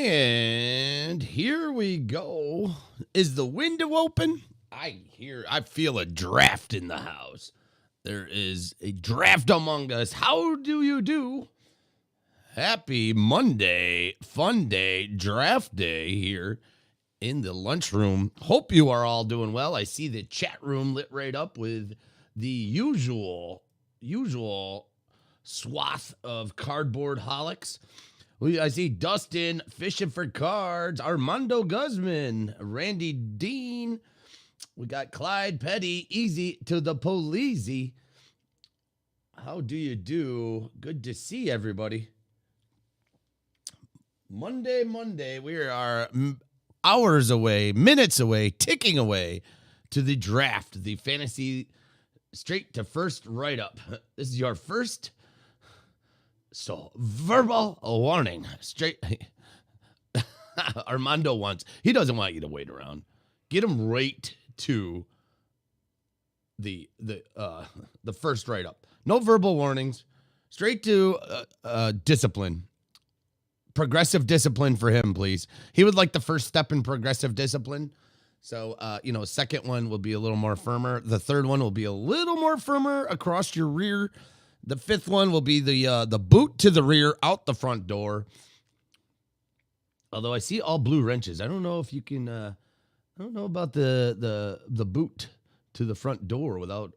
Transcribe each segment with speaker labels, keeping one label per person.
Speaker 1: And here we go. Is the window open? I feel a draft in the house. There is a draft among us. How do you do? Happy Monday, fun day, draft day here in the lunchroom. Hope you are all doing well. I see the chat room lit right up with the usual swath of cardboard holics. I see Dustin fishing for cards, Armando Guzman, Randy Dean. We got Clyde Petty, easy to the police. How do you do? Good to see everybody. Monday. We are hours away, minutes away, ticking away to the draft, the fantasy straight to first write-up. This is your first. So, verbal warning. Straight. Armando he doesn't want you to wait around. Get him right to the first write-up. No verbal warnings. Straight to discipline. Progressive discipline for him, please. He would like the first step in progressive discipline. So, second one will be a little more firmer. The third one will be a little more firmer across your rear. The fifth one will be the boot to the rear, out the front door. Although I see all blue wrenches. I don't know if you can. I don't know about the boot to the front door without.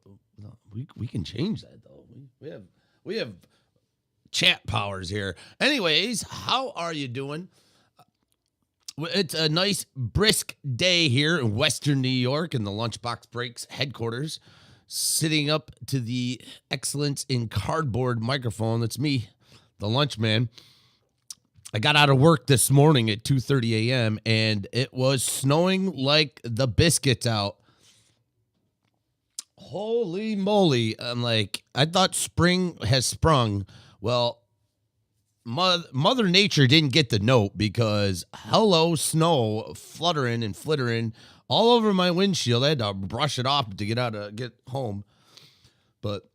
Speaker 1: We can change that though. We have chat powers here. Anyways, how are you doing? It's a nice brisk day here in Western New York in the Lunchbox Breaks headquarters. Sitting up to the excellence in cardboard microphone. That's me, the lunch man. I got out of work this morning at 2:30 a.m. and it was snowing like the biscuits out. Holy moly. I'm like, I thought spring has sprung. Well, Mother Nature didn't get the note because hello, snow fluttering and flittering all over my windshield. I had to brush it off to get home. But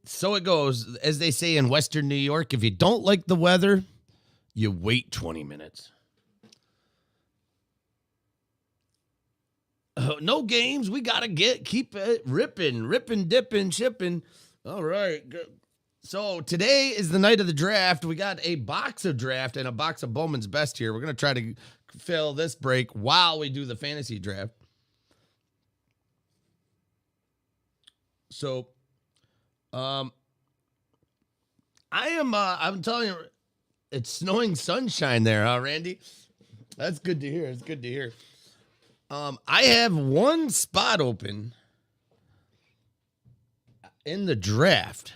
Speaker 1: so it goes. As they say in Western New York, if you don't like the weather, you wait 20 minutes. No games. We got to keep it ripping, dipping, shipping. All right. Good. So today is the night of the draft. We got a box of draft and a box of Bowman's Best here. We're going to try to fill this break while we do the fantasy draft. So, I'm telling you, it's snowing sunshine there, huh, Randy? That's good to hear. I have one spot open in the draft.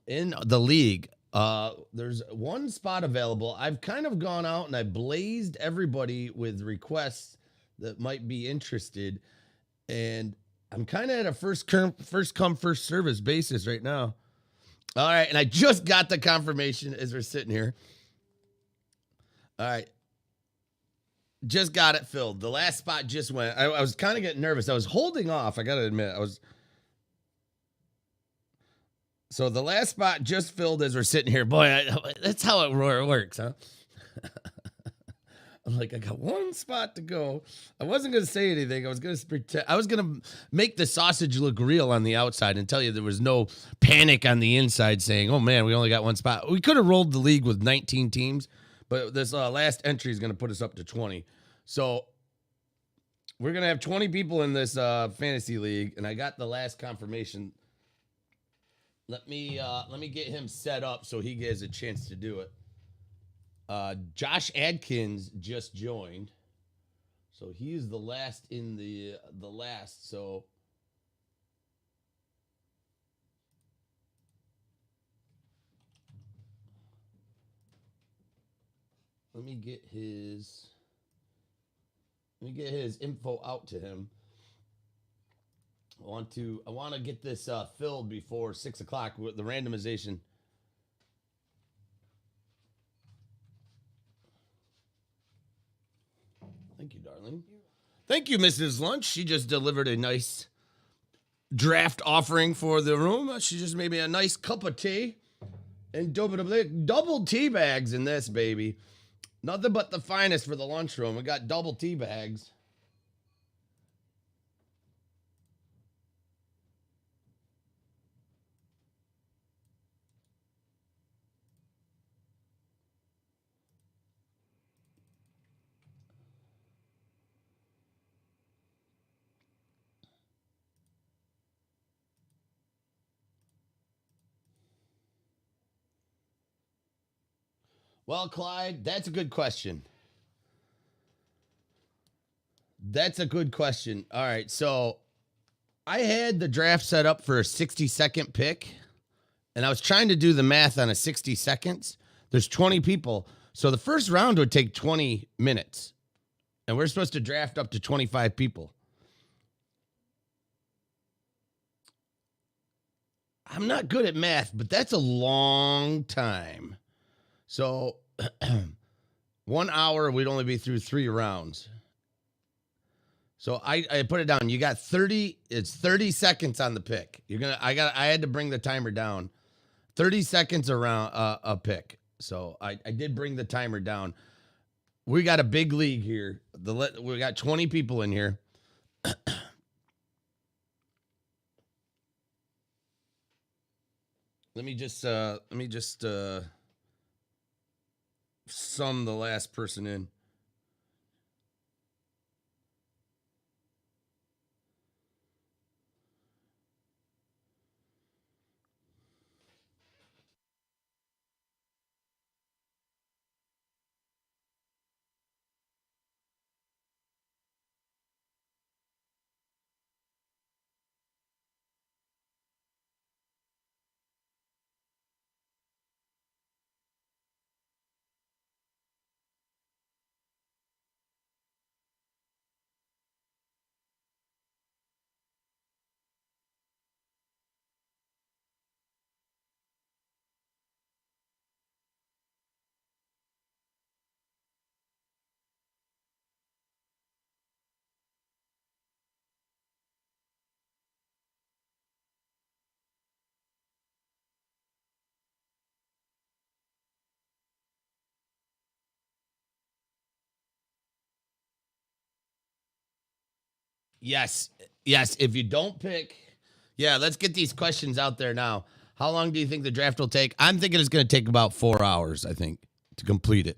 Speaker 1: In the league, there's one spot available. I've kind of gone out and I blazed everybody with requests that might be interested. And I'm kind of at a first come, first service basis right now. All right. And I just got the confirmation as we're sitting here. All right. Just got it filled. The last spot just went. I was kind of getting nervous. I was holding off. I got to admit, So the last spot just filled as we're sitting here. Boy, that's how it works, huh? I'm like, I got one spot to go. I wasn't going to say anything. I was going to pretend. I was going to make the sausage look real on the outside and tell you there was no panic on the inside saying, oh, man, we only got one spot. We could have rolled the league with 19 teams, but this last entry is going to put us up to 20. So we're going to have 20 people in this fantasy league, and I got the last confirmation. Let me get him set up so he gets a chance to do it. Josh Adkins just joined, so he's the last in the last. So let me get his info out to him. I want to get this filled before 6 o'clock with the randomization. Thank you, darling. Thank you, Mrs. Lunch. She just delivered a nice draft offering for the room. She just made me a nice cup of tea. And double tea bags in this, baby. Nothing but the finest for the lunchroom. We got double tea bags. Well, Clyde, that's a good question. That's a good question. All right, so I had the draft set up for a 60-second pick, and I was trying to do the math on a 60 seconds. There's 20 people, so the first round would take 20 minutes, and we're supposed to draft up to 25 people. I'm not good at math, but that's a long time. So 1 hour, we'd only be through 3 rounds. So I put it down. You got 30. It's 30 seconds on the pick. I had to bring the timer down. 30 seconds around a pick. So I did bring the timer down. We got a big league here. We got 20 people in here. Let me just sum the last person in. Yes. Yes. If you don't pick, yeah, let's get these questions out there now. How long do you think the draft will take? I'm thinking it's going to take about 4 hours, I think, to complete it.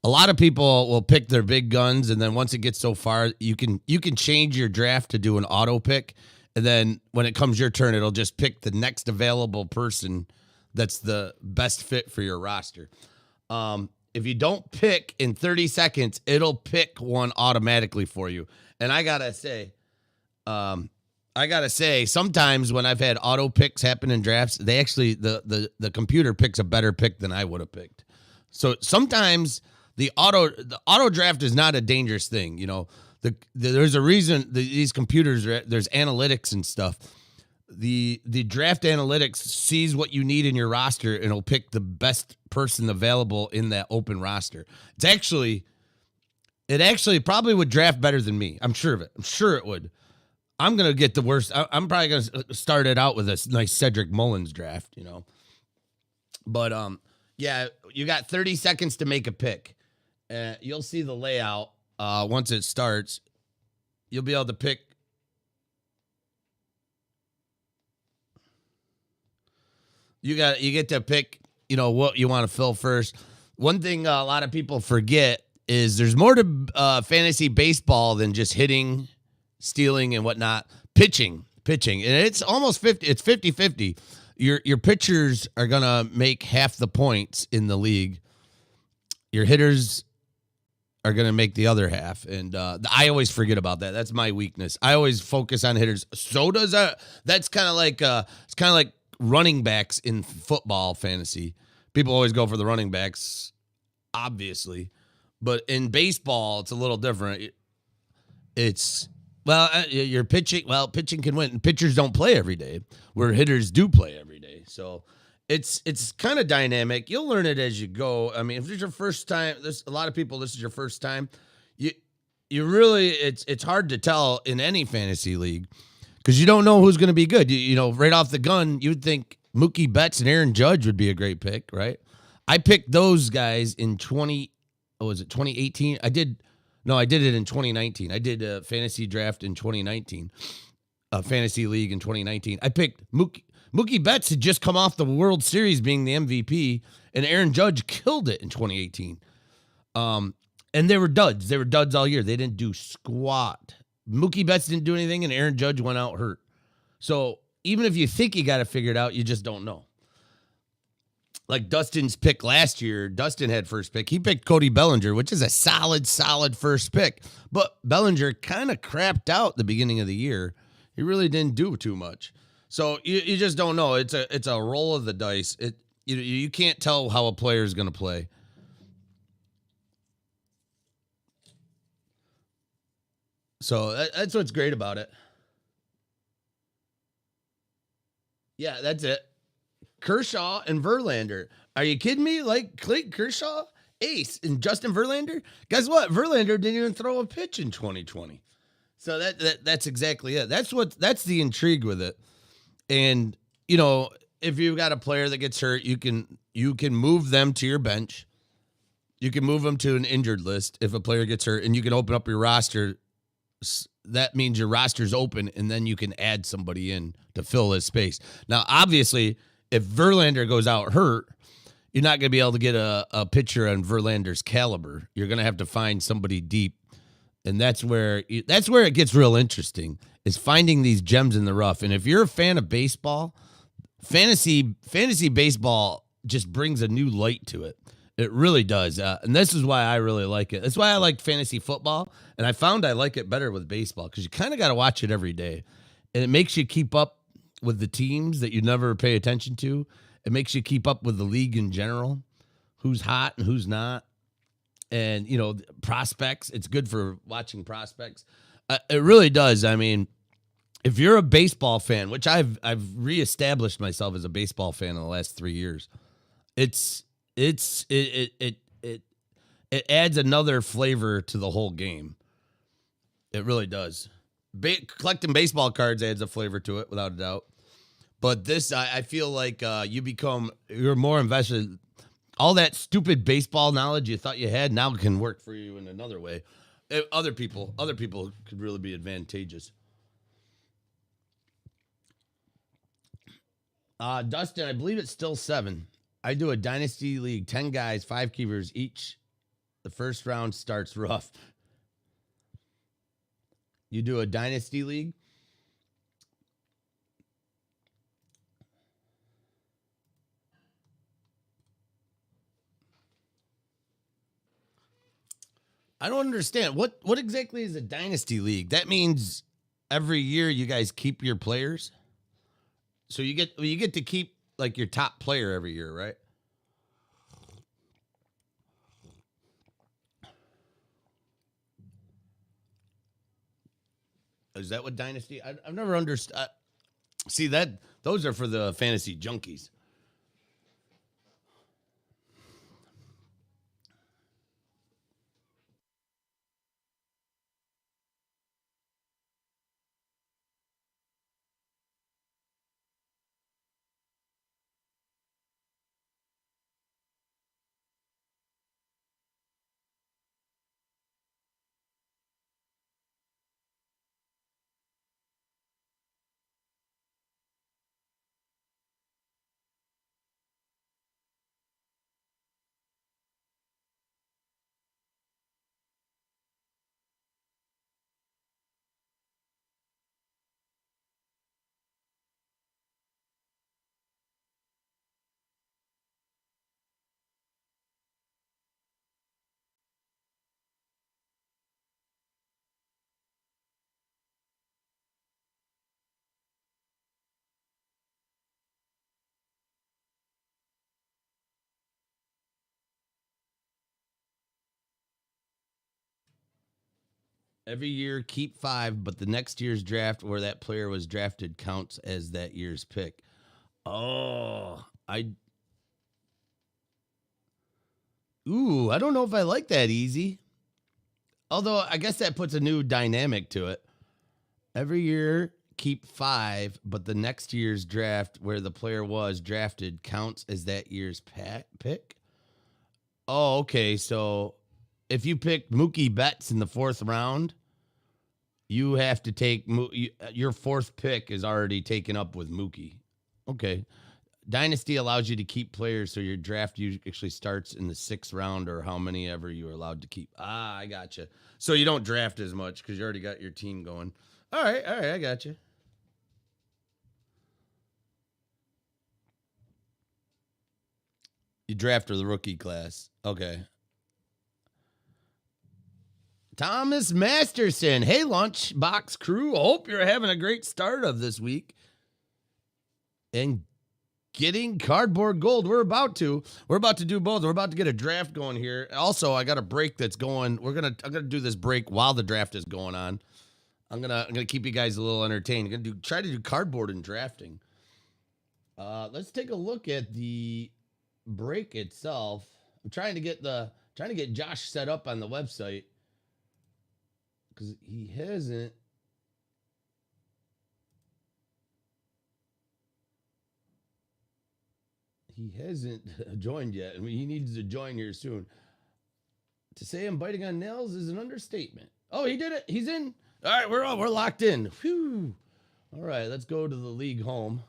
Speaker 1: A lot of people will pick their big guns, and then once it gets so far, you can change your draft to do an auto pick, and then when it comes your turn, it'll just pick the next available person that's the best fit for your roster. If you don't pick in 30 seconds, it'll pick one automatically for you. And I gotta say, sometimes when I've had auto picks happen in drafts, they actually the computer picks a better pick than I would have picked. So sometimes the auto draft is not a dangerous thing. You know, there's a reason these computers there's analytics and stuff. The draft analytics sees what you need in your roster and it'll pick the best person available in that open roster. It actually probably would draft better than me. I'm sure of it. I'm sure it would. I'm going to get the worst. I'm probably going to start it out with a nice Cedric Mullins draft, you know. But, yeah, you got 30 seconds to make a pick. You'll see the layout once it starts. You'll be able to pick. You get to pick, you know, what you want to fill first. One thing a lot of people forget is there's more to fantasy baseball than just hitting, stealing, and whatnot. Pitching. And it's almost 50. It's 50-50. Your pitchers are going to make half the points in the league. Your hitters are going to make the other half. And I always forget about that. That's my weakness. I always focus on hitters. So does that. That's kind of like it's kind of like running backs in football fantasy. People always go for the running backs, obviously. But in baseball, it's a little different. It's, you're pitching. Well, pitching can win. Pitchers don't play every day, where hitters do play every day. So it's kind of dynamic. You'll learn it as you go. I mean, if it's your first time, there's a lot of people, this is your first time. You really, it's hard to tell in any fantasy league because you don't know who's going to be good. You know, right off the gun, you'd think Mookie Betts and Aaron Judge would be a great pick, right? I picked those guys in 2018? I did it in 2019. I did a fantasy draft in 2019, a fantasy league in 2019. I picked Mookie Betts had just come off the World Series being the MVP, and Aaron Judge killed it in 2018. And they were duds. They were duds all year. They didn't do squat. Mookie Betts didn't do anything, and Aaron Judge went out hurt. So even if you think you got it figured out, you just don't know. Like Dustin's pick last year, Dustin had first pick. He picked Cody Bellinger, which is a solid first pick. But Bellinger kind of crapped out the beginning of the year. He really didn't do too much. So you just don't know. It's a roll of the dice. You can't tell how a player is going to play. So that's what's great about it. Yeah, that's it. Kershaw and Verlander. Are you kidding me? Like Clayton Kershaw, ace, and Justin Verlander? Guess what? Verlander didn't even throw a pitch in 2020. So that's exactly it. That's the intrigue with it. And if you've got a player that gets hurt, you can move them to your bench. You can move them to an injured list if a player gets hurt, and you can open up your roster. That means your roster's open, and then you can add somebody in to fill his space. Now, obviously, if Verlander goes out hurt, you're not going to be able to get a pitcher on Verlander's caliber. You're going to have to find somebody deep, and that's where it gets real interesting, is finding these gems in the rough. And if you're a fan of baseball, fantasy baseball just brings a new light to it. It really does. And this is why I really like it. That's why I like fantasy football. And I found I like it better with baseball because you kind of got to watch it every day. And it makes you keep up with the teams that you never pay attention to. It makes you keep up with the league in general, who's hot and who's not. And, prospects. It's good for watching prospects. It really does. I mean, if you're a baseball fan, which I've reestablished myself as a baseball fan in the last 3 years, it adds another flavor to the whole game. It really does. Collecting baseball cards adds a flavor to it, without a doubt. But this, I feel like you're more invested. All that stupid baseball knowledge you thought you had now can work for you in another way. Other people could really be advantageous. Dustin, I believe it's still 7. I do a dynasty league, 10 guys, 5 keepers each. The first round starts rough. You do a dynasty league? I don't understand. What exactly is a dynasty league? That means every year you guys keep your players? So you get to keep like your top player every year, right? Is that what dynasty? I've never understood. See that those are for the fantasy junkies. Every year, keep 5, but the next year's draft where that player was drafted counts as that year's pick. Oh, I don't know if I like that easy. Although I guess that puts a new dynamic to it. Every year, keep 5, but the next year's draft where the player was drafted counts as that year's pick. Oh, okay. So if you pick Mookie Betts in the 4th round, you have to take your 4th pick is already taken up with Mookie. Okay. Dynasty allows you to keep players, so your draft actually starts in the 6th round or how many ever you are allowed to keep. Ah, I gotcha. So you don't draft as much because you already got your team going. All right, I gotcha. You draft for the rookie class. Okay. Thomas Masterson. Hey, Lunchbox crew. Hope you're having a great start of this week. And getting cardboard gold. We're about to do both. We're about to get a draft going here. Also, I got a break that's going. I'm gonna do this break while the draft is going on. I'm gonna keep you guys a little entertained. I'm gonna try to do cardboard and drafting. Let's take a look at the break itself. I'm trying to get Josh set up on the website because he hasn't. He hasn't joined yet, and he needs to join here soon. To say I'm biting on nails is an understatement. Oh, he did it. He's in. All right, we're locked in. Whew. All right, let's go to the league home.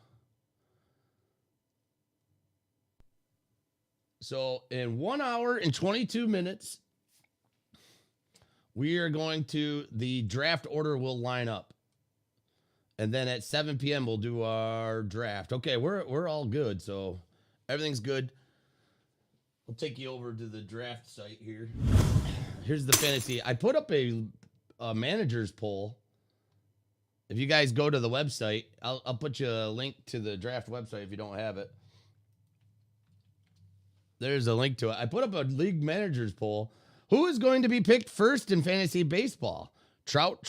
Speaker 1: So in 1 hour and 22 minutes, we are going to, the draft order will line up. And then at 7 p.m. we'll do our draft. Okay, we're all good, so everything's good. We'll take you over to the draft site here. Here's the fantasy. I put up a manager's poll. If you guys go to the website, I'll put you a link to the draft website if you don't have it. There's a link to it. I put up a league manager's poll. Who is going to be picked first in fantasy baseball? Trout.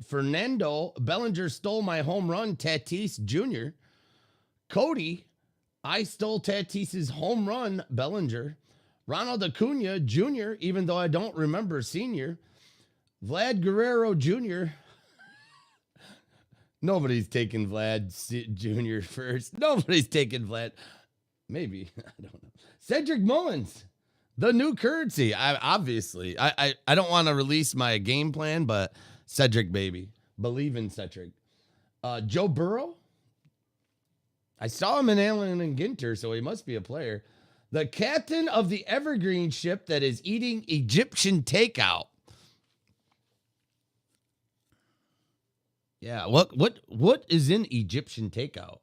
Speaker 1: Fernando Bellinger stole my home run, Tatis Jr. Cody, I stole Tatis's home run, Bellinger. Ronald Acuna Jr., even though I don't remember senior. Vlad Guerrero Jr. Nobody's taking Vlad Jr. first. Nobody's taking Vlad. Maybe. I don't know. Cedric Mullins, the new currency. I don't want to release my game plan, but Cedric, baby. Believe in Cedric. Joe Burrow. I saw him in Allen and Ginter, so he must be a player. The captain of the Evergreen ship that is eating Egyptian takeout. Yeah, what is in Egyptian takeout?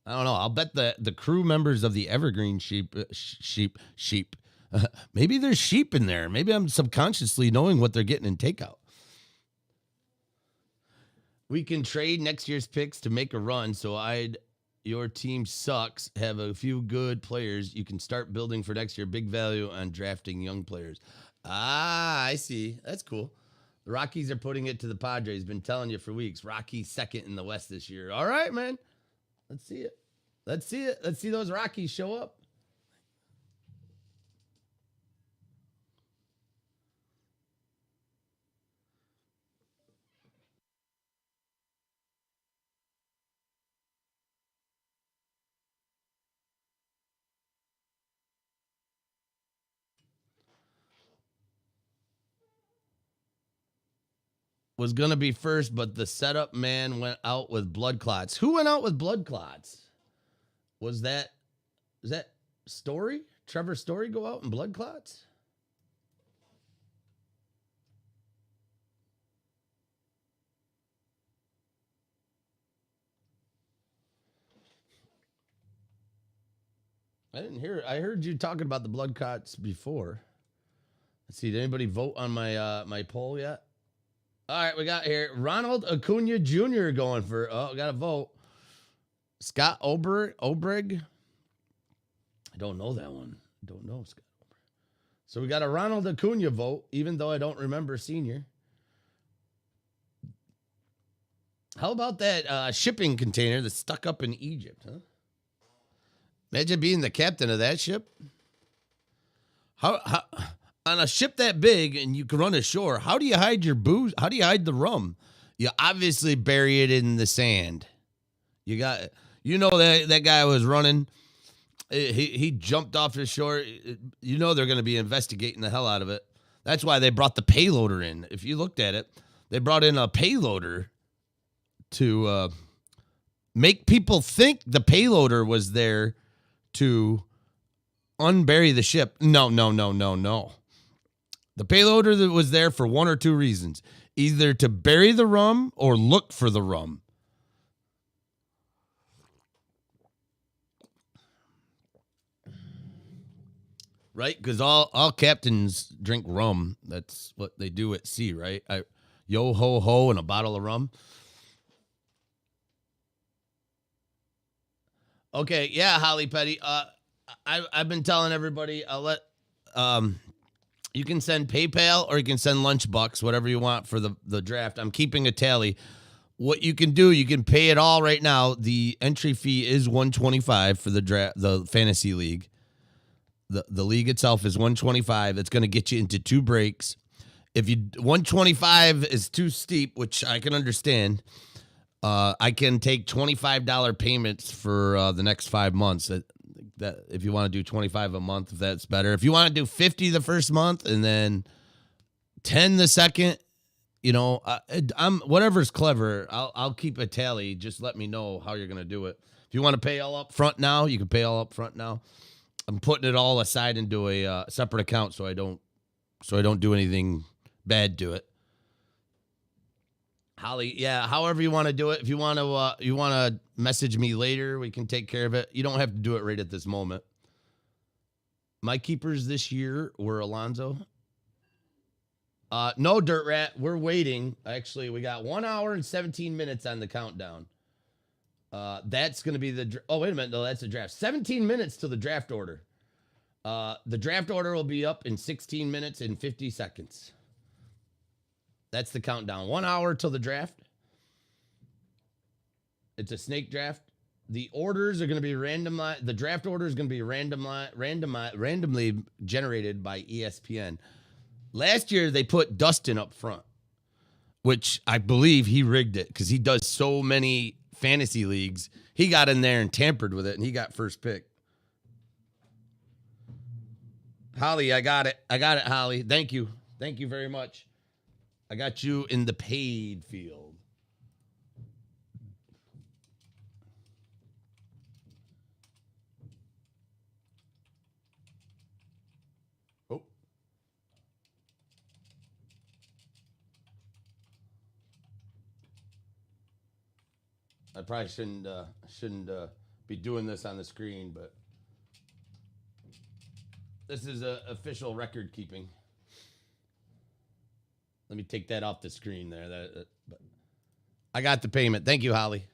Speaker 1: I don't know. I'll bet the crew members of the Evergreen sheep. Maybe there's sheep in there. Maybe I'm subconsciously knowing what they're getting in takeout. We can trade next year's picks to make a run. So your team sucks. Have a few good players. You can start building for next year. Big value on drafting young players. Ah, I see. That's cool. The Rockies are putting it to the Padres. Been telling you for weeks. Rockies second in the West this year. All right, man. Let's see it. Let's see it. Let's see those Rockies show up. Was going to be first, but the setup man went out with blood clots. Who went out with blood clots? Was that Story? Trevor Story go out in blood clots? I didn't hear it. I heard you talking about the blood clots before. Let's see. Did anybody vote on my my poll yet? All right, we got here Ronald Acuna Jr. going for. Oh, got a vote. Scott Obrig. I don't know that one. Don't know Scott Obrig. So we got a Ronald Acuna vote, even though I don't remember senior. How about that shipping container that's stuck up in Egypt, huh? Imagine being the captain of that ship. How on a ship that big and you can run ashore, how do you hide your booze? How do you hide the rum? You obviously bury it in the sand. You got, that guy was running. He jumped off his shore. You know they're going to be investigating the hell out of it. That's why they brought the payloader in. If you looked at it, they brought in a payloader to make people think the payloader was there to unbury the ship. No. The payloader that was there for one or two reasons. Either to bury the rum or look for the rum. Right? Because all captains drink rum. That's what they do at sea, right? Yo ho ho and a bottle of rum. Okay, yeah, Holly Petty. I've been telling everybody I'll let you can send PayPal or you can send LunchBox, whatever you want for the draft. I'm keeping a tally. What you can do, you can pay it all right now. The entry fee is $125 for the fantasy league. The league itself is $125. It's going to get you into 2 breaks. If you $125 is too steep, which I can understand, I can take $25 payments for the next 5 months. That if you want to do $25 a month, if that's better. If you want to do $50 the first month and then $10 the second, I'm whatever's clever. I'll keep a tally. Just let me know how you're going to do it. If you want to pay all up front now, you can pay all up front now. I'm putting it all aside into a separate account so I don't do anything bad to it. Holly, yeah, however you want to do it. If you want to message me later, we can take care of it. You don't have to do it right at this moment. My keepers this year were Alonzo. No, Dirt Rat, we're waiting. Actually, we got 1 hour and 17 minutes on the countdown. That's going to be wait a minute. No, that's the draft. 17 minutes to the draft order. The draft order will be up in 16 minutes and 50 seconds. That's the countdown. 1 hour till the draft. It's a snake draft. The orders are going to be randomized. The draft order is going to be randomly generated by ESPN. Last year, they put Dustin up front, which I believe he rigged it because he does so many fantasy leagues. He got in there and tampered with it, and he got first pick. Holly, I got it. Holly. Thank you. Thank you very much. I got you in the paid field. Oh. I probably shouldn't be doing this on the screen, but this is official record keeping. Let me take that off the screen there. But I got the payment. Thank you, Holly.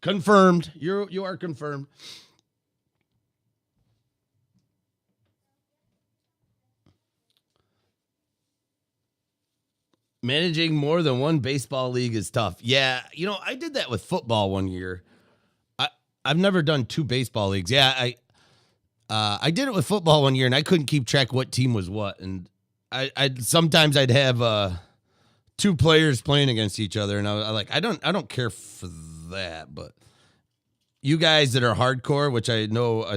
Speaker 1: Confirmed. You are confirmed. Managing more than one baseball league is tough. Yeah, I did that with football one year. I've never done 2 baseball leagues. Yeah, I did it with football one year, and I couldn't keep track what team was what, and sometimes I'd have 2 players playing against each other, and I don't care for that. But you guys that are hardcore, which I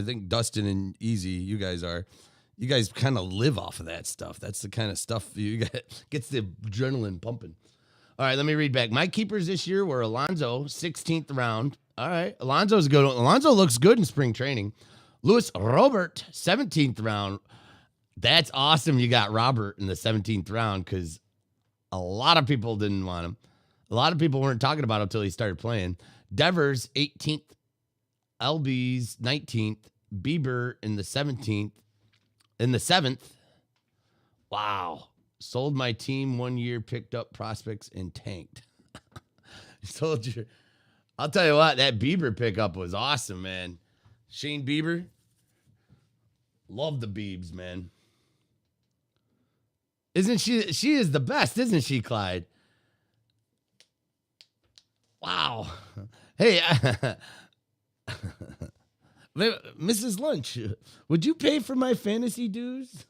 Speaker 1: think Dustin and Easy, you guys kind of live off of that stuff. That's the kind of stuff you get gets the adrenaline pumping. All right, let me read back. My keepers this year were Alonzo, 16th round. All right, Alonzo's good. Alonzo looks good in spring training. Luis Robert, 17th round. That's awesome you got Robert in the 17th round because a lot of people didn't want him. A lot of people weren't talking about him until he started playing. Devers, 18th. LB's 19th. Bieber in the 17th. In the 7th. Wow. Sold my team 1 year, picked up prospects, and tanked. Sold you. I'll tell you what, that Bieber pickup was awesome, man. Shane Bieber. Love the Biebs, man. Isn't she is the best, isn't she, Clyde? Wow. Hey, Mrs. Lunch, would you pay for my fantasy dues?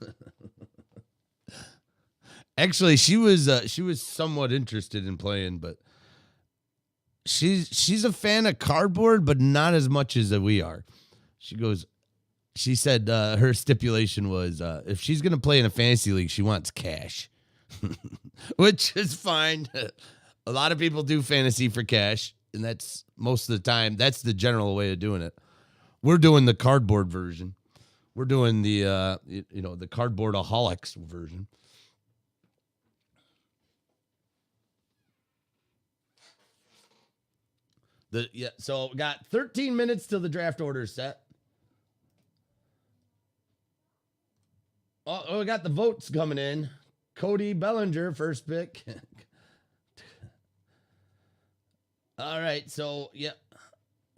Speaker 1: Actually, she was somewhat interested in playing, but she's a fan of cardboard, but not as much as we are. She goes, she said her stipulation was if she's gonna play in a fantasy league, she wants cash, which is fine. A lot of people do fantasy for cash, and that's most of the time. That's the general way of doing it. We're doing the cardboard version. We're doing the the cardboardaholics version. So we got 13 minutes till the draft order is set. Oh, we got the votes coming in. Cody Bellinger, first pick. All right, so yeah.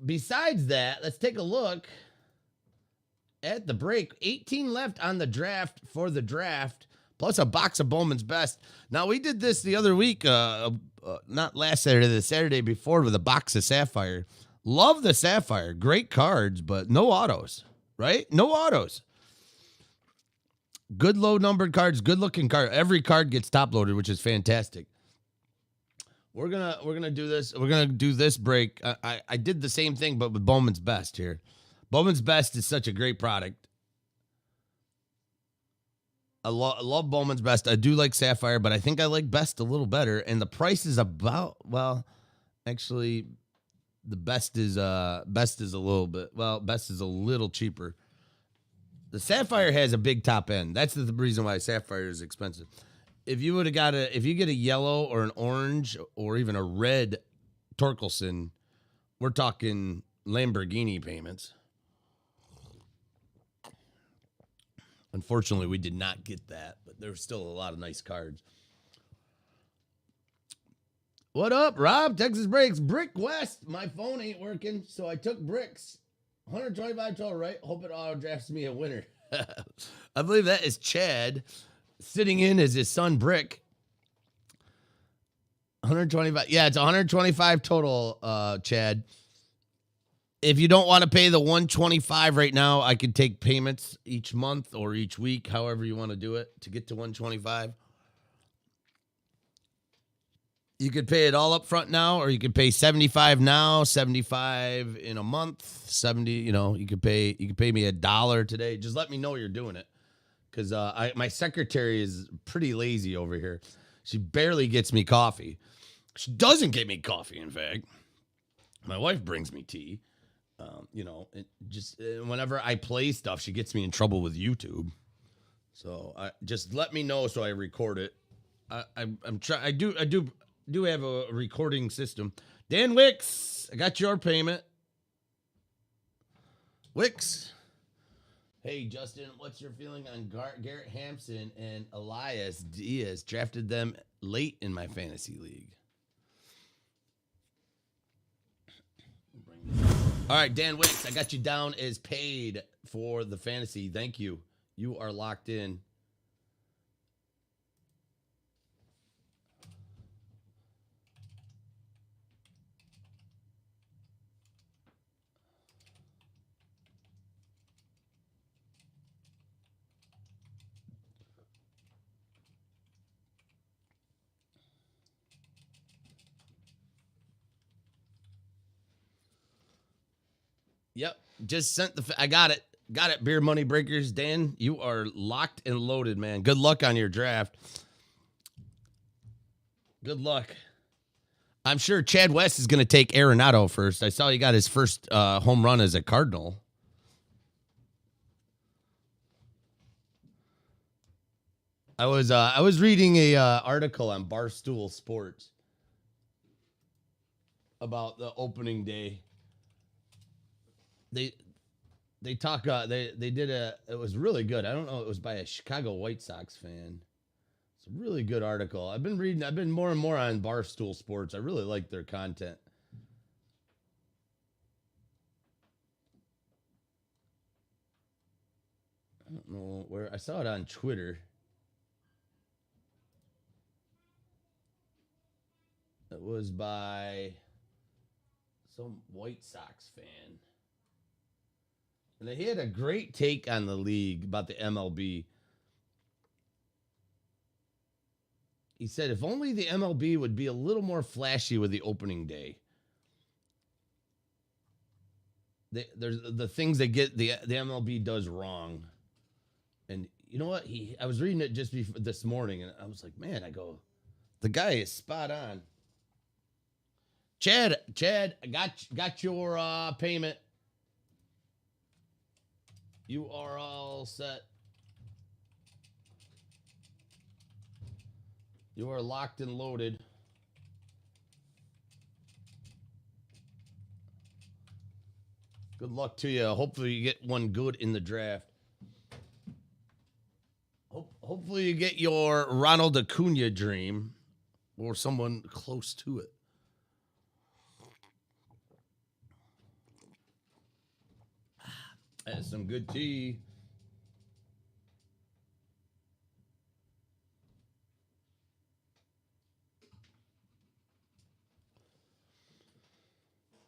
Speaker 1: Besides that, let's take a look at the break. 18 left on the draft for the draft, plus a box of Bowman's Best. Now, we did this the other week, not last Saturday, the Saturday before, with a box of Sapphire. Love the Sapphire. Great cards, but no autos, right? No autos. Good low-numbered cards, good-looking card. Every card gets top-loaded, which is fantastic. We're gonna do this. We're gonna do this break. I did the same thing, but with Bowman's Best here. Bowman's Best is such a great product. I love Bowman's Best. I do like Sapphire, but I think I like Best a little better. And the price is actually, the Best is a little cheaper. The Sapphire has a big top end. That's the reason why Sapphire is expensive. If you get a yellow or an orange or even a red Torkelson, we're talking Lamborghini payments. Unfortunately, we did not get that, but there's still a lot of nice cards. What up, Rob? Texas Breaks. Brick West. My phone ain't working, so I took bricks. 125 total, right? Hope it auto drafts me a winner. I believe that is Chad. Sitting in is his son, Brick. 125. Yeah, it's 125 total, Chad. If you don't want to pay the 125 right now, I could take payments each month or each week, however you want to do it to get to 125. You could pay it all up front now, or you could pay 75 now, 75 in a month, 70, you could pay me $1 today. Just let me know you're doing it. Because my secretary is pretty lazy over here. She barely gets me coffee. She doesn't get me coffee, in fact. My wife brings me tea. Whenever I play stuff, she gets me in trouble with YouTube. So just let me know so I record it. I do have a recording system. Dan Wicks, I got your payment. Wicks. Hey, Justin, what's your feeling on Garrett Hampson and Elias Diaz? Drafted them late in my fantasy league. All right, Dan Wicks, I got you down as paid for the fantasy. Thank you. You are locked in. Yep. Just sent I got it. Got it, Beer Money Breakers. Dan, you are locked and loaded, man. Good luck on your draft. Good luck. I'm sure Chad West is going to take Arenado first. I saw he got his first home run as a Cardinal. I was reading a article on Barstool Sports about the opening day. They talk they did it was really good. I don't know, it was by a Chicago White Sox fan. It's a really good article. I've been more and more on Barstool Sports. I really like their content. I don't know where I saw it on Twitter. It was by some White Sox fan. And he had a great take on the league about the MLB. He said, if only the MLB would be a little more flashy with the opening day. There's the things that get the MLB does wrong. And you know what? I was reading it just before this morning, and I was like, man, the guy is spot on. Chad, I got your payment. You are all set. You are locked and loaded. Good luck to you. Hopefully you get one good in the draft. Hopefully you get your Ronald Acuna dream or someone close to it. That's some good tea.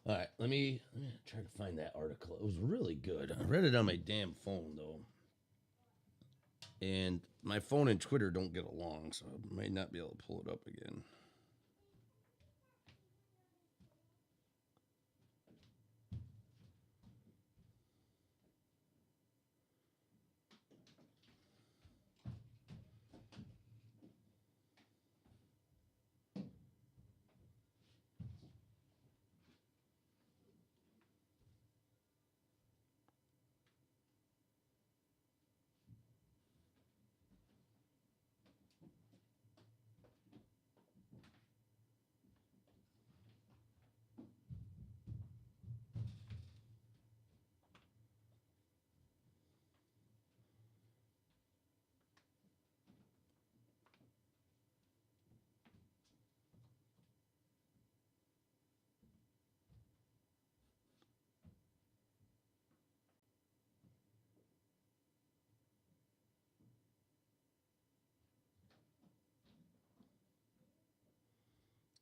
Speaker 1: All right, let me try to find that article. It was really good. I read it on my damn phone, though. And my phone and Twitter don't get along, so I might not be able to pull it up again.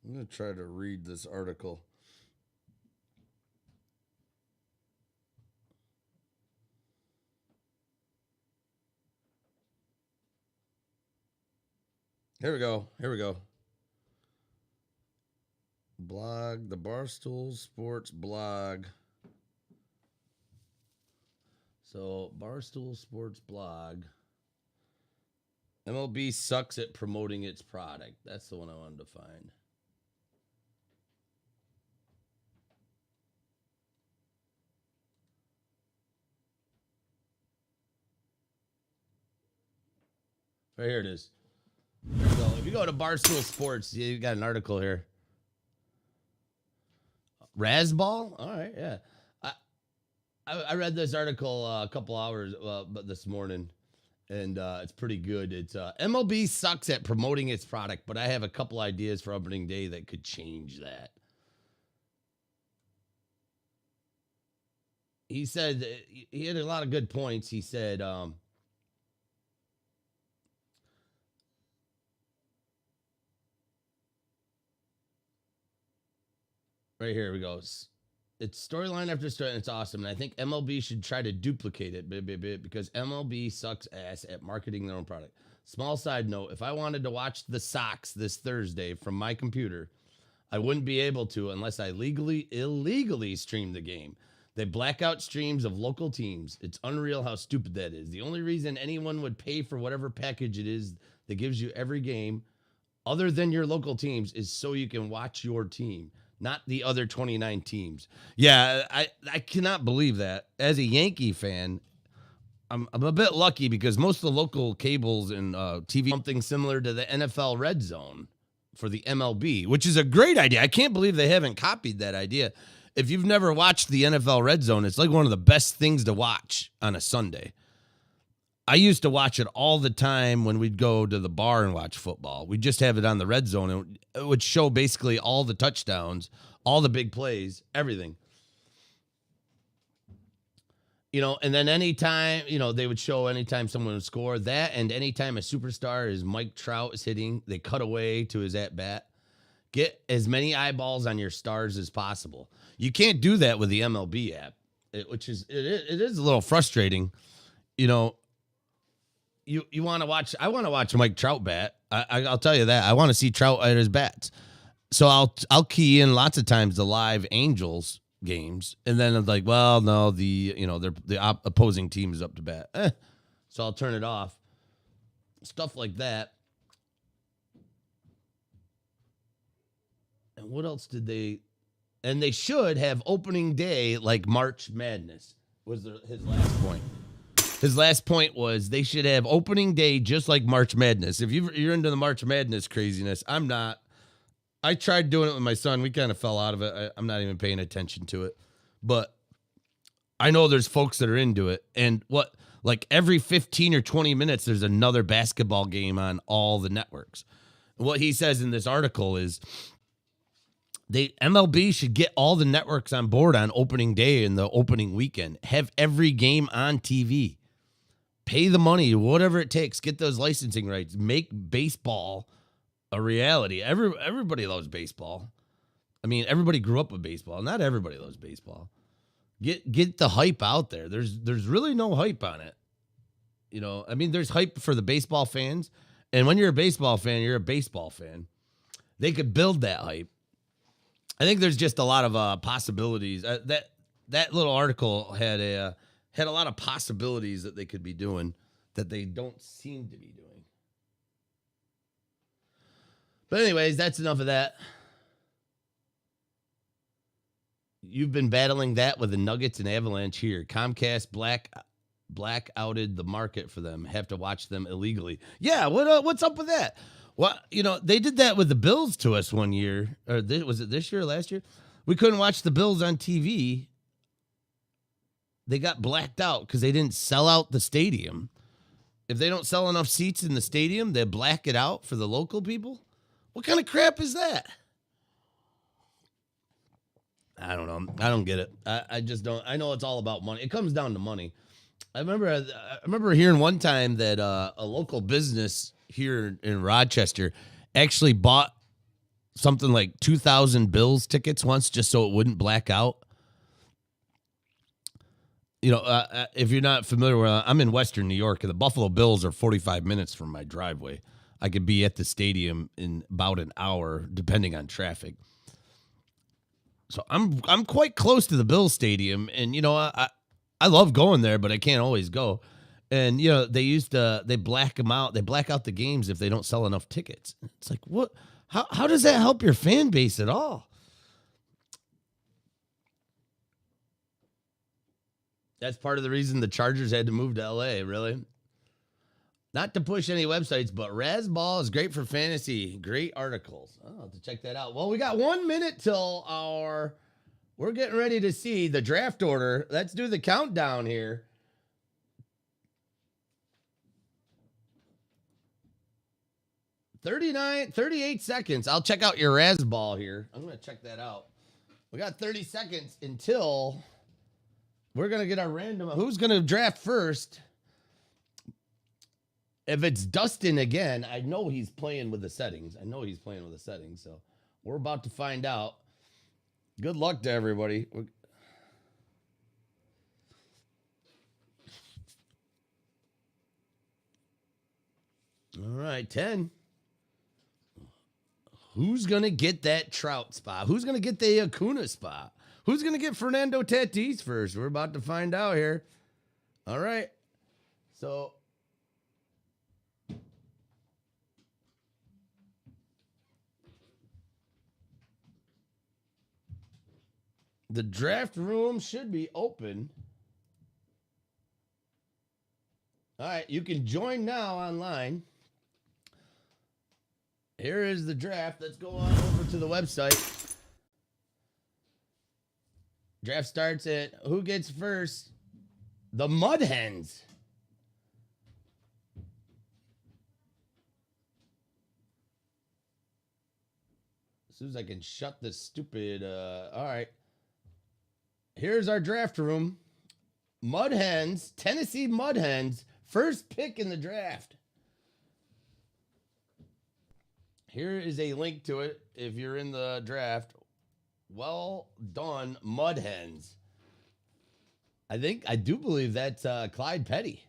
Speaker 1: I'm going to try to read this article. Here we go. Blog, the Barstool Sports blog. So, Barstool Sports blog. MLB sucks at promoting its product. That's the one I wanted to find. Right here it is. So if you go to Barstool Sports, you got an article here. Razzball? All right, yeah. I read this article a couple hours this morning, and it's pretty good. It's MLB sucks at promoting its product, but I have a couple ideas for opening day that could change that. He said he had a lot of good points. He said, right here we go. It's storyline after story, and it's awesome. And I think MLB should try to duplicate it because MLB sucks ass at marketing their own product. Small side note, if I wanted to watch the Sox this Thursday from my computer, I wouldn't be able to unless I illegally stream the game. They black out streams of local teams. It's unreal how stupid that is. The only reason anyone would pay for whatever package it is that gives you every game other than your local teams is so you can watch your team, not the other 29 teams. Yeah, I cannot believe that. As a Yankee fan, I'm a bit lucky because most of the local cables and TV something similar to the NFL Red Zone for the MLB, which is a great idea. I can't believe they haven't copied that idea. If you've never watched the NFL Red Zone, it's like one of the best things to watch on a Sunday. I used to watch it all the time when we'd go to the bar and watch football. We'd just have it on the Red Zone, and it would show basically all the touchdowns, all the big plays, everything. You know, and then anytime, they would show anytime someone would score that, and anytime a superstar is Mike Trout is hitting, they cut away to his at-bat. Get as many eyeballs on your stars as possible. You can't do that with the MLB app, which is it is a little frustrating. You you want to watch? I want to watch Mike Trout bat. I'll tell you that. I want to see Trout at his bats. So I'll key in lots of times the live Angels games, and then I'm like, well, no, the opposing team is up to bat. So I'll turn it off. Stuff like that. And what else did they? And they should have opening day like March Madness was his last point. His last point was they should have opening day just like March Madness. If you're into the March Madness craziness, I'm not. I tried doing it with my son. We kind of fell out of it. I'm not even paying attention to it. But I know there's folks that are into it. And like every 15 or 20 minutes, there's another basketball game on all the networks. What he says in this article is MLB should get all the networks on board on opening day and the opening weekend. Have every game on TV. Pay the money, whatever it takes. Get those licensing rights. Make baseball a reality. Everybody loves baseball. I mean, everybody grew up with baseball. Not everybody loves baseball. Get the hype out there. There's really no hype on it. I mean, there's hype for the baseball fans. And when you're a baseball fan, you're a baseball fan. They could build that hype. I think there's just a lot of possibilities. That little article had a lot of possibilities that they could be doing that they don't seem to be doing. But anyways, that's enough of that. You've been battling that with the Nuggets and Avalanche here. Comcast blackouted the market for them. Have to watch them illegally. Yeah, what's up with that? Well, they did that with the Bills to us one year. Or was it this year or last year? We couldn't watch the Bills on TV. They got blacked out because they didn't sell out the stadium. If they don't sell enough seats in the stadium, they black it out for the local people. What kind of crap is that? I don't know. I don't get it. I just don't. I know it's all about money. It comes down to money. I remember hearing one time that a local business here in Rochester actually bought something like 2,000 Bills tickets once just so it wouldn't black out. If you're not familiar with, I'm in Western New York, and the Buffalo Bills are 45 minutes from my driveway. I could be at the stadium in about an hour, depending on traffic. So I'm quite close to the Bills stadium, and I love going there, but I can't always go. And they black them out. They black out the games if they don't sell enough tickets. It's like, what? How does that help your fan base at all? That's part of the reason the Chargers had to move to LA, really. Not to push any websites, but Razzball is great for fantasy. Great articles. I'll have to check that out. Well, we got 1 minute till we're getting ready to see the draft order. Let's do the countdown here. 38 seconds. I'll check out your Razzball here. I'm going to check that out. We got 30 seconds until we're going to get our random. Who's going to draft first? If it's Dustin again, I know he's playing with the settings. So we're about to find out. Good luck to everybody. All right, 10. Who's going to get that Trout spot? Who's going to get the Acuna spot? Who's going to get Fernando Tatis first? We're about to find out here. All right. So the draft room should be open. All right, you can join now online. Here is the draft. Let's go on over to the website. Draft starts at who gets first? The Mud Hens. As soon as I can shut this stupid. All right. Here's our draft room. Mud Hens, Tennessee Mud Hens, first pick in the draft. Here is a link to it if you're in the draft. Well done, Mud Hens. I do believe that's Clyde Petty.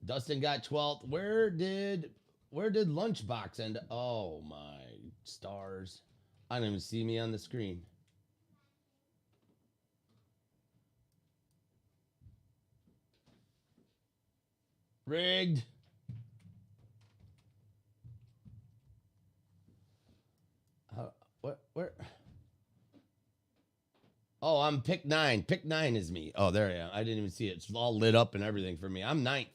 Speaker 1: Dustin got 12th. Where did Lunchbox end? Oh my stars. I don't even see me on the screen. Rigged. What? Where? Oh, I'm pick 9. Pick 9 is me. Oh, there I am. I didn't even see it. It's all lit up and everything for me. I'm 9th.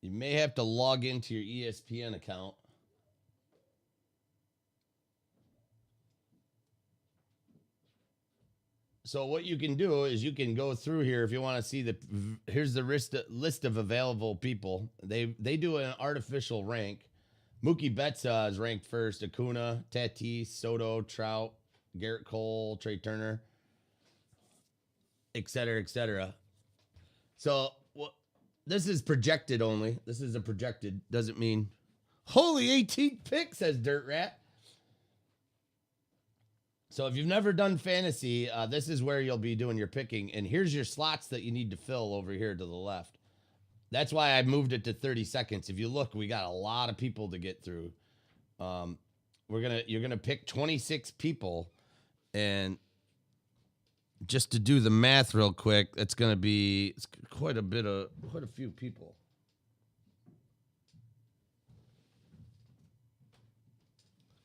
Speaker 1: You may have to log into your ESPN account. So what you can do is you can go through here if you want to see here's the list of available people. They do an artificial rank. Mookie Betts is ranked first. Acuna, Tatis, Soto, Trout, Garrett Cole, Trey Turner, etc., etc. So this is projected only. This is a projected. Doesn't mean holy 18 pick, says Dirt Rat. So if you've never done fantasy, this is where you'll be doing your picking. And here's your slots that you need to fill over here to the left. That's why I moved it to 30 seconds. If you look, we got a lot of people to get through. You're gonna pick 26 people, and just to do the math real quick, it's quite a few people.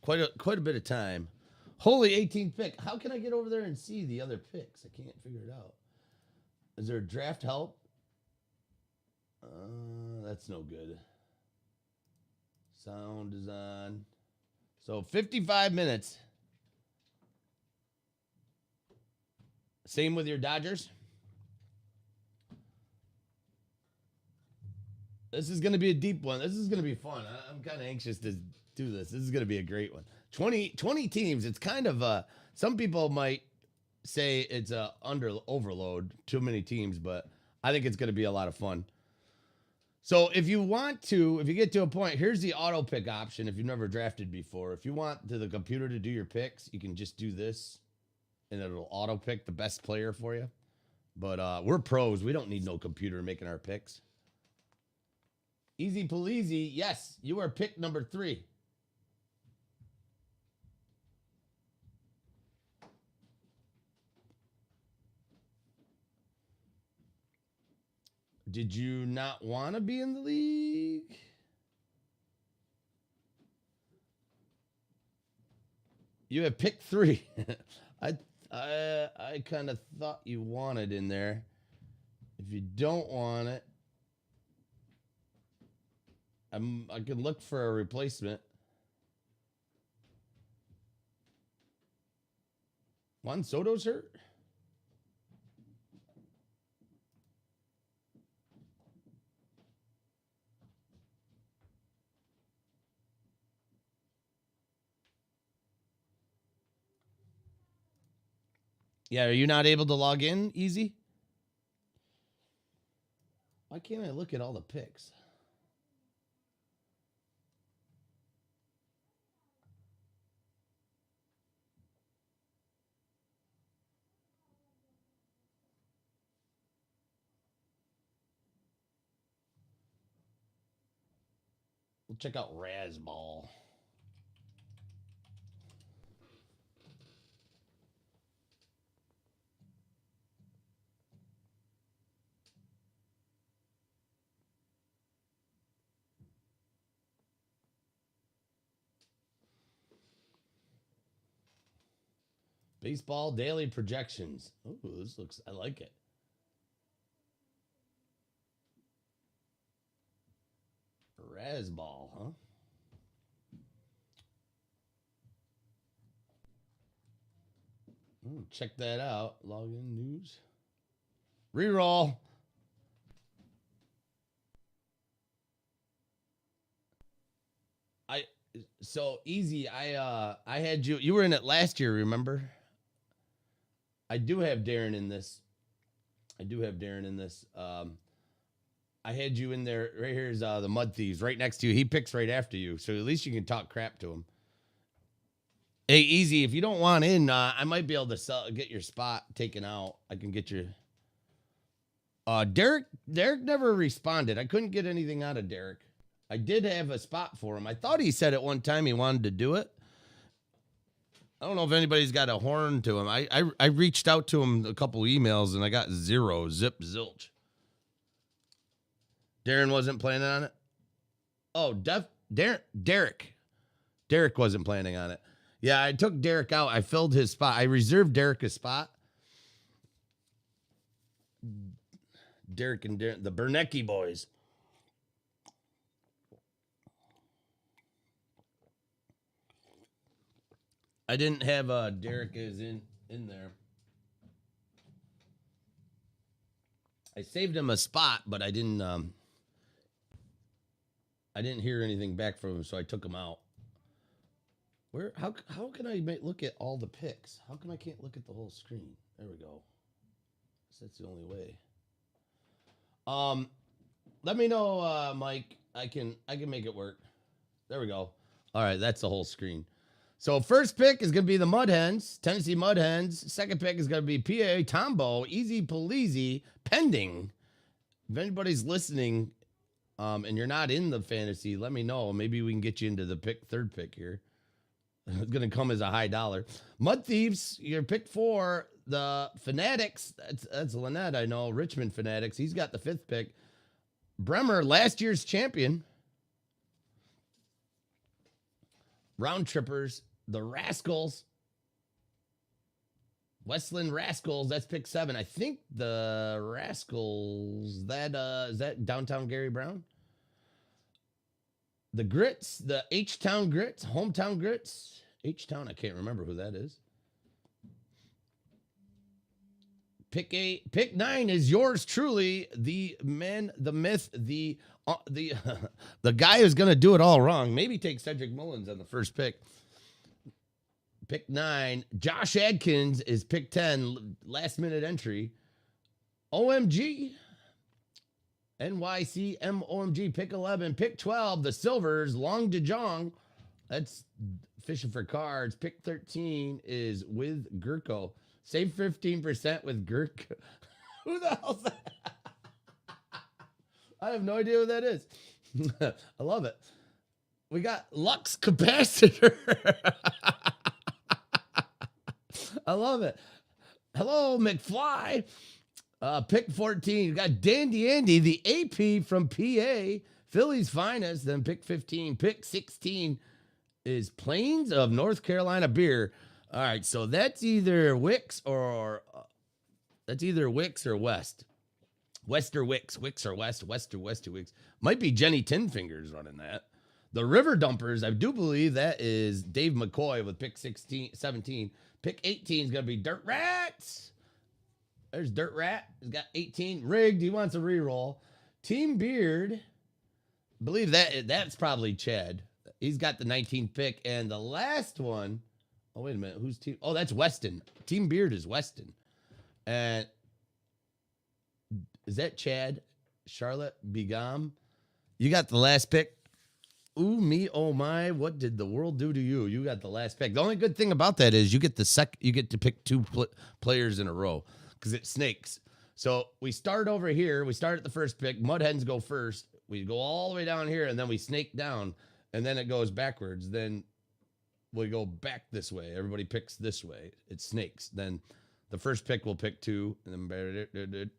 Speaker 1: Quite a bit of time. Holy 18th pick. How can I get over there and see the other picks? I can't figure it out. Is there draft help? That's no good. Sound is on. So 55 minutes. Same with your Dodgers. This is going to be a deep one. This is going to be fun. I'm kind of anxious to do this. This is going to be a great one. 20 teams. It's kind of some people might say it's a overload, too many teams, but I think it's going to be a lot of fun. So if you get to a point, here's the auto pick option if you've never drafted before. If you want the computer to do your picks, you can just do this and it'll auto pick the best player for you. But we're pros. We don't need no computer making our picks. Easy Paleezy. Yes, you are pick number 3. Did you not want to be in the league? You have pick 3. I kind of thought you wanted in there. If you don't want it, I can look for a replacement. Juan Soto's hurt? Yeah, are you not able to log in easy? Why can't I look at all the picks? We'll check out Razball. Baseball daily projections. Oh, I like it. Razball, huh? Check that out. Login news. Reroll. So easy. I had you were in it last year, remember? I do have Darren in this. I do have Darren in this. I had you in there. Right here's the Mud Thieves right next to you. He picks right after you, so at least you can talk crap to him. Hey, easy. If you don't want in, I might be able to get your spot taken out. I can get you. Derek never responded. I couldn't get anything out of Derek. I did have a spot for him. I thought he said at one time he wanted to do it. I don't know if anybody's got a horn to him. I reached out to him a couple emails and I got zero, zip, zilch. Darren wasn't planning on it. Oh, Derek. Derek wasn't planning on it. Yeah, I took Derek out. I filled his spot. I reserved Derek a spot. Derek and Darren, the Bernecki boys. I didn't have Derek is in there. I saved him a spot, but I didn't hear anything back from him, so I took him out. Where how can I look at all the picks? How come I can't look at the whole screen? There we go. That's the only way. Let me know, Mike. I can make it work. There we go. All right, that's the whole screen. So first pick is going to be the Mud Hens, Tennessee Mud Hens. Second pick is going to be PA Tombo, Easy Paleasy, pending. If anybody's listening, and you're not in the fantasy, let me know. Maybe we can get you into the third pick here. It's going to come as a high dollar. Mud Thieves, your pick 4. The Fanatics, that's Lynette, I know. Richmond Fanatics, he's got the 5th pick. Bremer, last year's champion. Round Trippers, the Rascals. Westland Rascals, that's pick 7. I think the Rascals, is that downtown Gary Brown? The Grits, the H-Town Grits, Hometown Grits. H-Town, I can't remember who that is. Pick 9 is yours truly, the man, the myth, the guy who's gonna do it all wrong. Maybe take Cedric Mullins on the first pick. Pick 9, Josh Adkins is pick 10, last minute entry. OMG, NYCM OMG, pick 11, pick 12, the Silvers, Long DeJong. That's fishing for cards. Pick 13 is with Gurko. Save 15% with Gurko. Who the hell's that? I have no idea who that is. I love it. We got Lux Capacitor. I love it. Hello, McFly. Pick 14. You got Dandy Andy, the AP from PA, Philly's finest. Then pick 15. Pick 16 is Plains of North Carolina beer. All right, so that's either Wicks or West. West or Wicks, Wicks or West, West or Wicks. Might be Jenny Tinfingers running that. The River Dumpers, I do believe that is Dave McCoy with pick 17. Pick 18 is going to be Dirt Rats. There's Dirt Rat. He's got 18. Rigged, he wants a reroll. Team Beard, I believe that's probably Chad. He's got the 19th pick. And the last one, oh, wait a minute. Who's team? Oh, that's Weston. Team Beard is Weston. And is that Chad? Charlotte Begum? You got the last pick. Ooh, me, oh my, what did the world do to you? You got the last pick. The only good thing about that is you get to pick 2 players in a row because it snakes. So we start over here. We start at the first pick. Mud Hens go first. We go all the way down here, and then we snake down, and then it goes backwards. Then we go back this way. Everybody picks this way. It snakes. Then the first pick will pick 2, and then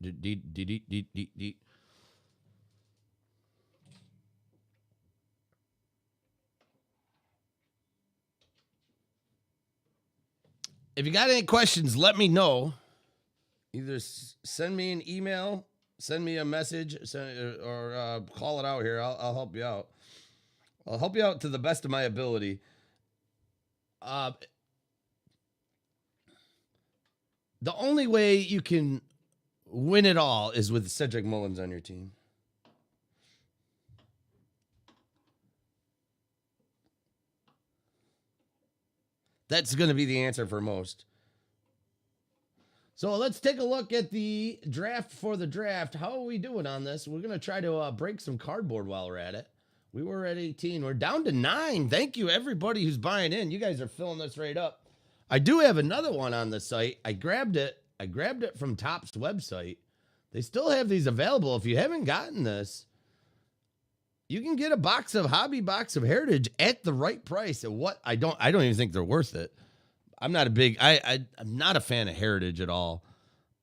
Speaker 1: if you got any questions, let me know. Either send me an email, send me a message, or call it out here. I'll help you out. I'll help you out to the best of my ability. The only way you can win it all is with Cedric Mullins on your team. That's going to be the answer for most. So let's take a look at the draft for the draft. How are we doing on this? We're going to try to break some cardboard while we're at it. We were at 18. We're down to 9. Thank you, everybody who's buying in. You guys are filling this right up. I do have another one on the site. I grabbed it from Topps website. They still have these available. If you haven't gotten this, you can get a hobby box of Heritage at the right price. At what I don't even think they're worth it. I'm not I'm not a fan of Heritage at all.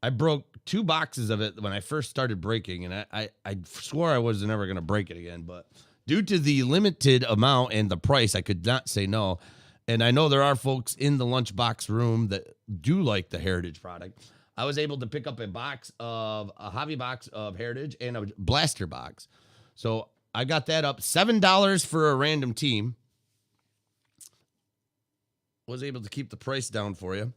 Speaker 1: I broke 2 boxes of it when I first started breaking, and I swore I wasn't ever going to break it again. But due to the limited amount and the price, I could not say no. And I know there are folks in the lunchbox room that do like the Heritage product. I was able to pick up a hobby box of Heritage and a blaster box. So I got that up $7 for a random team. Was able to keep the price down for you.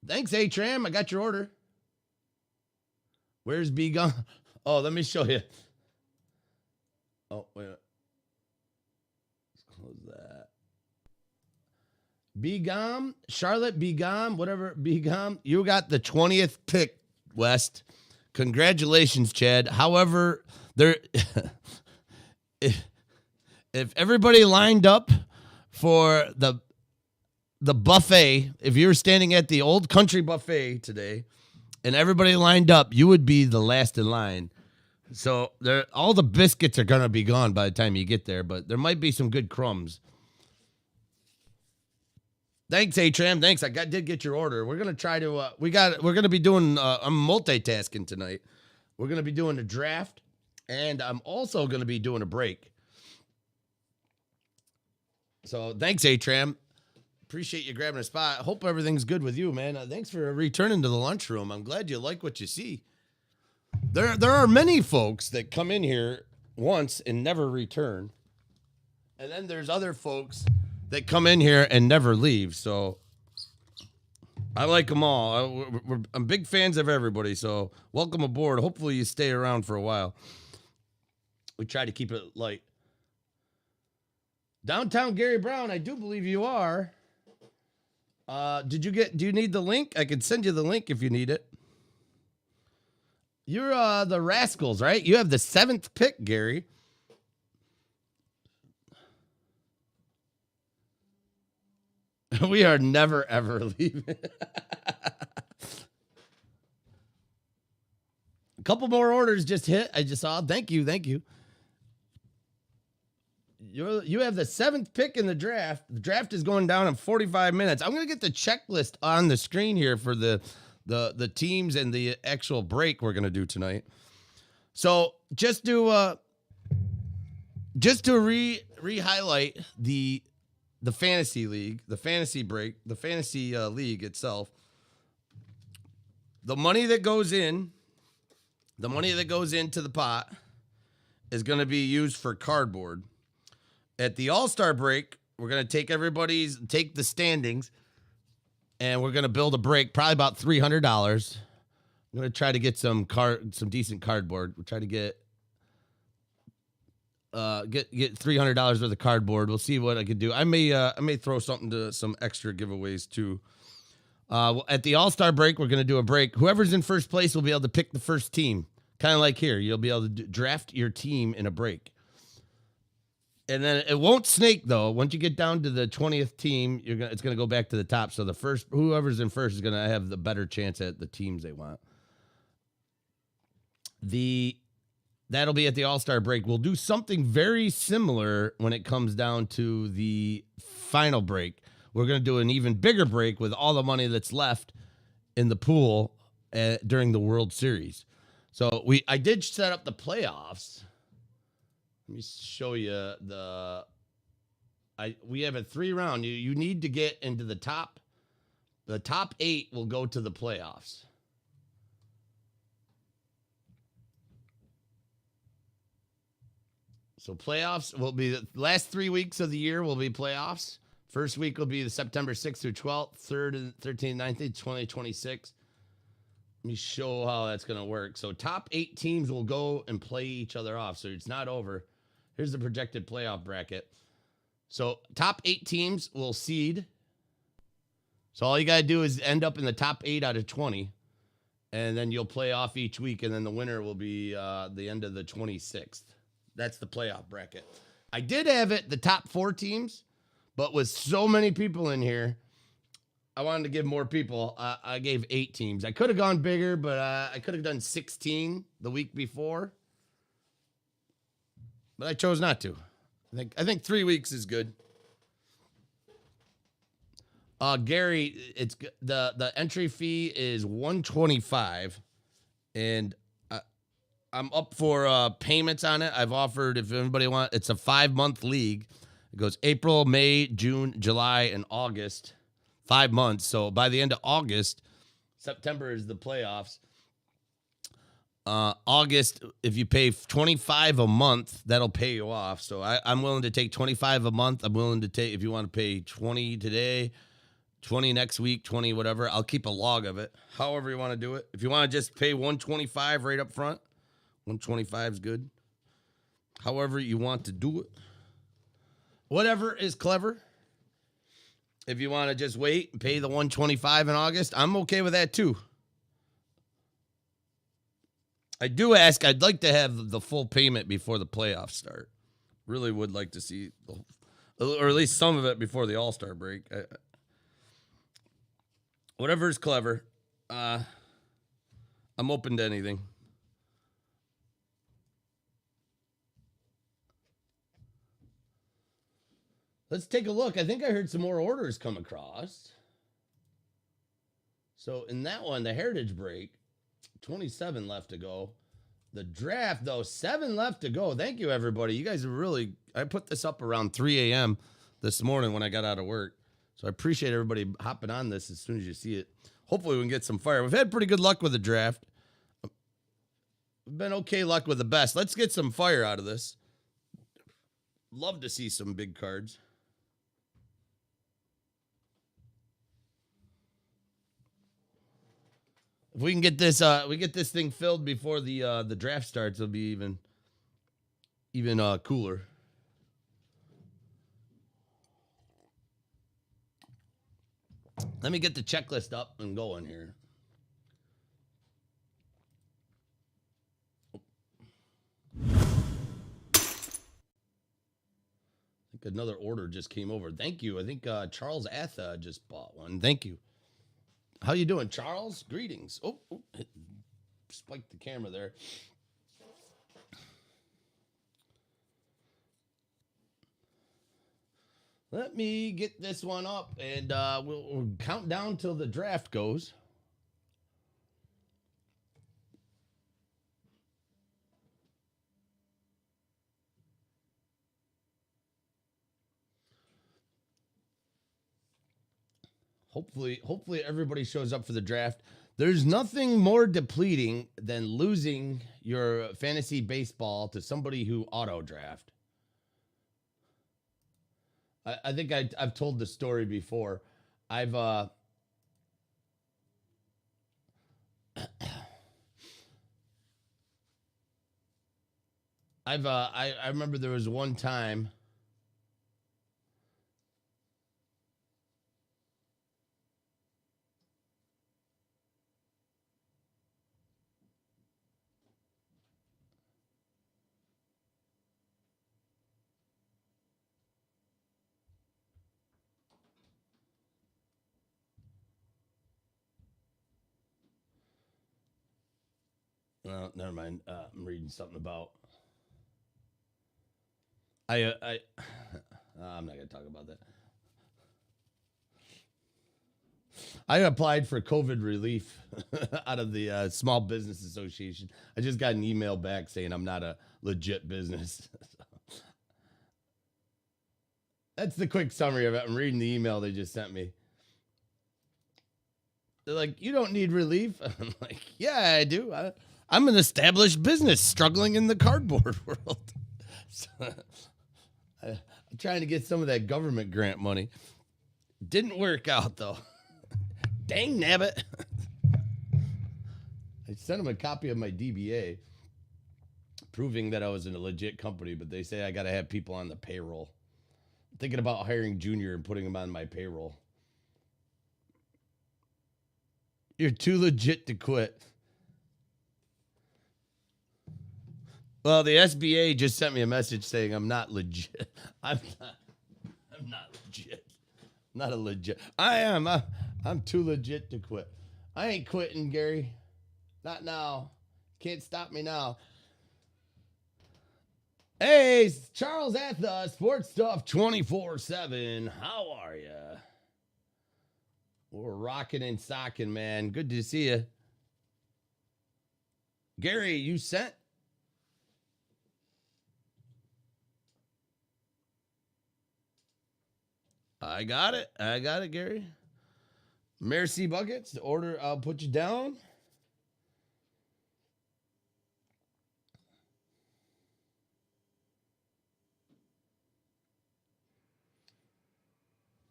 Speaker 1: Thanks, A-Tram. I got your order. Where's B gone? Oh, let me show you. Oh, wait a minute. Let's close that. B-Gom, Charlotte B-Gom, whatever, B-Gom. You got the 20th pick, West. Congratulations, Chad. However, if everybody lined up for the buffet, if you were standing at the Old Country Buffet today and everybody lined up, you would be the last in line. So all the biscuits are going to be gone by the time you get there, but there might be some good crumbs. Thanks, A-Tram. Thanks. I did get your order. We're going to try to we're going to be doing I'm multitasking tonight. We're going to be doing a draft, and I'm also going to be doing a break. So thanks, A-Tram. Appreciate you grabbing a spot. Hope everything's good with you, man. Thanks for returning to the lunchroom. I'm glad you like what you see. There are many folks that come in here once and never return. And then there's other folks that come in here and never leave. So I like them all. I'm big fans of everybody. So welcome aboard. Hopefully you stay around for a while. We try to keep it light. Downtown Gary Brown, I do believe you are. Do you need the link? I can send you the link if you need it. You're the Rascals, right? You have the 7th pick, Gary. We are never, ever leaving. A couple more orders just hit. I just saw. Thank you. You have the 7th pick in the draft. The draft is going down in 45 minutes. I'm going to get the checklist on the screen here for the teams and the actual break we're going to do tonight. So just to re-highlight the fantasy league, the fantasy break, the fantasy league itself, the money that goes into the pot is going to be used for cardboard. At the All-Star break, we're going to take the standings, and we're going to build a break, probably about $300. I'm going to try to get some decent cardboard. We'll try to get $300 worth of cardboard. We'll see what I can do. I may throw something to some extra giveaways too. At the All-Star break, we're going to do a break. Whoever's in first place will be able to pick the first team. Kind of like here. You'll be able to draft your team in a break. And then it won't snake though. Once you get down to the 20th team, it's gonna go back to the top. So whoever's in first is gonna have the better chance at the teams they want. That'll be at the All-Star break. We'll do something very similar when it comes down to the final break. We're gonna do an even bigger break with all the money that's left in the pool during the World Series. So I did set up the playoffs. Let me show you we have a 3-round. You need to get into the top. The top 8 will go to the playoffs. So playoffs will be the last 3 weeks of the year will be playoffs. First week will be the September 6th through 12th, 3rd and 13th, 19th, 20, 26. Let me show how that's going to work. So top 8 teams will go and play each other off. So it's not over. Here's the projected playoff bracket. So top 8 teams will seed. So all you got to do is end up in the top 8 out of 20, and then you'll play off each week, and then the winner will be the end of the 26th. That's the playoff bracket. I did have it, the top 4 teams, but with so many people in here, I wanted to give more people. I gave 8 teams. I could have gone bigger, but I could have done 16 the week before. But I chose not to. I think 3 weeks is good. Gary, it's the entry fee is $125, and I'm up for payments on it. I've offered, if anybody wants, it's a 5-month league. It goes April, May, June, July, and August. 5 months. So by the end of August, September is the playoffs. August, if you pay $25 a month, that'll pay you off. So I'm willing to take $25 a month. I'm willing to take, if you want to pay $20 today, $20 next week, $20 whatever. I'll keep a log of it. However you want to do it. If you want to just pay $125 right up front, $125 is good. However you want to do it. Whatever is clever. If you want to just wait and pay the $125 in August, I'm okay with that too. I do ask, I'd like to have the full payment before the playoffs start. Really would like to see, or at least some of it before the All-Star break. Whatever is clever. I'm open to anything. Let's take a look. I think I heard some more orders come across. So in that one, the Heritage break, 27 left to go. The draft, though, 7 left to go. Thank you, everybody. You guys are really, I put this up around 3 a.m. this morning when I got out of work. So I appreciate everybody hopping on this as soon as you see it. Hopefully we can get some fire. We've had pretty good luck with the draft. We've been okay luck with the best. Let's get some fire out of this. Love to see some big cards. If we can get this, thing filled before the draft starts, it'll be even cooler. Let me get the checklist up and going here. I think another order just came over. Thank you. I think Charles Atha just bought one. Thank you. How you doing, Charles? Greetings. Oh, spiked the camera there. Let me get this one up, and we'll count down till the draft goes. Hopefully everybody shows up for the draft. There's nothing more depleting than losing your fantasy baseball to somebody who auto draft. I think I've told the story before. I remember there was one time. Well, never mind. I'm reading something about. I'm not gonna talk about that. I applied for COVID relief out of the Small Business Association. I just got an email back saying I'm not a legit business. That's the quick summary of it. I'm reading the email they just sent me. They're like, you don't need relief. I'm like, yeah, I do. I'm an established business struggling in the cardboard world. So, I'm trying to get some of that government grant money. Didn't work out, though. Dang nabbit. I sent them a copy of my DBA proving that I was in a legit company, but they say I got to have people on the payroll. I'm thinking about hiring Junior and putting him on my payroll. You're too legit to quit. Well, the SBA just sent me a message saying I'm not legit. I'm not legit. Not a legit. I am. I'm too legit to quit. I ain't quitting, Gary. Not now. Can't stop me now. Hey, Charles at the Sports Stuff 24/7. How are you? We're rocking and socking, man. Good to see you. Gary, you sent? I got it. I got it, Gary. Merci Buckets. The order, I'll put you down.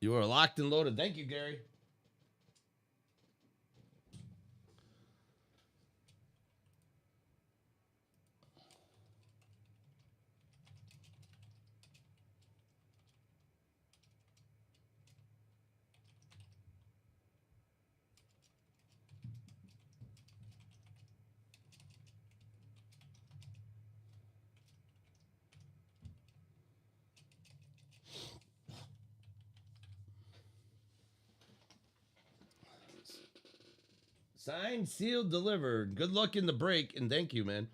Speaker 1: You are locked and loaded. Thank you, Gary. Signed, sealed, delivered. Good luck in the break, and thank you, man.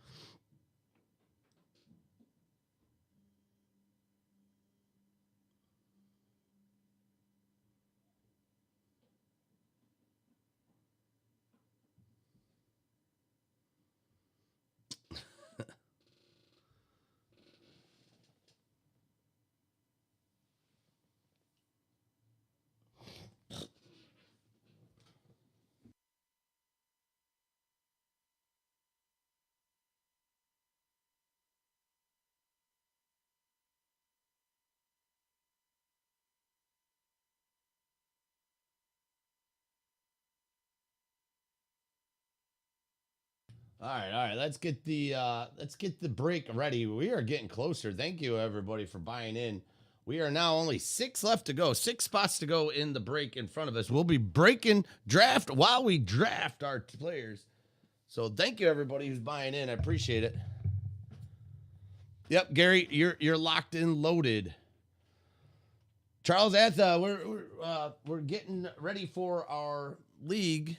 Speaker 1: All right, all right. Let's get the break ready. We are getting closer. Thank you everybody for buying in. We are now only 6 left to go. 6 spots to go in the break in front of us. We'll be breaking draft while we draft our players. So thank you everybody who's buying in. I appreciate it. Yep, Gary, you're locked and loaded. Charles Atha, we're getting ready for our league.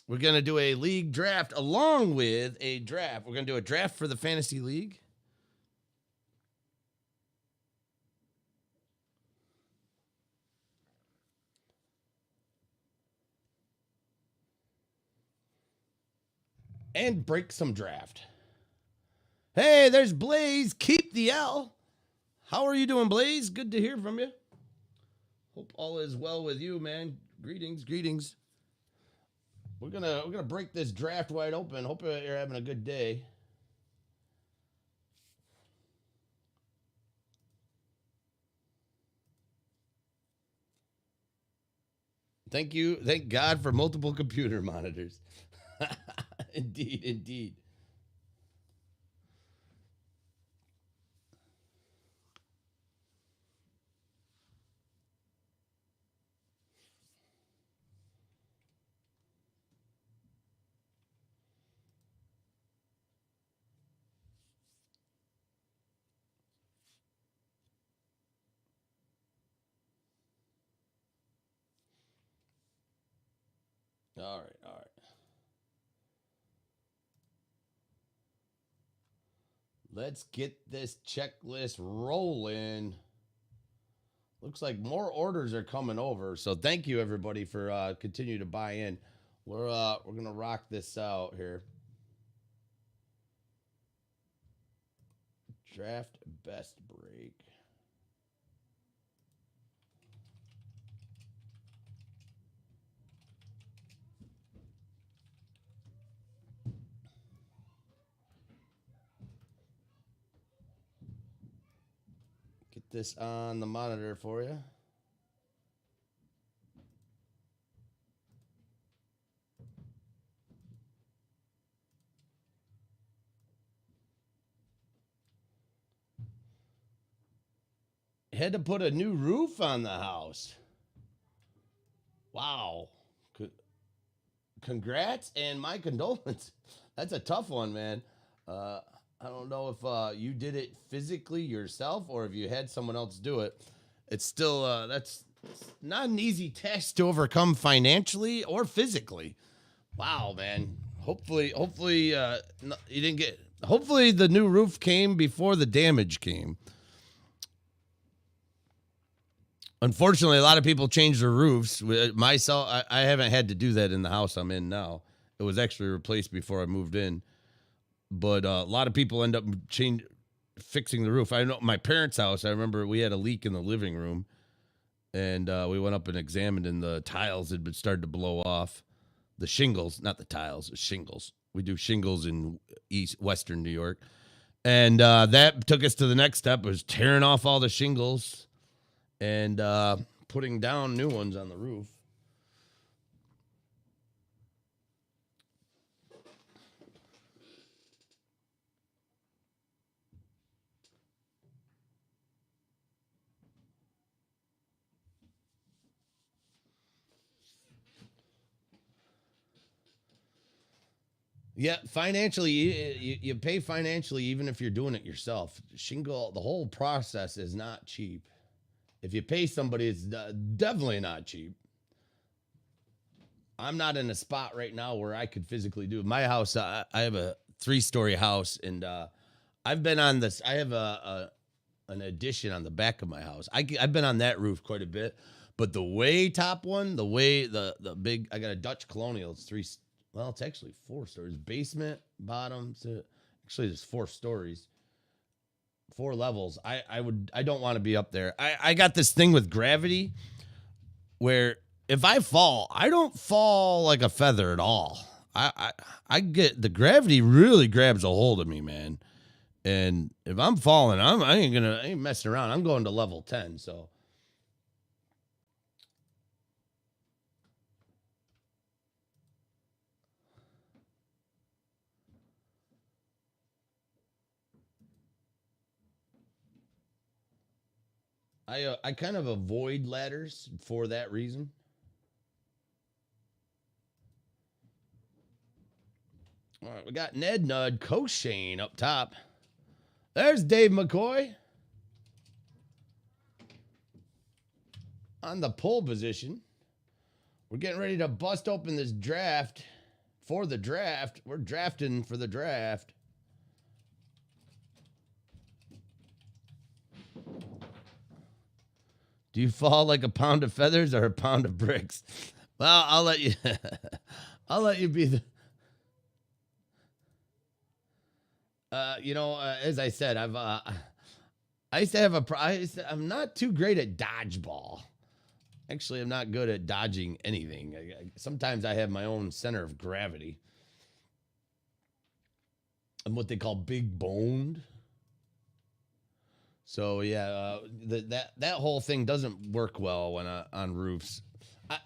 Speaker 1: We're going to do a league draft along with a draft. We're going to do a draft for the fantasy league. And break some draft. Hey, there's Blaze. Keep the L. How are you doing, Blaze? Good to hear from you. Hope all is well with you, man. Greetings, greetings. We're gonna break this draft wide open. Hope you're having a good day. Thank you. Thank God for multiple computer monitors. Indeed, indeed. All right, all right. Let's get this checklist rolling. Looks like more orders are coming over. So thank you everybody for continue to buy in. We're gonna rock this out here. Draft best break. Get this on the monitor for you. Had to put a new roof on the house. Wow. congrats and my condolences. That's a tough one, man. Uh, I don't know if you did it physically yourself or if you had someone else do it. It's still that's not an easy task to overcome financially or physically. Wow, man. Hopefully, you didn't get. Hopefully, the new roof came before the damage came. Unfortunately, a lot of people change their roofs. Myself, I haven't had to do that in the house I'm in now. It was actually replaced before I moved in. But a lot of people end up fixing the roof. I know my parents' house. I remember we had a leak in the living room, and we went up and examined, and the tiles had been started to blow off. The shingles, not the tiles, the shingles. We do shingles in western New York, and that took us to the next step. Was tearing off all the shingles and putting down new ones on the roof. Yeah, financially, you pay financially even if you're doing it yourself. Shingle, the whole process is not cheap. If you pay somebody, it's definitely not cheap. I'm not in a spot right now where I could physically do it. My house, I have a 3-story house, and I've been on this. I have an addition on the back of my house. I've been on that roof quite a bit, but the way top one, the way the big, I got a Dutch Colonial. It's three. Well, it's actually 4 stories. Basement, bottom. So actually, there's 4 stories, 4 levels. I don't want to be up there. I got this thing with gravity where if I fall, I don't fall like a feather at all. I get the gravity really grabs a hold of me, man. And if I'm falling, I ain't messing around. I'm going to level 10. So I kind of avoid ladders for that reason. All right, we got Ned Nud Coshane up top. There's Dave McCoy on the pole position. We're getting ready to bust open this draft for the draft. We're drafting for the draft. Do you fall like a pound of feathers or a pound of bricks? Well, I'll let you. I'll let you be the. As I said, I used to have I'm not too great at dodgeball. Actually, I'm not good at dodging anything. Sometimes I have my own center of gravity. I'm what they call big boned. So yeah, that whole thing doesn't work well when on roofs.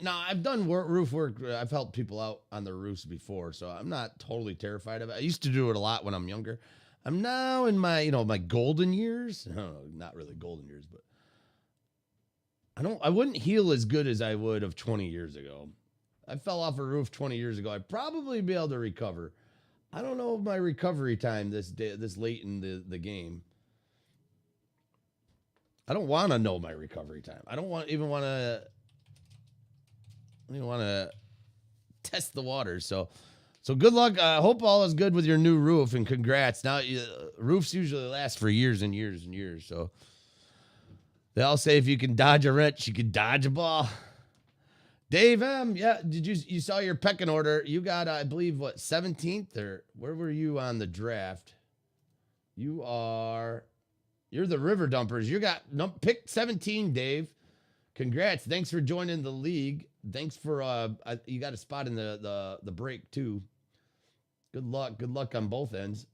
Speaker 1: Now I've done roof work. I've helped people out on the roofs before, so I'm not totally terrified of it. I used to do it a lot when I'm younger. I'm now in my golden years. No, not really golden years, but I wouldn't heal as good as I would of 20 years ago. I fell off a roof 20 years ago. I'd probably be able to recover. I don't know my recovery time this late in the game. I don't want to know my recovery time. I don't even want to test the waters. So good luck. I hope all is good with your new roof, and congrats. Now roofs usually last for years and years and years. So they all say if you can dodge a wrench, you can dodge a ball. Dave M, yeah, you saw your pecking order? You got I believe what 17th or where were you on the draft? You're the River Dumpers. You got pick 17, Dave. Congrats. Thanks for joining the league. Thanks for you got a spot in the break too. Good luck. Good luck on both ends.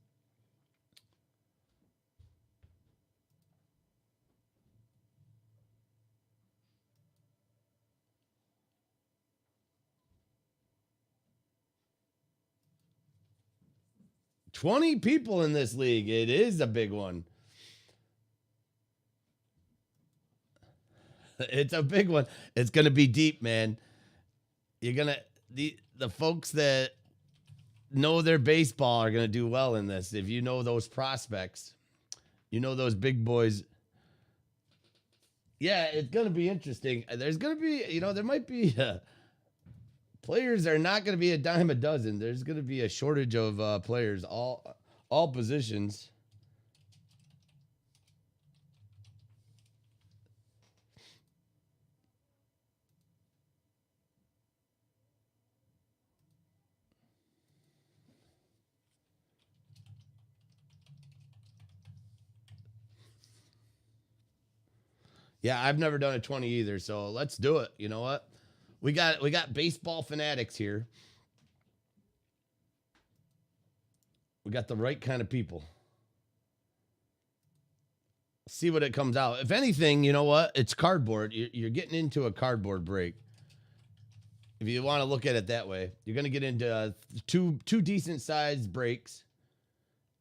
Speaker 1: $20 people in this league. It is a big one. It's a big one. It's gonna be deep, man. You're gonna the folks that know their baseball are going to do well in this. If you know those prospects, you know those big boys. Yeah, it's going to be interesting. There's going to be, there might be players are not going to be a dime a dozen. There's going to be a shortage of players, all positions. Yeah, I've never done a 20 either, so let's do it. You know what? We got baseball fanatics here. We got the right kind of people. See what it comes out. If anything, you know what? It's cardboard. You're getting into a cardboard break. If you want to look at it that way, you're going to get into two decent sized breaks.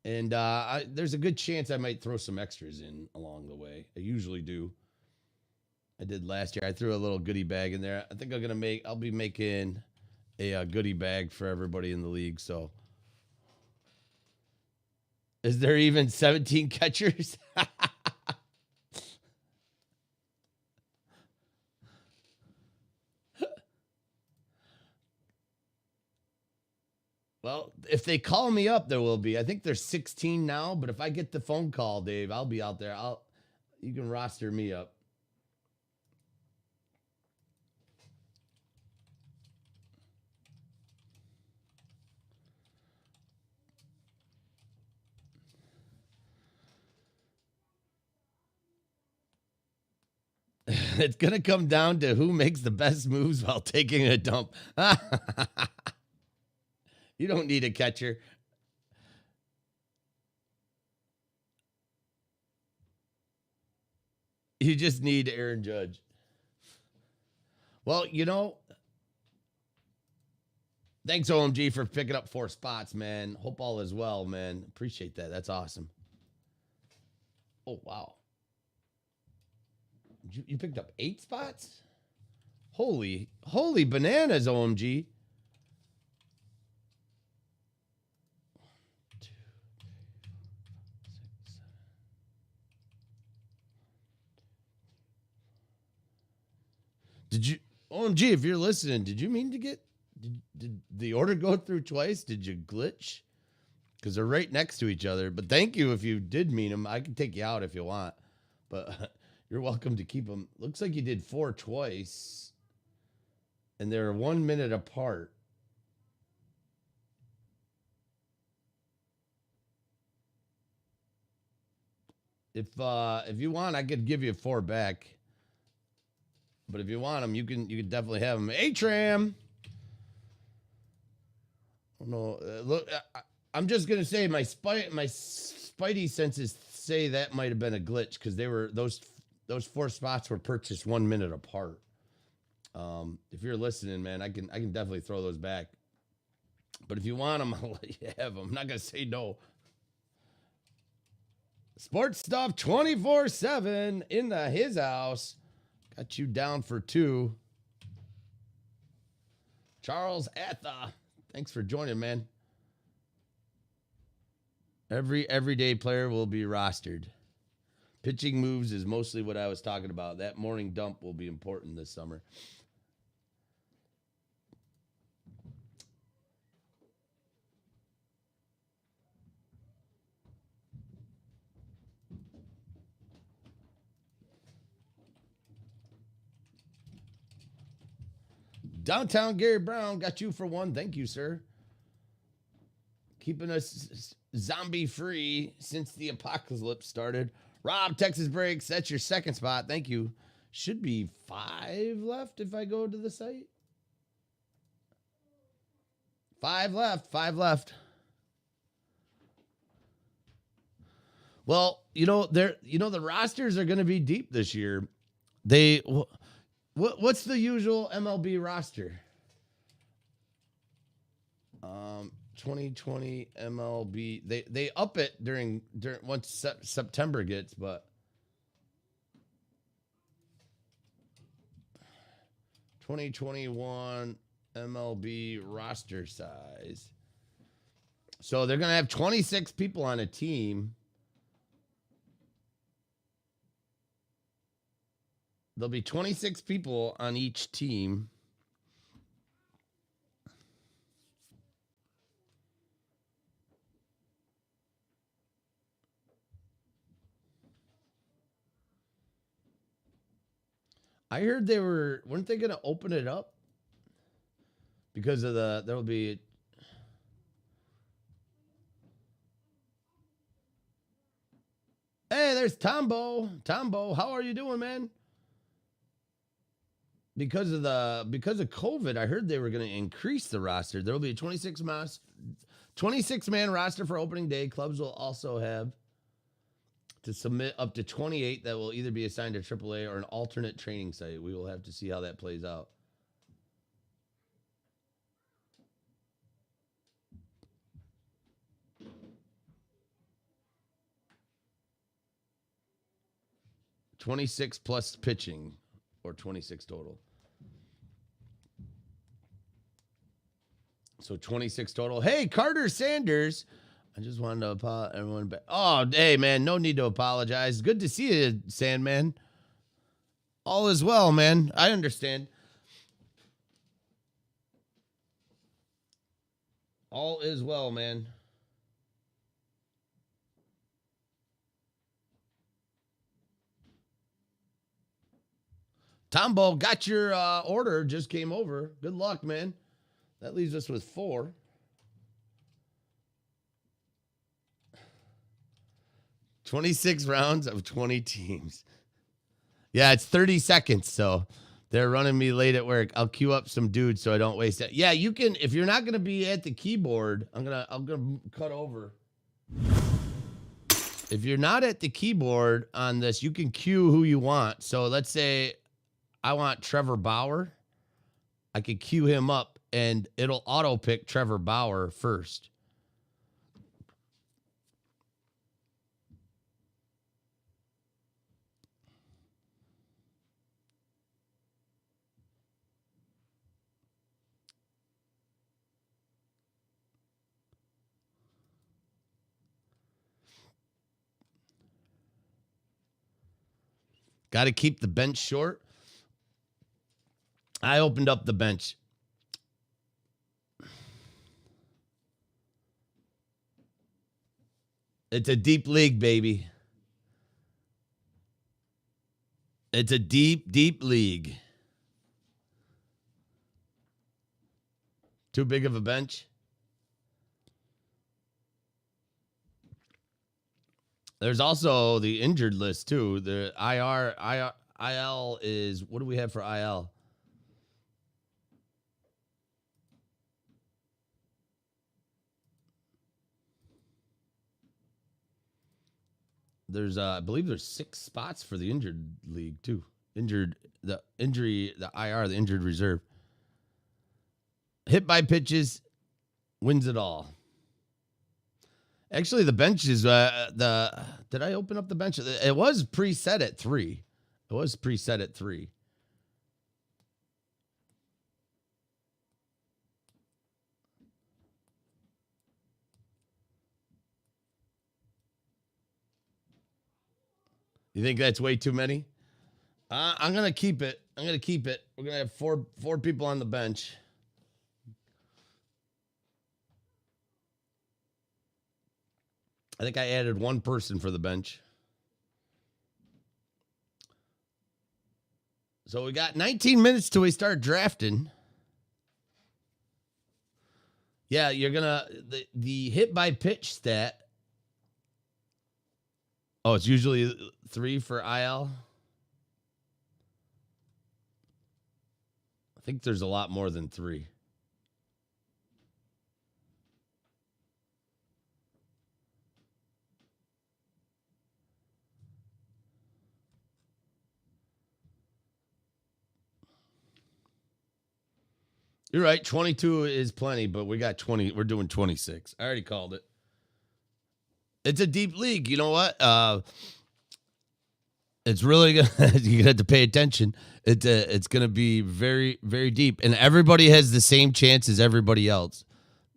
Speaker 1: And there's a good chance I might throw some extras in along the way. I usually do. I did last year. I threw a little goodie bag in there. I think I'll be making a goodie bag for everybody in the league. So, is there even 17 catchers? Well, if they call me up, there will be. I think there's 16 now, but if I get the phone call, Dave, I'll be out there. You can roster me up. It's going to come down to who makes the best moves while taking a dump. You don't need a catcher. You just need Aaron Judge. Well, thanks, OMG, for picking up 4 spots, man. Hope all is well, man. Appreciate that. That's awesome. Oh, wow. You picked up 8 spots? Holy bananas, OMG. 1, 2, 3, 4, 5, 6, 7. Did you, OMG, if you're listening, did you mean to get, did the order go through twice? Did you glitch? Because they're right next to each other. But thank you if you did mean them. I can take you out if you want. But you're welcome to keep them. Looks like you did 4 twice. And they're 1 minute apart. If you want, I could give you 4 back. But if you want them, you can definitely have them. Atram. Oh, no, look, I'm just gonna say my spidey senses say that might have been a glitch because they were those 4 spots were purchased 1 minute apart. If you're listening, man, I can definitely throw those back. But if you want them, I'll let you have them. I'm not gonna say no. Sports stuff 24/7 in his house. Got you down for 2. Charles Atha, thanks for joining, man. Every everyday player will be rostered. Pitching moves is mostly what I was talking about. That morning dump will be important this summer. Downtown Gary Brown got you for 1. Thank you, sir. Keeping us zombie free since the apocalypse started. Rob, Texas Breaks, that's your 2nd spot. Thank you. Should be 5 left if I go to the site. 5 left. 5 left. Well, the rosters are going to be deep this year. What's the usual MLB roster? 2020 MLB. They up it during once September gets, but 2021 MLB roster size. So they're going to have 26 people on a team. There'll be 26 people on each team. I heard weren't they going to open it up? Because of there'll be. Hey, there's Tombo. Tombo, how are you doing, man? Because of COVID, I heard they were going to increase the roster. There will be a 26-man roster for opening day. Clubs will also have to submit up to 28 that will either be assigned to AAA or an alternate training site. We will have to see how that plays out. $26 plus pitching, or 26 total. So 26 total. Hey, Carter Sanders. I just wanted to apologize. Everyone back. Oh, hey, man. No need to apologize. Good to see you, Sandman. All is well, man. I understand. All is well, man. Tombo, got your order. Just came over. Good luck, man. That leaves us with 4. $26 rounds of 20 teams. Yeah, it's 30 seconds, so they're running me late at work. I'll queue up some dudes so I don't waste it. Yeah, you can, if you're not gonna be at the keyboard, I'm gonna cut over. If you're not at the keyboard on this, you can queue who you want. So let's say I want Trevor Bauer. I could queue him up and it'll auto pick Trevor Bauer first. Got to keep the bench short. I opened up the bench. It's a deep league, baby. It's a deep, deep league. Too big of a bench? There's also the injured list, too. The IL is, what do we have for IL? There's, I believe there's 6 spots for the injured league, too. The IR, the injured reserve. Hit by pitches wins it all. Actually, the bench is, did I open up the bench? It was preset at 3. It was preset at 3. You think that's way too many? I'm going to keep it. We're going to have four people on the bench. I think I added 1 person for the bench. So we got 19 minutes till we start drafting. Yeah, you're going to, the hit by pitch stat. Oh, it's usually 3 for IL. I think there's a lot more than 3. You're right. 22 is plenty, but we got 20. We're doing 26. I already called it. It's a deep league. You know what? It's really good. You have to pay attention. It's going to be very, very deep, and everybody has the same chance as everybody else.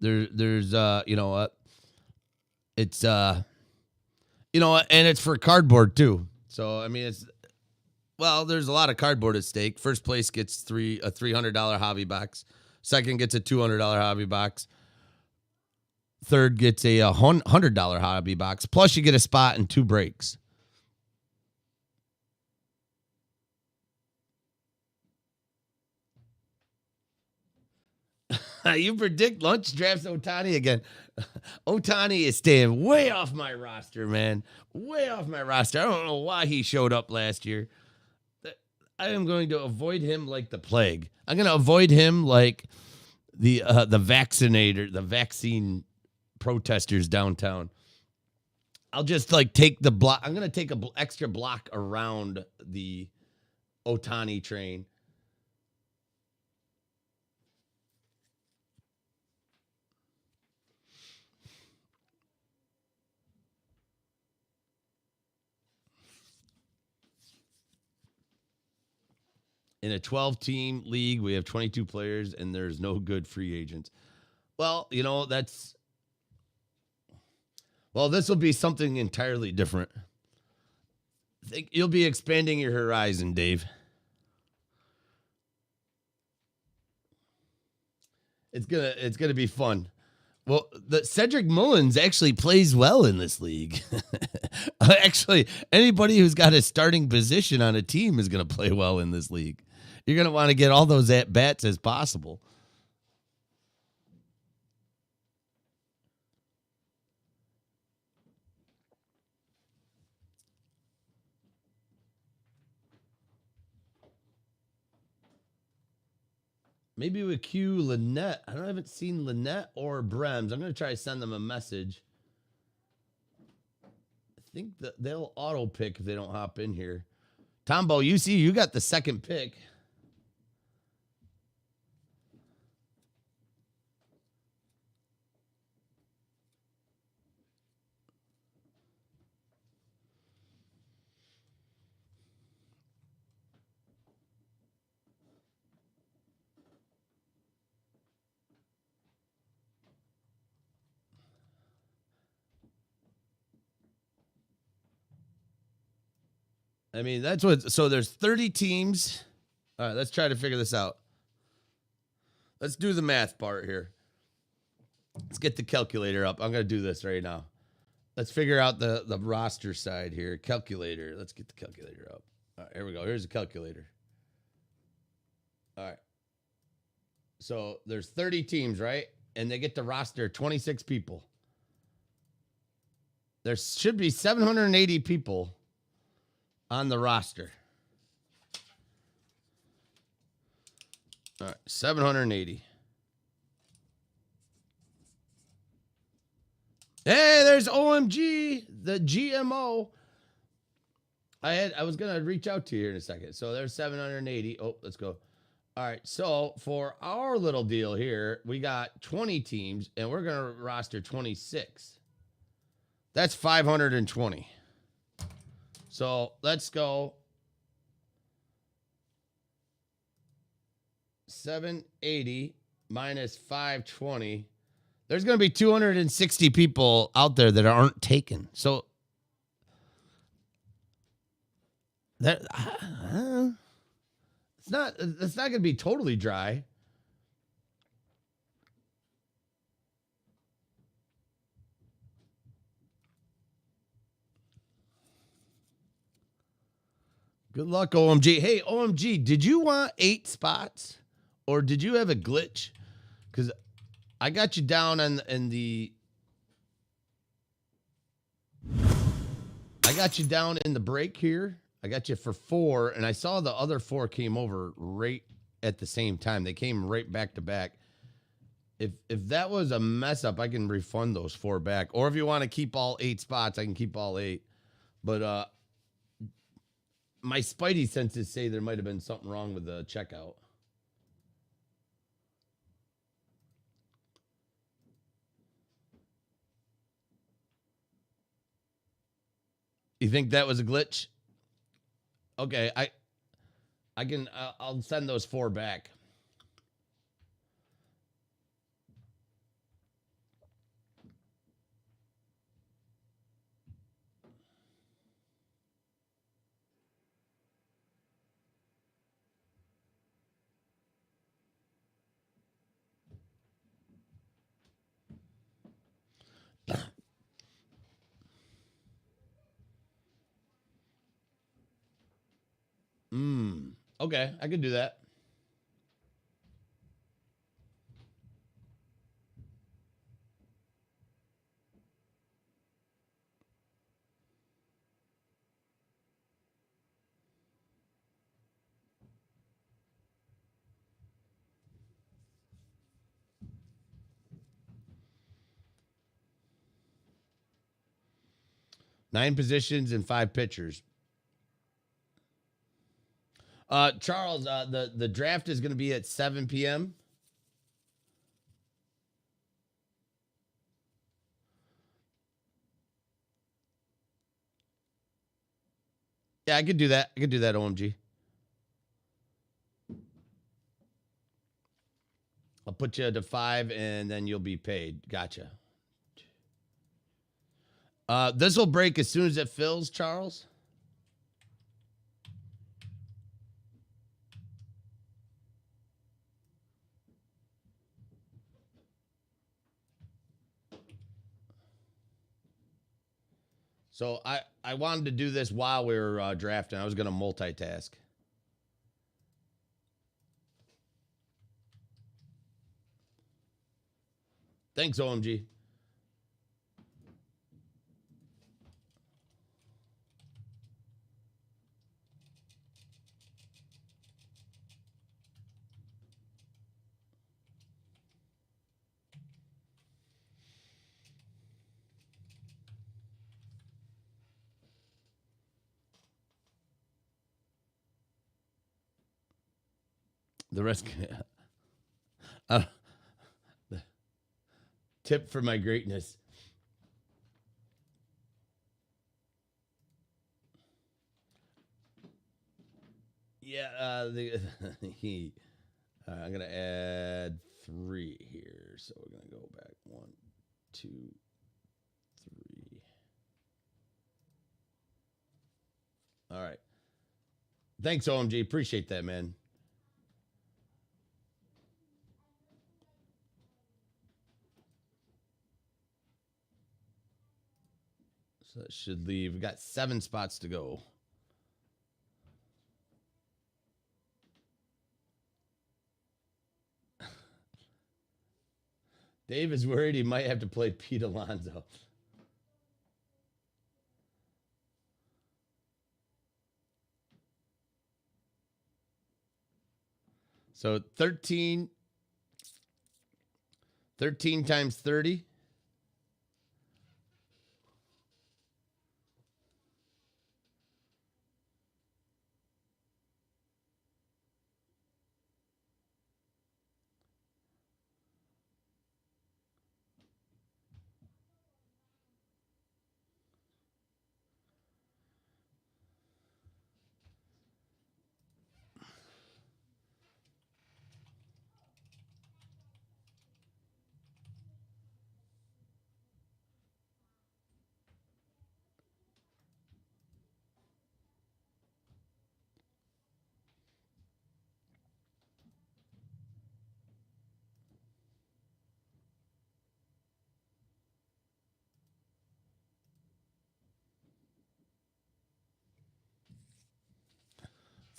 Speaker 1: There's you know what? It's you know, and it's for cardboard too. So I mean, it's well, there's a lot of cardboard at stake. First place gets a $300 hobby box. Second gets a $200 hobby box. Third gets a $100 hobby box. Plus, you get a spot and 2 breaks. You predict Lunch drafts Ohtani again. Ohtani is staying way off my roster, man. Way off my roster. I don't know why he showed up last year. I am going to avoid him like the plague. I'm going to avoid him like the vaccine protesters downtown. I'll just like take the block. I'm going to take an extra block around the Ohtani train. In a 12-team league, we have 22 players, and there's no good free agents. Well, you know, this will be something entirely different. I think you'll be expanding your horizon, Dave. It's gonna be fun. Well, the Cedric Mullins actually plays well in this league. Actually, anybody who's got a starting position on a team is going to play well in this league. You're going to want to get all those at bats as possible. Maybe with Q Lynette. I haven't seen Lynette or Brems. I'm going to try to send them a message. I think that they'll auto pick if they don't hop in here. Tombo, you got the second pick. I mean, that's what. So there's 30 teams. All right, let's try to figure this out. Let's do the math part here. Let's get the calculator up. I'm going to do this right now. Let's figure out the roster side here. Calculator. Let's get the calculator up. All right, here we go. Here's the calculator. All right. So there's 30 teams, right? And they get to roster 26 people. There should be 780 people on the roster. All right, 780. Hey, there's OMG, the GMO. I was gonna reach out to you here in a second. So there's 780. Oh, let's go. All right, so for our little deal here, we got 20 teams, and we're gonna roster 26. That's 520. So let's go 780 minus 520. There's going to be 260 people out there that aren't taken. So that it's not going to be totally dry. Good luck, OMG. Hey, OMG, did you want 8 spots or did you have a glitch? Because I got you down in the break here. I got you for 4, and I saw the other 4 came over right at the same time. They came right back to back. If that was a mess up, I can refund those 4 back. Or if you want to keep all 8 spots, I can keep all 8. But my spidey senses say there might have been something wrong with the checkout. You think that was a glitch? Okay, I can. I'll send those 4 back. Okay, I could do that. Nine positions and 5 pitchers. Charles, the draft is going to be at 7 p.m. Yeah, I could do that. I could do that, OMG. I'll put you to 5 and then you'll be paid. Gotcha. This will break as soon as it fills, Charles. So I wanted to do this while we were drafting. I was going to multitask. Thanks, OMG. The rest. uh, tip for my greatness. Yeah, I'm gonna add 3 here. So we're gonna go back 1, 2, 3. All right. Thanks, OMG. Appreciate that, man. So that should leave. We got 7 spots to go. Dave is worried he might have to play Pete Alonso. So 13 times 30.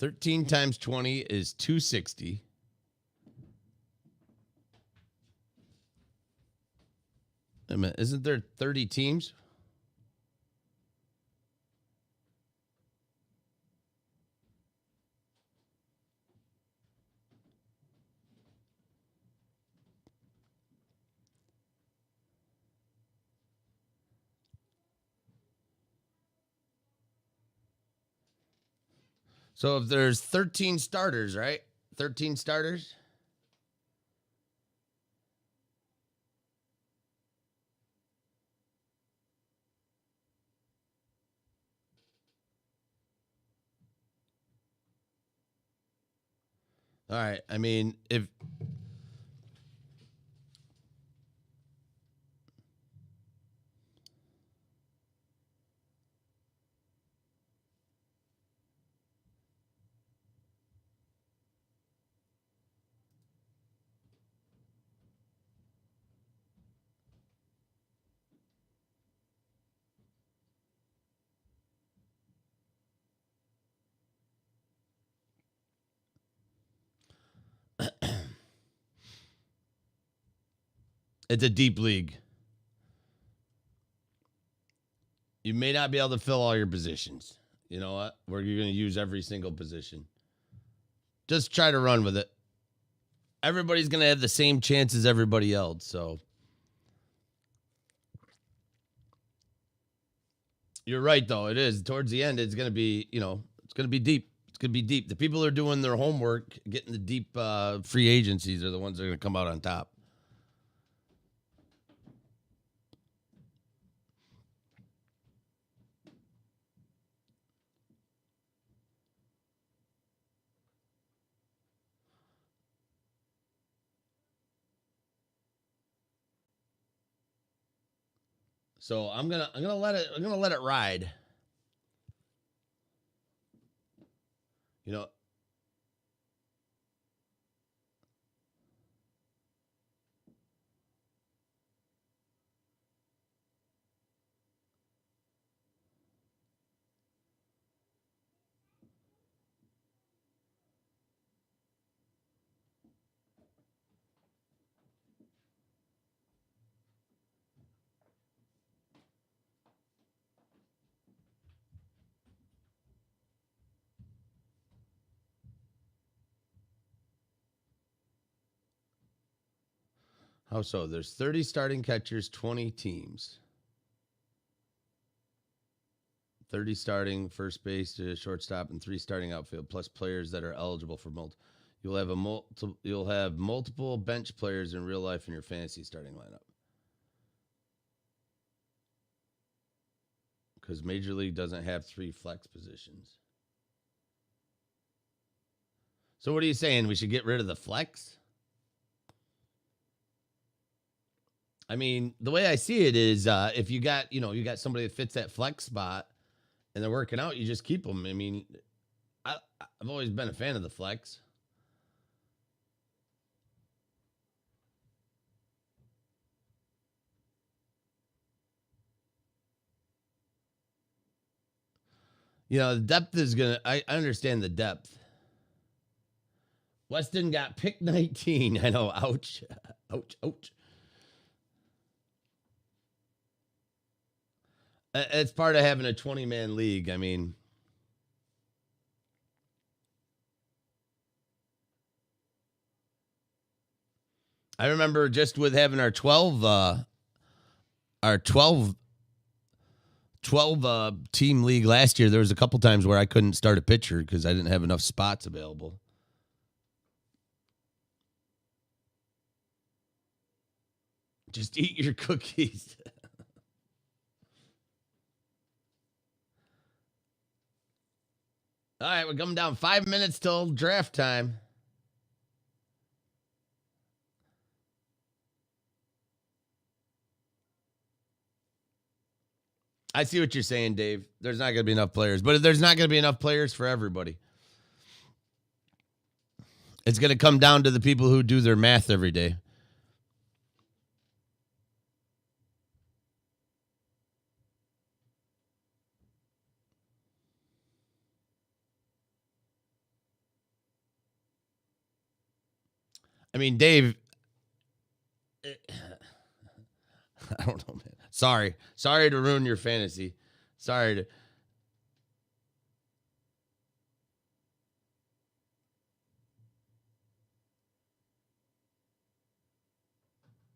Speaker 1: Thirteen times 20 is 260. I mean, isn't there 30 teams? So if there's 13 starters, right? 13 starters. All right. I mean, if it's a deep league, you may not be able to fill all your positions. You know what? Where you're going to use every single position. Just try to run with it. Everybody's going to have the same chance as everybody else. So you're right, though. It is. Towards the end, it's going to be, it's going to be deep. It's going to be deep. The people who are doing their homework, getting the deep free agencies are the ones that are going to come out on top. So I'm gonna let it ride. You know, how so? There's 30 starting catchers, 20 teams. 30 starting first base to shortstop and 3 starting outfield, plus players that are eligible for multiple. You'll have multiple bench players in real life in your fantasy starting lineup. Because Major League doesn't have 3 flex positions. So what are you saying? We should get rid of the flex? I mean, the way I see it is, if you got somebody that fits that flex spot, and they're working out, you just keep them. I mean, I've always been a fan of the flex. The depth is gonna. I understand the depth. Weston got pick 19. I know. Ouch. Ouch. Ouch. It's part of having a 20-man league. I mean, I remember just with having our 12 team league last year, there was a couple times where I couldn't start a pitcher because I didn't have enough spots available. Just eat your cookies. All right, we're coming down 5 minutes till draft time. I see what you're saying, Dave. There's not going to be enough players, but there's not going to be enough players for everybody. It's going to come down to the people who do their math every day. I mean, Dave, I don't know, man. Sorry to ruin your fantasy. Sorry to.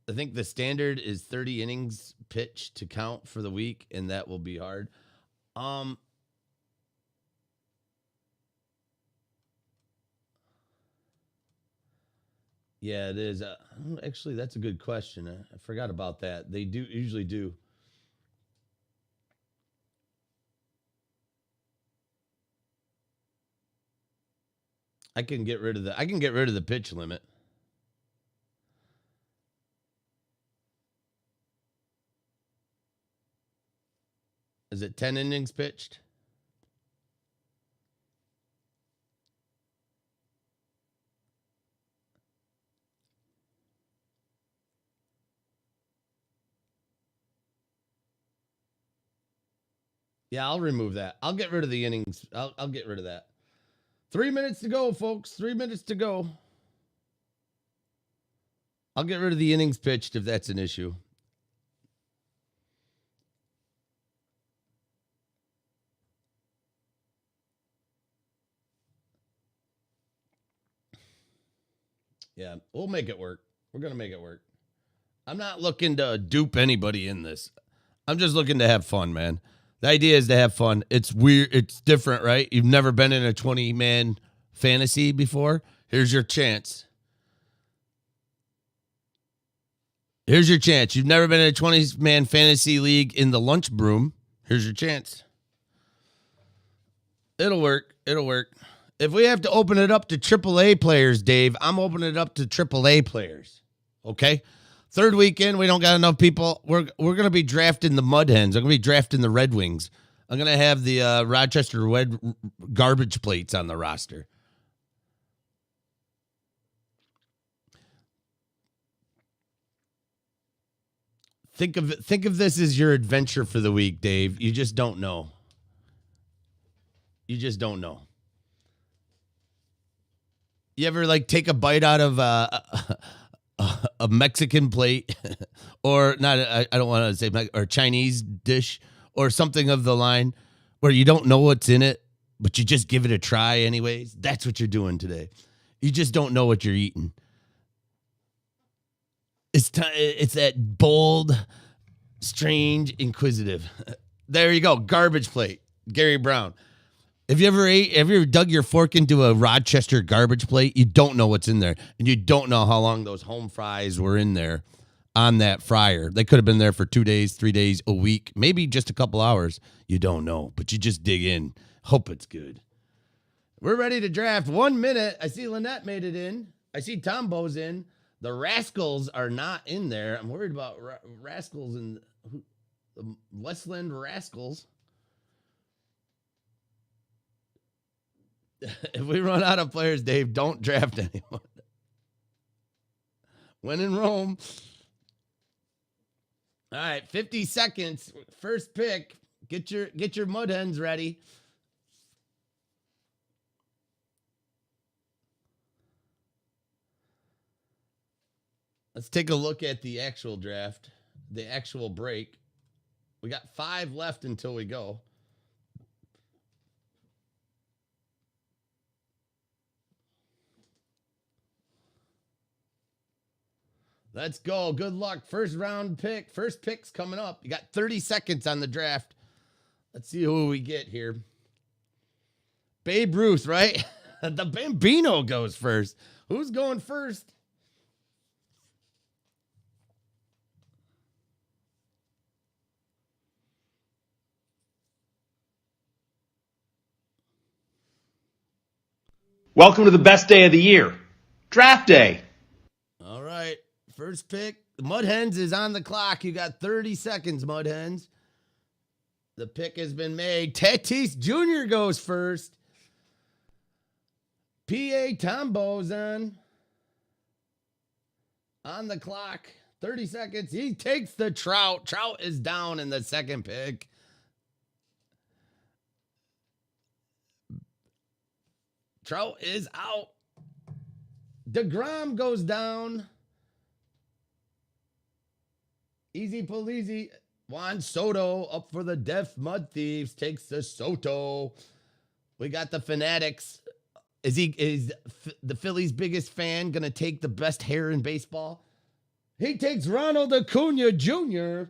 Speaker 1: I think the standard is 30 innings pitch to count for the week, and that will be hard. Yeah, it is. Actually, that's a good question. I forgot about that. They do usually do. I can get rid of the pitch limit. Is it 10 innings pitched? Yeah, I'll remove that. I'll get rid of the innings. I'll get rid of that. 3 minutes to go, folks. 3 minutes to go. I'll get rid of the innings pitched if that's an issue. Yeah, we'll make it work. We're going to make it work. I'm not looking to dupe anybody in this. I'm just looking to have fun, man. The idea is to have fun. It's weird. It's different, right? You've never been in a 20-man fantasy before. Here's your chance. Here's your chance. You've never been in a 20-man fantasy league in the Lunchroom. Here's your chance. It'll work. It'll work. If we have to open it up to AAA players, Dave, I'm opening it up to AAA players. Okay? Third weekend, we don't got enough people. We're going to be drafting the Mud Hens. I'm going to be drafting the Red Wings. I'm going to have the Rochester Red garbage plates on the roster. Think of this as your adventure for the week, Dave. You just don't know. You just don't know. You ever like take a bite out of a Mexican plate or not? I don't want to say or Chinese dish or something of the line where you don't know what's in it, but you just give it a try anyways. That's what you're doing today. You just don't know what you're eating. It's that bold, strange, inquisitive. There you go. Garbage plate. Gary Brown. Have you ever dug your fork into a Rochester garbage plate? You don't know what's in there. And you don't know how long those home fries were in there on that fryer. They could have been there for 2 days, 3 days, a week, maybe just a couple hours. You don't know, but you just dig in. Hope it's good. We're ready to draft. 1 minute. I see Lynette made it in. I see Tombo's in. The Rascals are not in there. I'm worried about Rascals and the Westland Rascals. If we run out of players, Dave, don't draft anyone. When in Rome. All right, 50 seconds. First pick. Get your Mud Hens ready. Let's take a look at the actual draft, the actual break. We got 5 left until we go. Let's go. Good luck. First round pick. First pick's coming up. You got 30 seconds on the draft. Let's see who we get here. Babe Ruth, right? The Bambino goes first. Who's going first?
Speaker 2: Welcome to the best day of the year, draft day.
Speaker 1: All right. First pick. Mud Hens is on the clock. You got 30 seconds, Mud Hens. The pick has been made. Tatis Jr. goes first. P.A. Tombo's on the clock. 30 seconds. He takes the Trout. Trout is down in the second pick. Trout is out. DeGrom goes down. Easy pull easy. Juan Soto up for the Deaf Mud Thieves. Takes the Soto. We got the Fanatics. Is the Phillies' biggest fan gonna take the best hair in baseball? He takes Ronald Acuna Jr.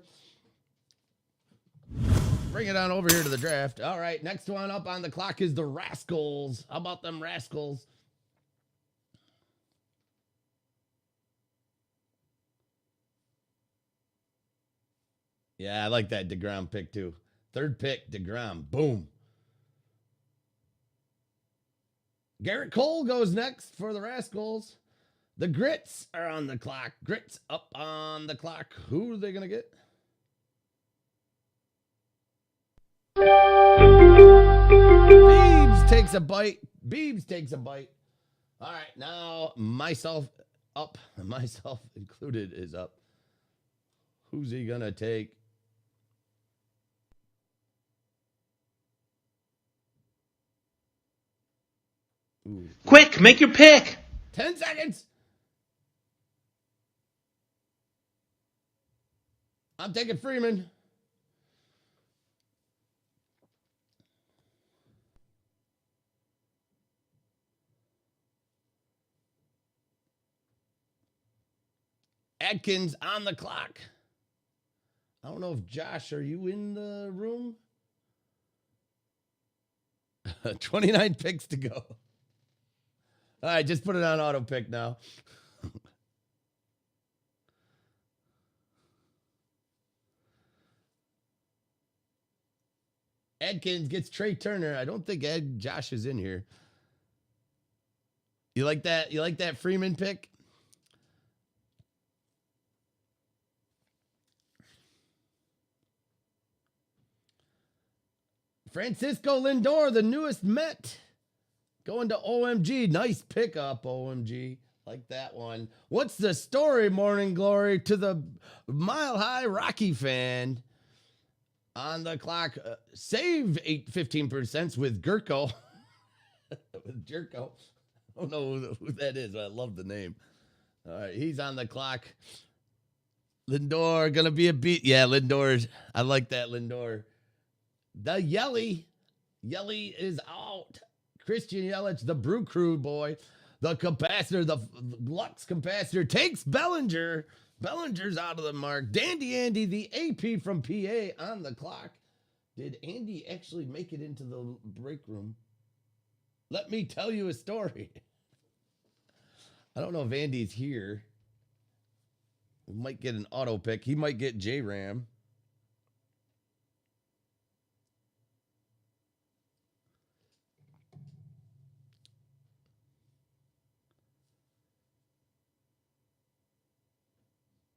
Speaker 1: Bring it on over here to the draft. All right, next one up on the clock is the Rascals. How about them Rascals? Yeah, I like that DeGrom pick too. Third pick, DeGrom. Boom. Garrett Cole goes next for the Rascals. The Grits are on the clock. Grits up on the clock. Who are they going to get? Beebs takes a bite. Beebs takes a bite. All right, now myself up. Myself included is up. Who's he going to take? Ooh.
Speaker 2: Quick, make your pick.
Speaker 1: 10 seconds. I'm taking Freeman. Adkins on the clock. I don't know if Josh, are you in the room? 29 picks to go. All right, just put it on auto pick now. Adkins gets Trey Turner. I don't think Josh is in here. You like that? You like that Freeman pick? Francisco Lindor, the newest Met, going to OMG. Nice pickup, OMG. Like that one. What's the story, Morning Glory, to the Mile High Rocky fan? On the clock, save 15% with Gurko. With Jerko. I don't know who that is, but I love the name. All right, he's on the clock. Lindor, gonna be a beat. Yeah, Lindor. I like that, Lindor. The Yelly is out. Christian Yelich, the Brew Crew boy. The capacitor, the Lux capacitor takes Bellinger. Bellinger's out of the mark. Dandy Andy, the AP from PA on the clock. Did Andy actually make it into the break room? Let me tell you a story. I don't know if Andy's here. We might get an auto pick. He might get J-Ram.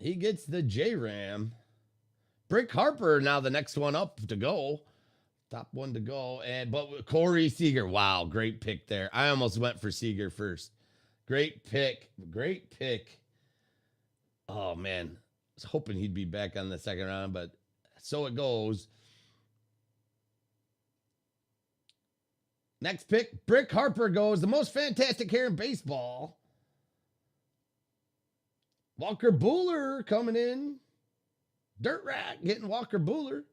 Speaker 1: He gets the J-Ram. Brick Harper now the next one up to go. Top one to go. But Corey Seager. Wow, great pick there. I almost went for Seager first. Great pick. Great pick. Oh, man. I was hoping he'd be back on the second round, but so it goes. Next pick, Brick Harper goes. The most fantastic hair in baseball. Walker Buehler coming in. Dirt Rat getting Walker Buehler.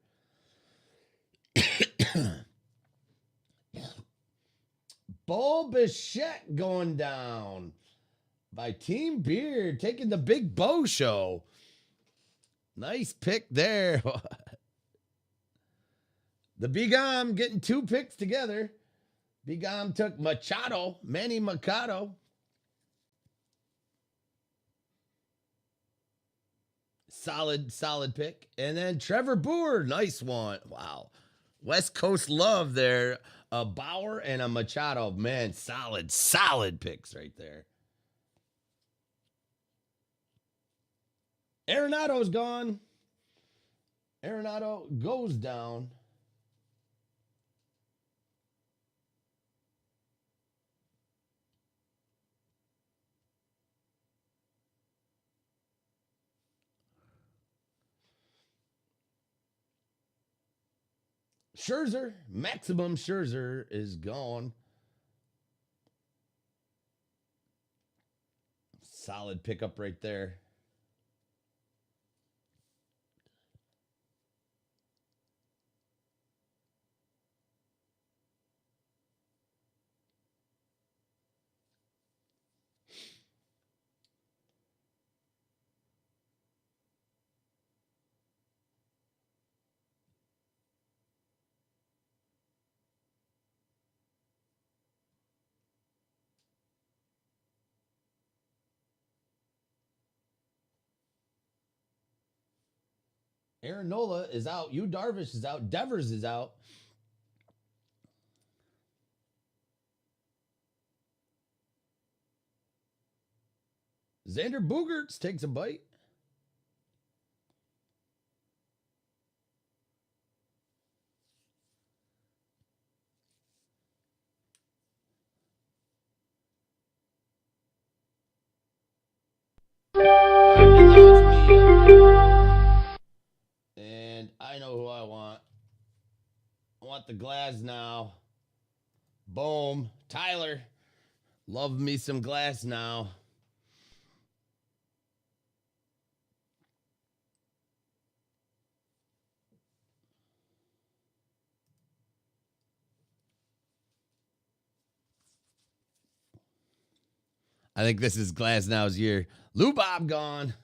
Speaker 1: Bo Bichette going down by Team Beard, taking the Big Bo show. Nice pick there. The Bigam getting two picks together. Bigam took Machado, Manny Machado. Solid pick. And then Trevor Boer, nice one. Wow. West Coast love there. A Bauer and a Machado. Man, solid picks right there. Arenado's gone. Arenado goes down. Scherzer, maximum Scherzer is gone. Solid pickup right there. Aaron Nola is out. Yu Darvish is out. Devers is out. Xander Bogaerts takes a bite. And I know who I want. I want the glass now. Boom. Tyler. Love me some glass now. I think this is Glass Now's year. Lou Bob gone.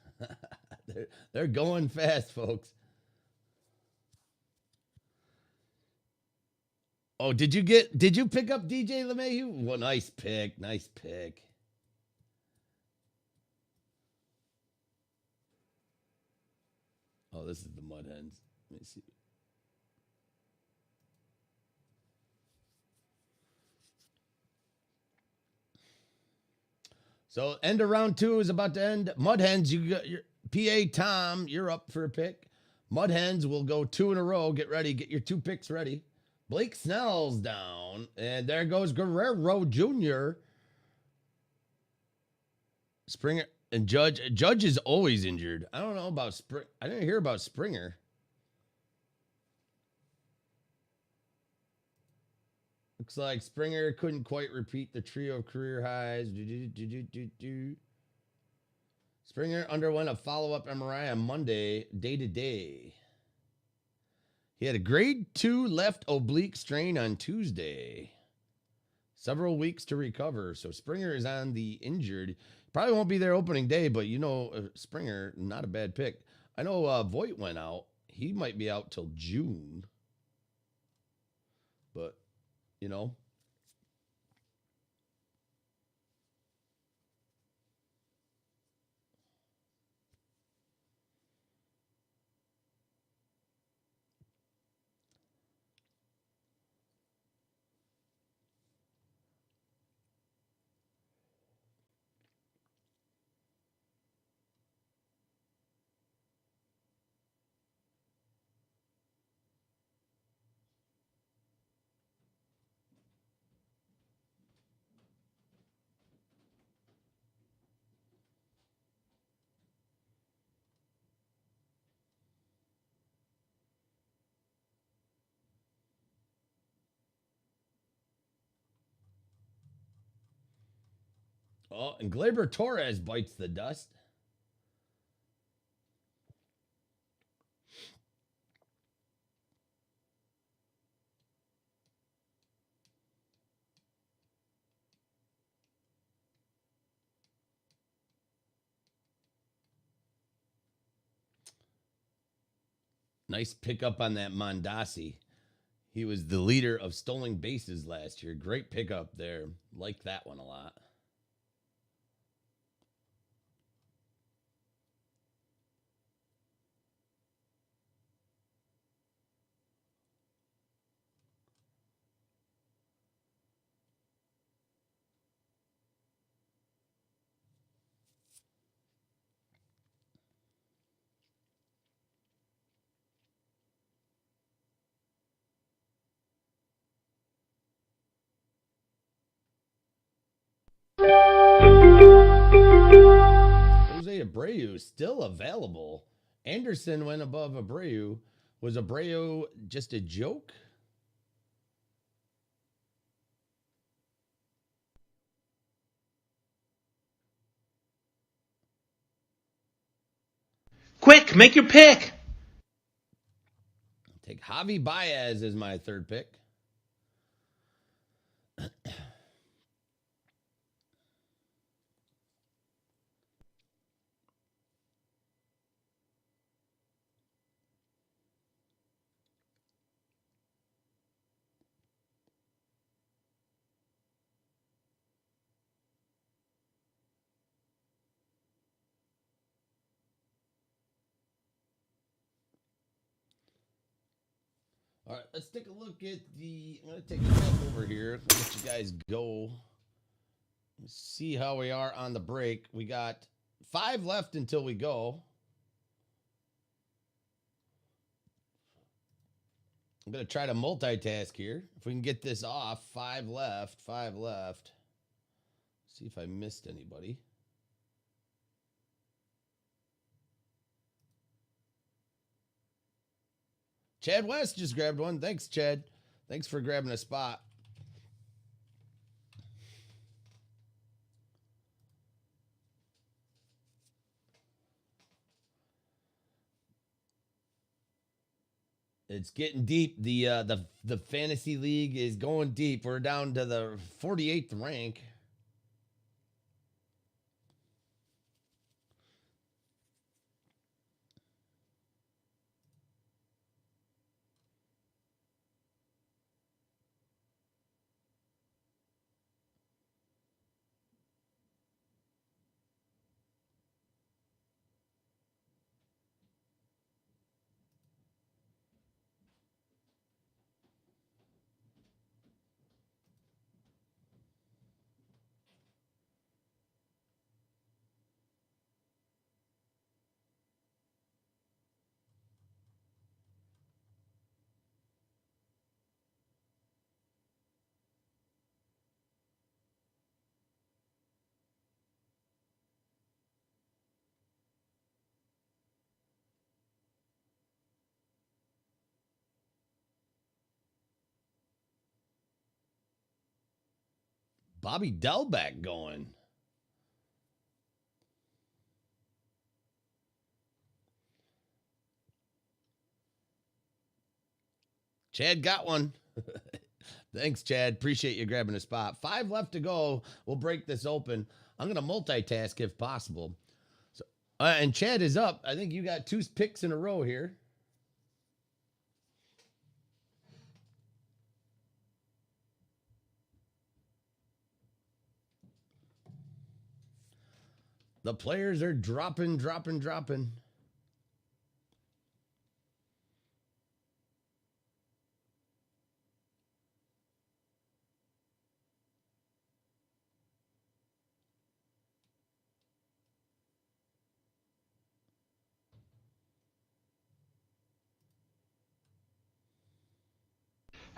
Speaker 1: they're going fast, folks. Oh, did you pick up DJ LeMahieu? Well, nice pick. Nice pick. Oh, this is the Mud Hens. Let me see. So end of round 2 is about to end. Mud Hens, you got your PA Tom, you're up for a pick. Mud Hens will go 2 in a row. Get ready. Get your 2 picks ready. Blake Snell's down. And there goes Guerrero Jr. Springer and Judge. Judge is always injured. I don't know about Spring. I didn't hear about Springer. Looks like Springer couldn't quite repeat the trio of career highs. Springer underwent a follow-up MRI on Monday, day-to-day. He had a grade 2 left oblique strain on Tuesday. Several weeks to recover. So Springer is on the injured. Probably won't be there opening day, but you know, Springer, not a bad pick. I know Voit went out. He might be out till June. But, you know. Oh, and Gleyber Torres bites the dust. Nice pickup on that Mondasi. He was the leader of stolen bases last year. Great pickup there. Like that one a lot. Jose Abreu still available. Anderson went above Abreu. Was Abreu just a joke?
Speaker 2: Quick, make your pick.
Speaker 1: Take Javi Baez as my 3rd pick. All right, let's take a look at the. I'm going to take a step over here. Let you guys go. Let's see how we are on the break. We got 5 left until we go. I'm going to try to multitask here. If we can get this off. 5 left. 5 left. See if I missed anybody. Chad West just grabbed one. Thanks, Chad. Thanks for grabbing a spot. It's getting deep. The fantasy league is going deep. We're down to the 48th rank. Bobby Delbeck going. Chad got one. Thanks, Chad. Appreciate you grabbing a spot. 5 left to go. We'll break this open. I'm going to multitask if possible. So, and Chad is up. I think you got 2 picks in a row here. The players are dropping.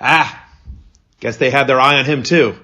Speaker 2: Ah, guess they had their eye on him too.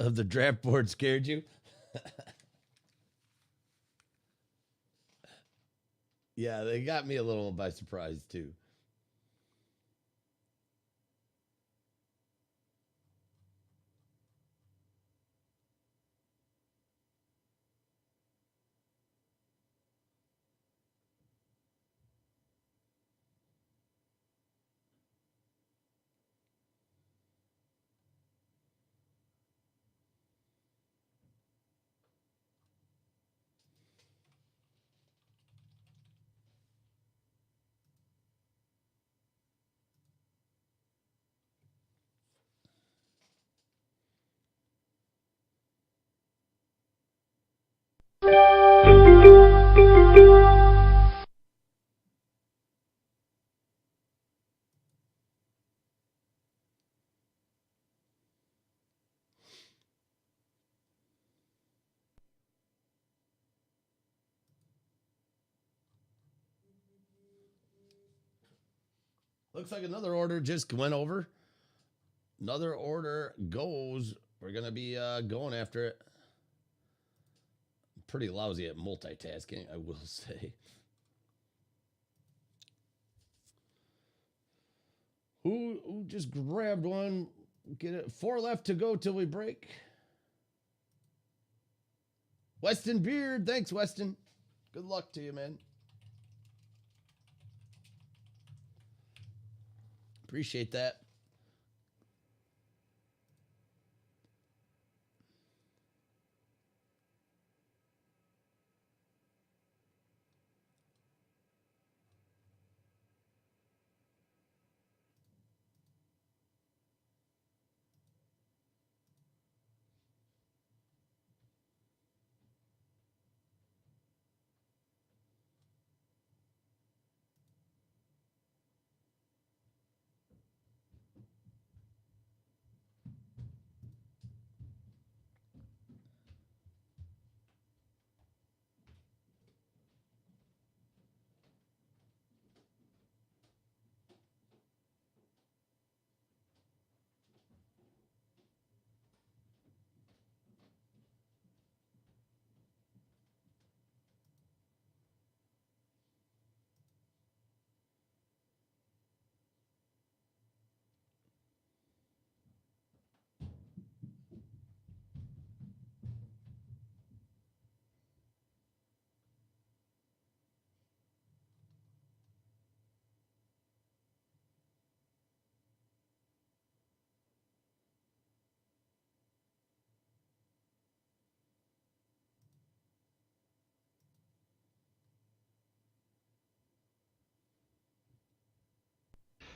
Speaker 1: Of the draft board scared you? Yeah, they got me a little by surprise too. Looks like another order just went over. Another order goes. We're going to be going after it. Pretty lousy at multitasking, I will say. Who just grabbed one? Get it. 4 left to go till we break. Weston Beard. Thanks, Weston. Good luck to you, man. Appreciate that.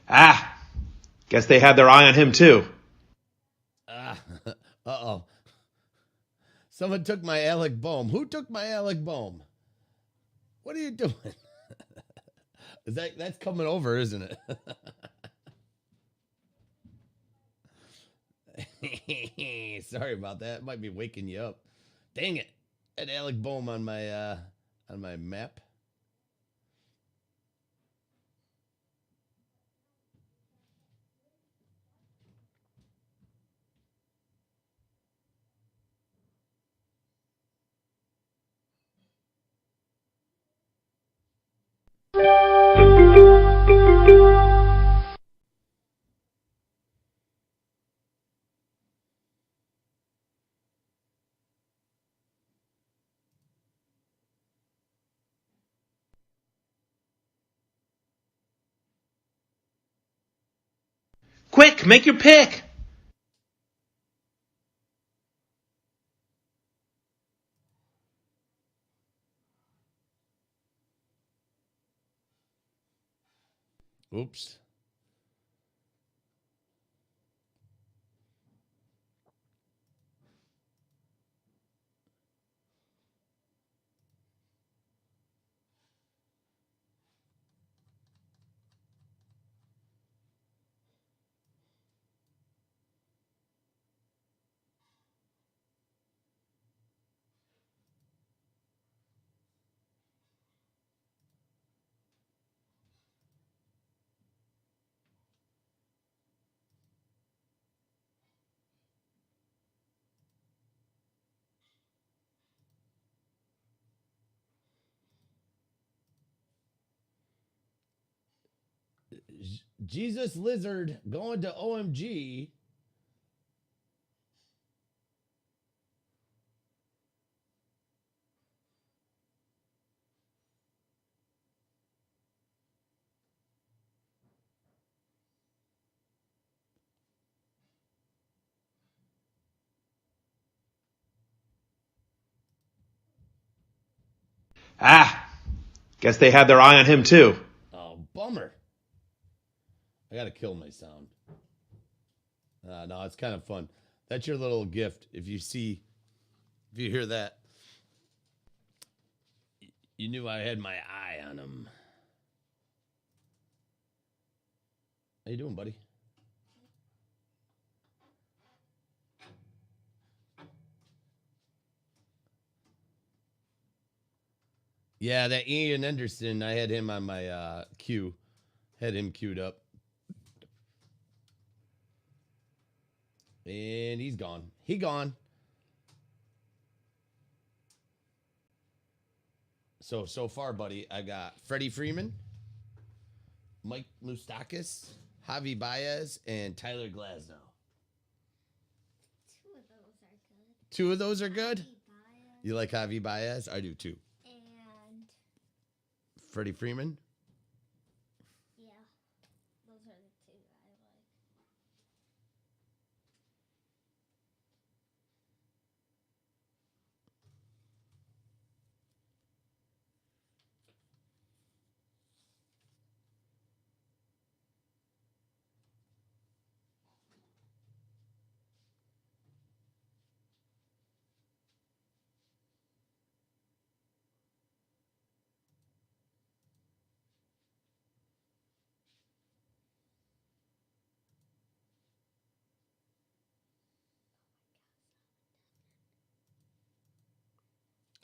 Speaker 2: Ah, guess they had their eye on him too.
Speaker 1: Uh-oh. Someone took my Alec Bohm. Who took my Alec Bohm? What are you doing? That's coming over, isn't it? Sorry about that. Might be waking you up. Dang it. Had Alec Bohm on my map.
Speaker 2: Quick, make your pick.
Speaker 1: Oops. Jesus Lizard going to OMG.
Speaker 2: Ah, guess they had their eye on him too.
Speaker 1: Oh, bummer. I gotta kill my sound. No, it's kind of fun. That's your little gift. If you hear that, you knew I had my eye on him. How you doing, buddy? Yeah, that Ian Anderson, I had him on my queue. Had him queued up. And he's gone. He gone. So far, buddy, I got Freddie Freeman, Mike Moustakis, Javi Baez, and Tyler Glasnow. Two of those are good? You like Javi Baez? I do too.
Speaker 3: And
Speaker 1: Freddie Freeman?
Speaker 3: yeah, those are the two I like.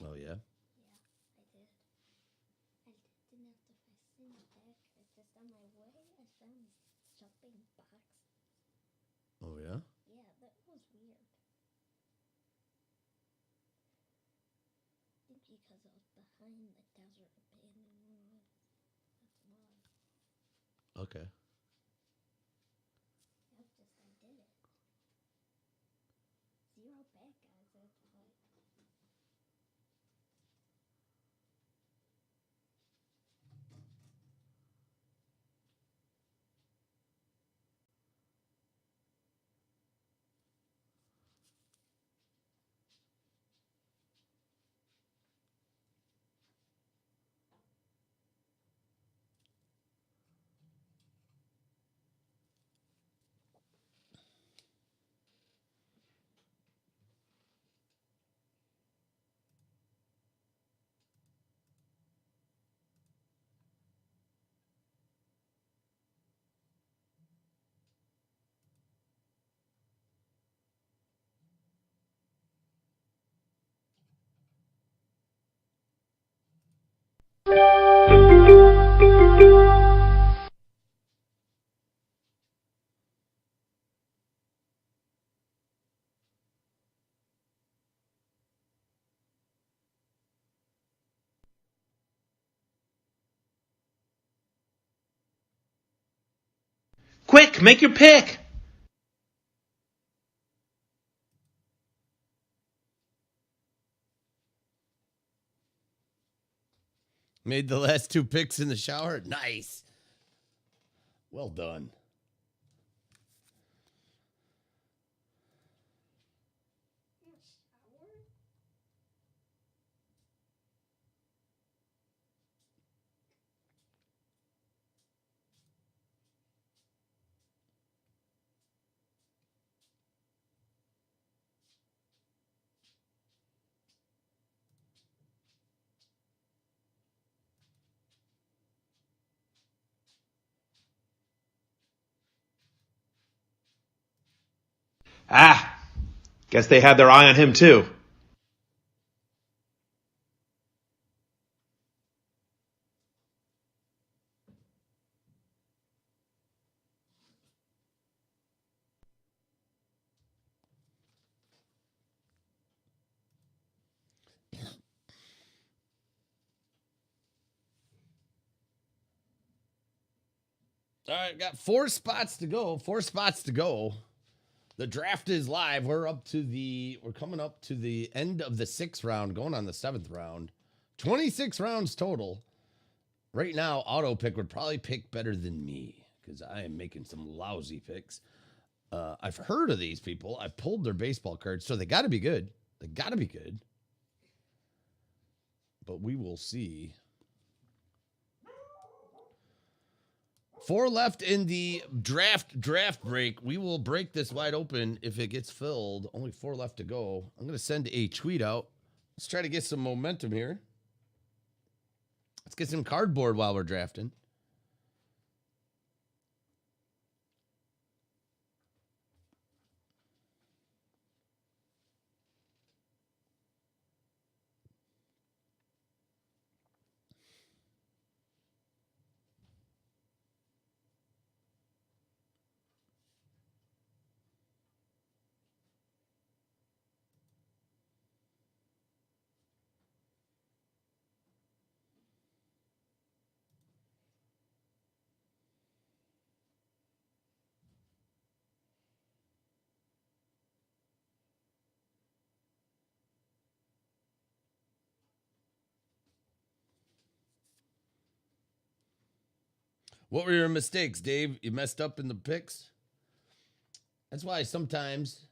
Speaker 1: Oh, yeah?
Speaker 3: Yeah, I did. I didn't have to find the deck. It's just on my way. I found this shopping box.
Speaker 1: Oh, yeah?
Speaker 3: Yeah, that was weird. I think because I was behind the desert abandoned world. That's why.
Speaker 1: Okay.
Speaker 3: Yep, just I did it. 0 bad guys. That's why.
Speaker 2: Quick, make your pick.
Speaker 1: Made the last 2 picks in the shower. Nice. Well done.
Speaker 2: Ah, guess they had their eye on him too.
Speaker 1: All right, got 4 spots to go. 4 spots to go. The draft is live. We're coming up to the end of the 6th round, going on the 7th round. 26 rounds total. Right now, auto pick would probably pick better than me because I am making some lousy picks. I've heard of these people. I pulled their baseball cards, so they got to be good. They got to be good. But we will see. 4 left in the draft break. We will break this wide open if it gets filled. Only 4 left to go. I'm going to send a tweet out. Let's try to get some momentum here. Let's get some cardboard while we're drafting. What were your mistakes, Dave? You messed up in the picks? That's why sometimes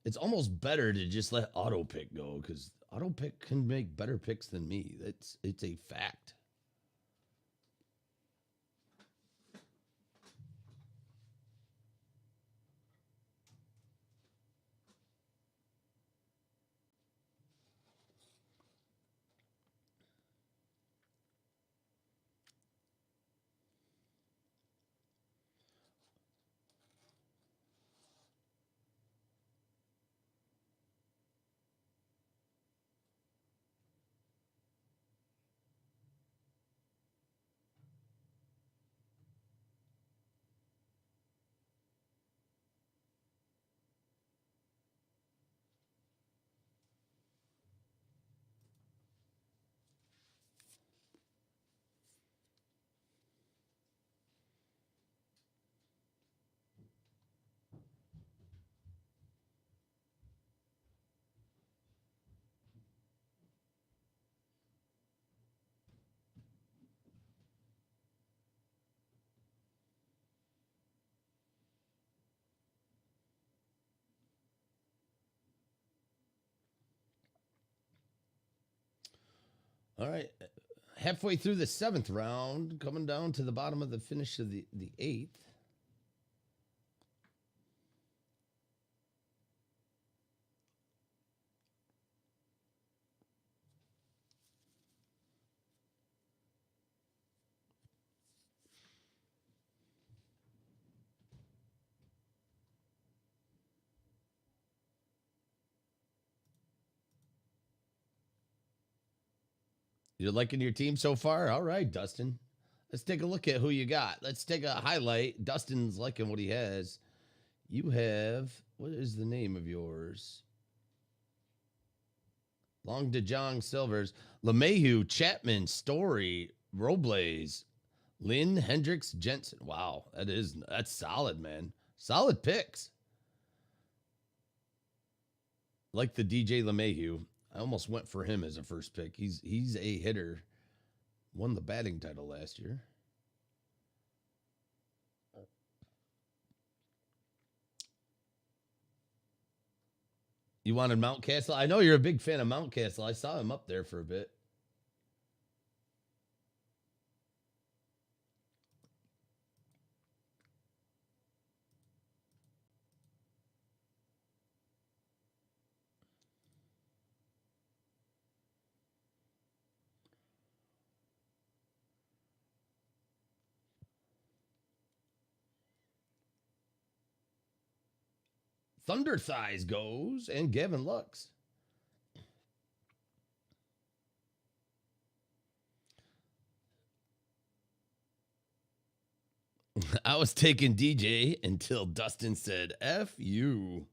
Speaker 1: it's almost better to just let auto pick go because auto pick can make better picks than me. It's a fact. All right. Halfway through the 7th round, coming down to the bottom of the finish of the 8th. You're liking your team so far? All right, Dustin. Let's take a look at who you got. Let's take a highlight. Dustin's liking what he has. You have, what is the name of yours? Long DeJong Silvers, LeMahieu, Chapman, Story, Robles, Lynn Hendricks Jensen. Wow, that's solid, man. Solid picks. Like the DJ LeMahieu. I almost went for him as a first pick. He's a hitter. Won the batting title last year. You wanted Mountcastle? I know you're a big fan of Mountcastle. I saw him up there for a bit. Thunder Thighs goes, and Gavin Lux. I was taking DJ until Dustin said, F you.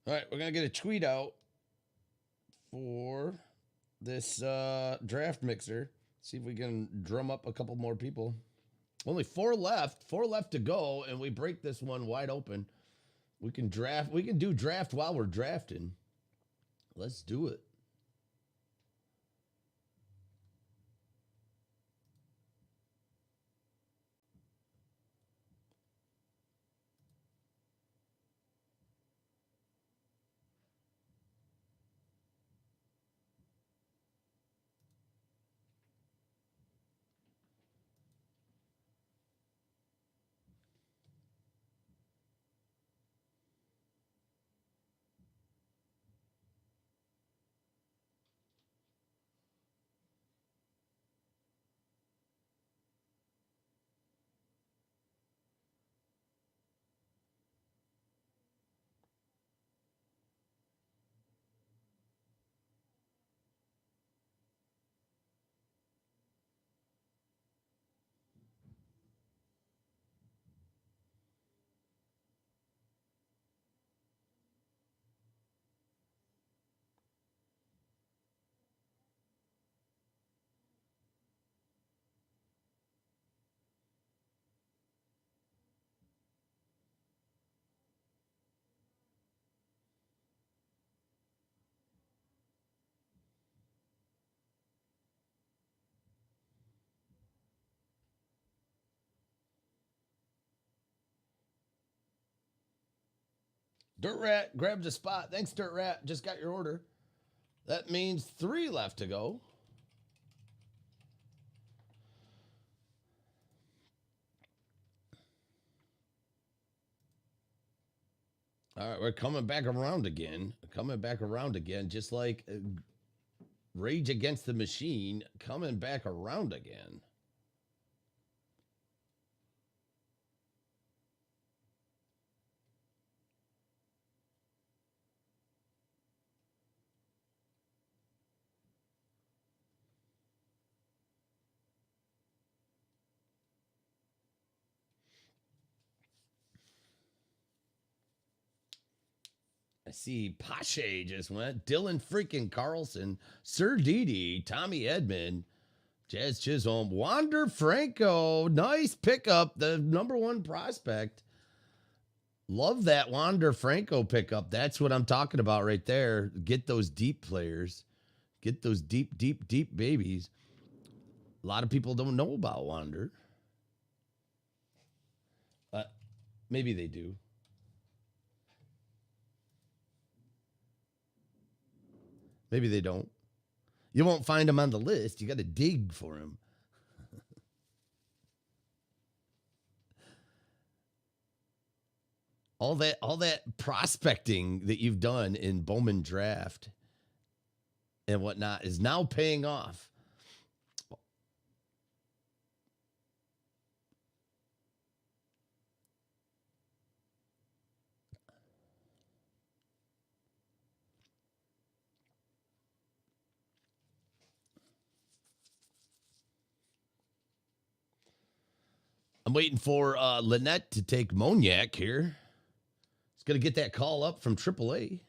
Speaker 1: All right, we're going to get a tweet out for this draft mixer. See if we can drum up a couple more people. Only 4 left. 4 left to go, and we break this one wide open. We can draft. We can do draft while we're drafting. Let's do it. Dirt Rat grabs a spot. Thanks, Dirt Rat. Just got your order. That means 3 left to go. All right, we're coming back around again. Coming back around again, just like Rage Against the Machine, coming back around again. I see Pache just went. Dylan freaking Carlson, Sir Didi, Tommy Edmond, Jazz Chisholm, Wander Franco. Nice pickup. The #1 prospect. Love that Wander Franco pickup. That's what I'm talking about right there. Get those deep players. Get those deep, deep, deep babies. A lot of people don't know about Wander. Maybe they do. Maybe they don't. You won't find him on the list. You got to dig for him. all that prospecting that you've done in Bowman Draft and whatnot is now paying off. I'm waiting for Lynette to take Moniac here. He's going to get that call up from AAA.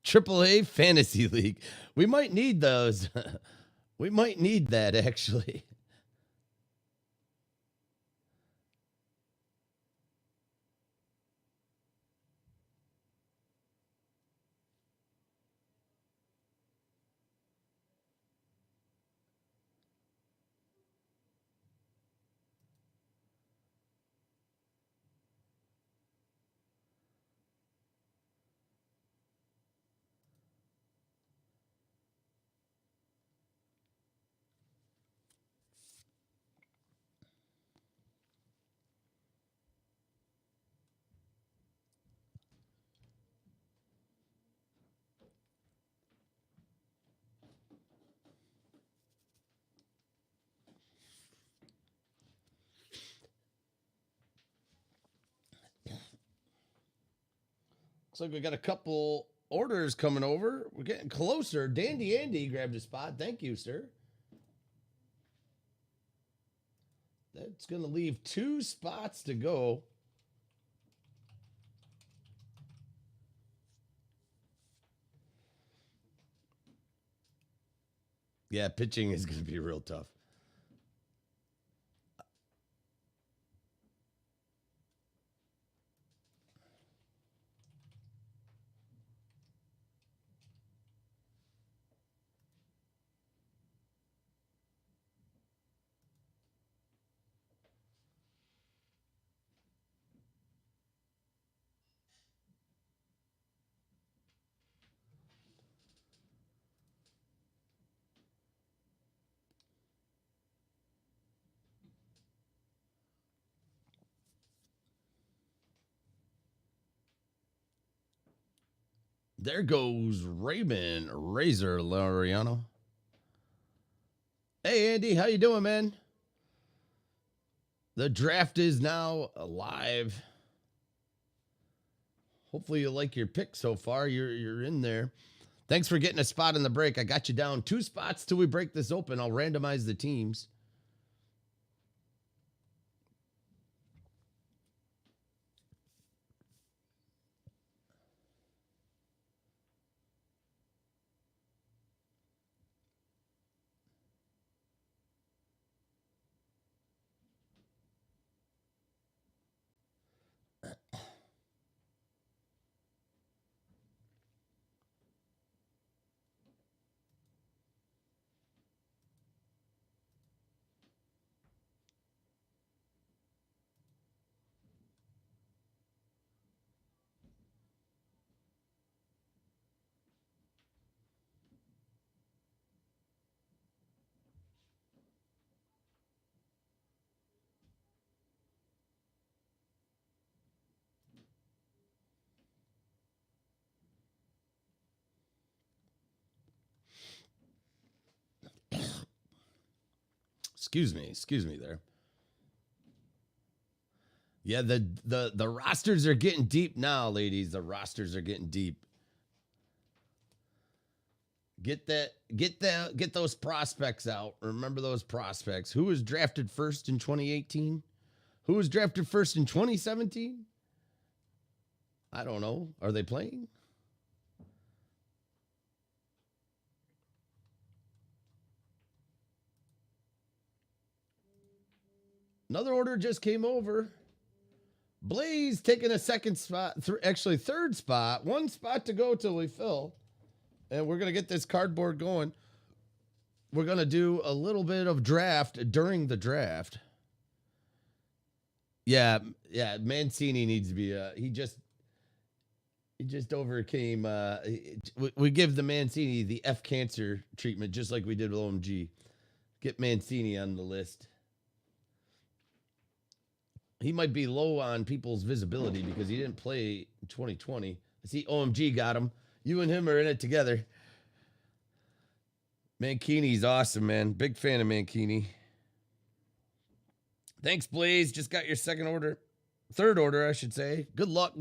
Speaker 1: AAA Fantasy League. We might need those. We might need that, actually. Looks like we got a couple orders coming over. We're getting closer. Dandy Andy grabbed a spot. Thank you, sir. That's going to leave 2 spots to go. Yeah, pitching is going to be real tough. There goes Raymond Razor Laureano. Hey, Andy, how you doing, man? The draft is now live. Hopefully you like your pick so far. You're in there. Thanks for getting a spot in the break. I got you down 2 spots till we break this open. I'll randomize the teams. Excuse me there. Yeah, the rosters are getting deep now, ladies. The rosters are getting deep. Get those prospects out. Remember those prospects. Who was drafted first in 2018? Who was drafted first in 2017? I don't know. Are they playing? Another order just came over. Blaze taking a second spot, actually third spot. One spot to go till we fill. And we're going to get this cardboard going. We're going to do a little bit of draft during the draft. Yeah, Mancini needs to be, he just overcame, we give the Mancini the F cancer treatment, just like we did with OMG. Get Mancini on the list. He might be low on people's visibility because he didn't play in 2020. I see OMG got him. You and him are in it together. Mancini's awesome, man. Big fan of Mancini. Thanks, Blaze. Just got your third order, I should say. Good luck.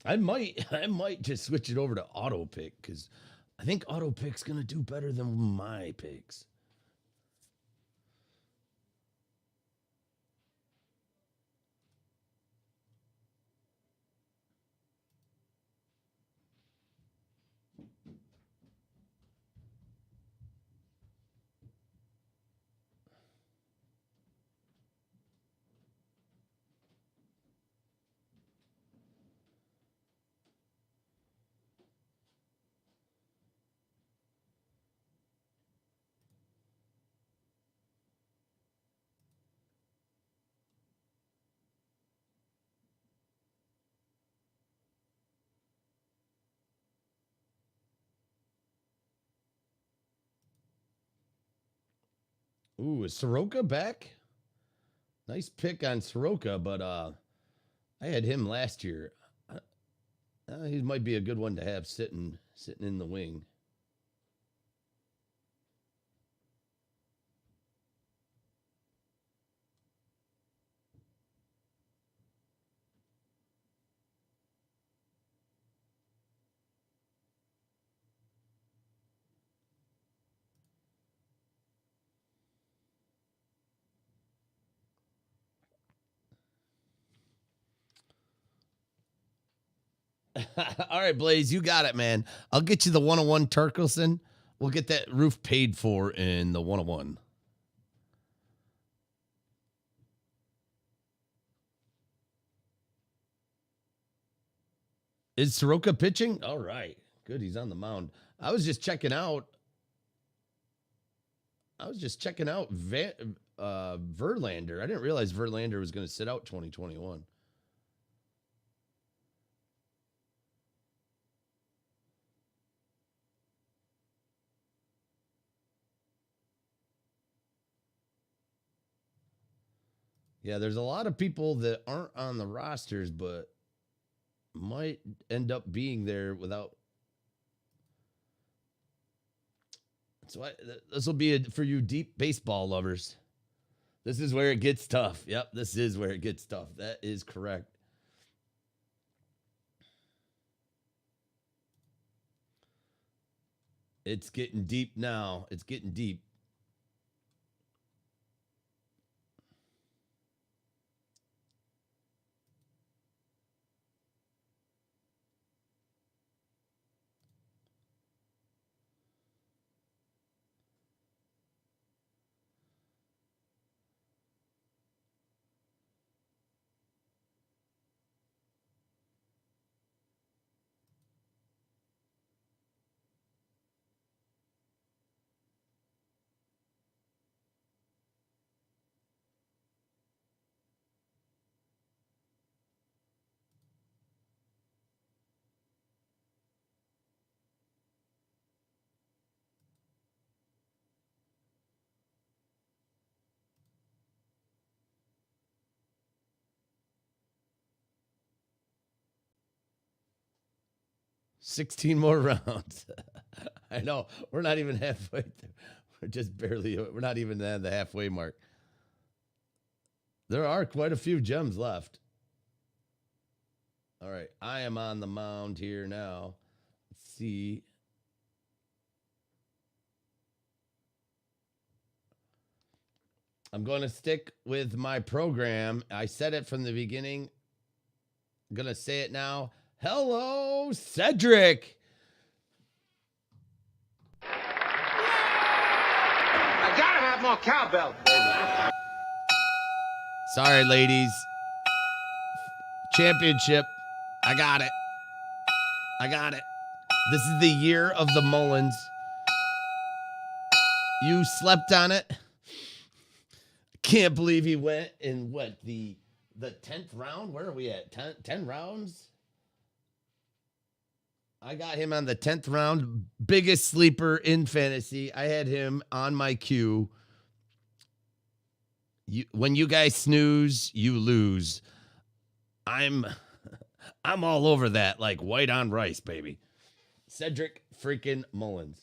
Speaker 1: I might just switch it over to auto pick because I think auto pick's gonna do better than my picks. Ooh, is Soroka back? Nice pick on Soroka, but I had him last year. He might be a good one to have sitting in the wing. All right, Blaze, you got it, man. I'll get you the 101 Turkelson. We'll get that roof paid for in the 101. Is Soroka pitching? All right. Good, he's on the mound. I was just checking out Verlander. I didn't realize Verlander was going to sit out 2021. Yeah, there's a lot of people that aren't on the rosters, but might end up being there without. So this will be for you deep baseball lovers. This is where it gets tough. Yep, this is where it gets tough. That is correct. It's getting deep now. It's getting deep. $16 more rounds. I know. We're not even halfway through. We're just barely, we're not even at the halfway mark. There are quite a few gems left. All right. I am on the mound here now. Let's see. I'm going to stick with my program. I said it from the beginning. I'm going to say it now. Hello, Cedric.
Speaker 4: I gotta have more cowbell, baby.
Speaker 1: Sorry, ladies. Championship. I got it. I got it. This is the year of the Mullins. You slept on it. Can't believe he went in what, the 10th round? Where are we at? 10 rounds? I got him on the 10th round. Biggest sleeper in fantasy. I had him on my queue. When you guys snooze, you lose. I'm all over that, like white on rice, baby. Cedric freaking Mullins.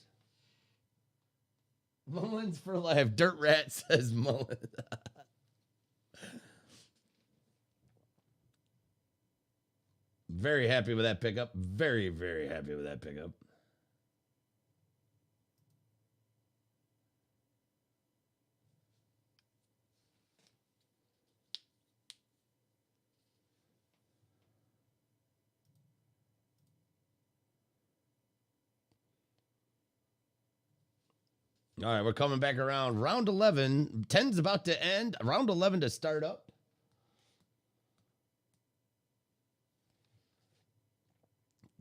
Speaker 1: Mullins for life. Dirt Rat says Mullins. Very happy with that pickup. Very, very happy with that pickup. All right, we're coming back around. Round 11. 10's about to end. Round 11 to start up.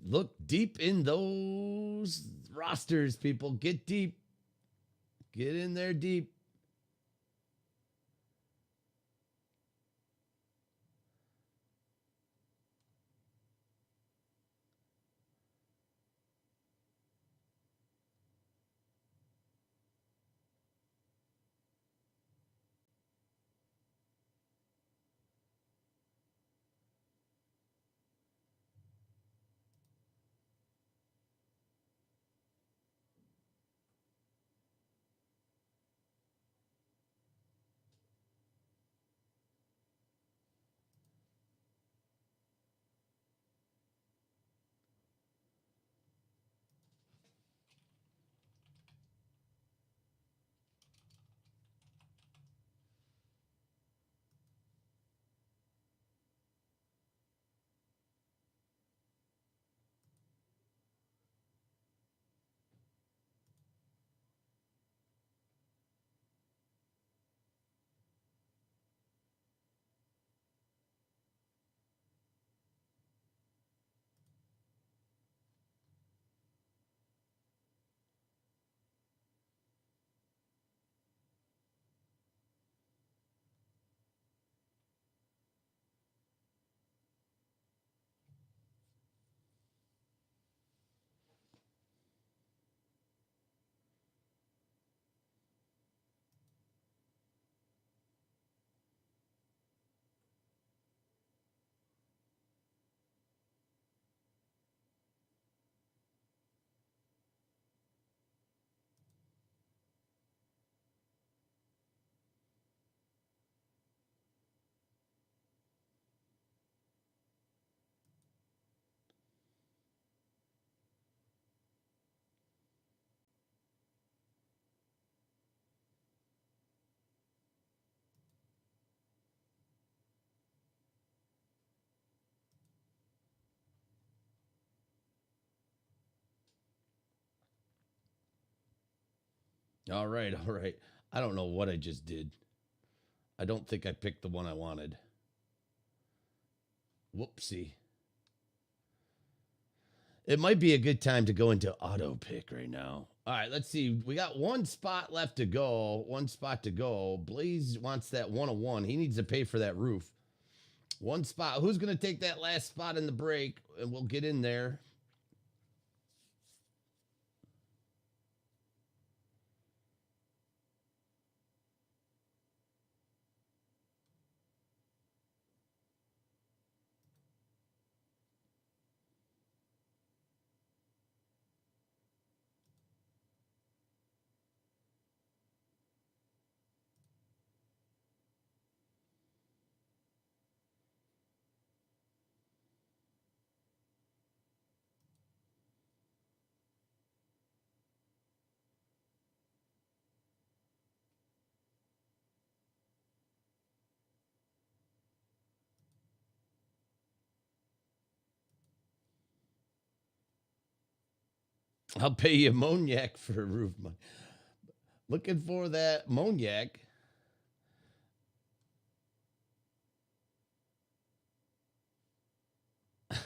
Speaker 1: Look deep in those rosters, people. Get deep. Get in there deep. All right, all right. I don't know what I just did. I don't think I picked the one I wanted. Whoopsie. It might be a good time to go into auto pick right now. All right, let's see. We got one spot left to go. One spot to go. Blaze wants that 101. He needs to pay for that roof. One spot. Who's going to take that last spot in the break? And we'll get in there. I'll pay you Moniac for a roof. Looking for that Moniac.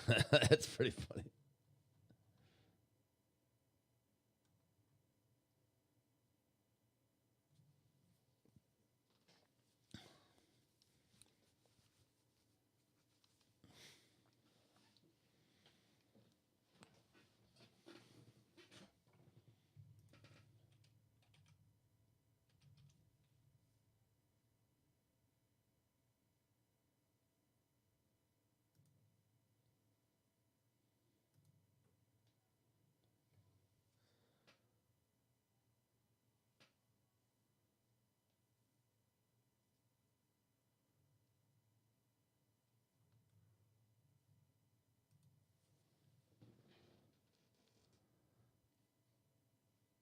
Speaker 1: That's pretty funny.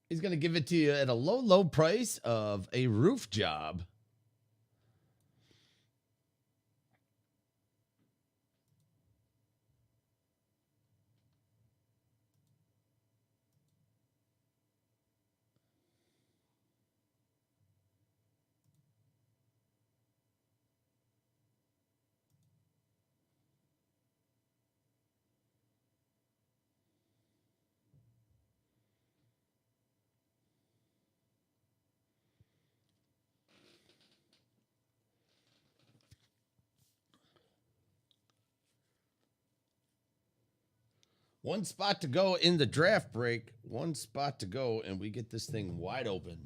Speaker 1: He's going to give it to you at a low, low price of a roof job. One spot to go in the draft break. One spot to go, and we get this thing wide open.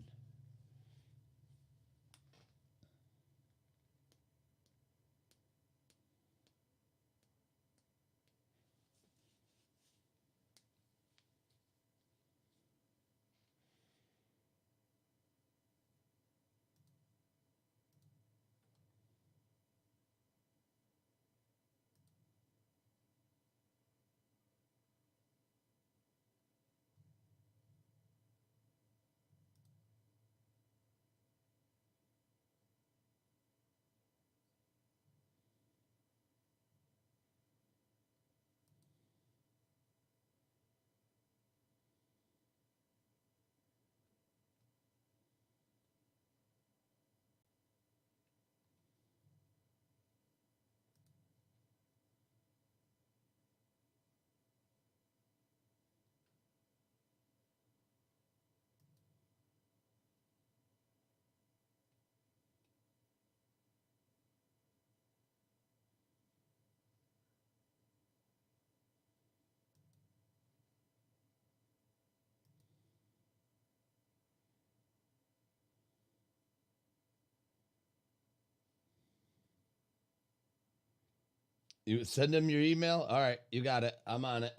Speaker 1: You send him your email? All right, you got it. I'm on it.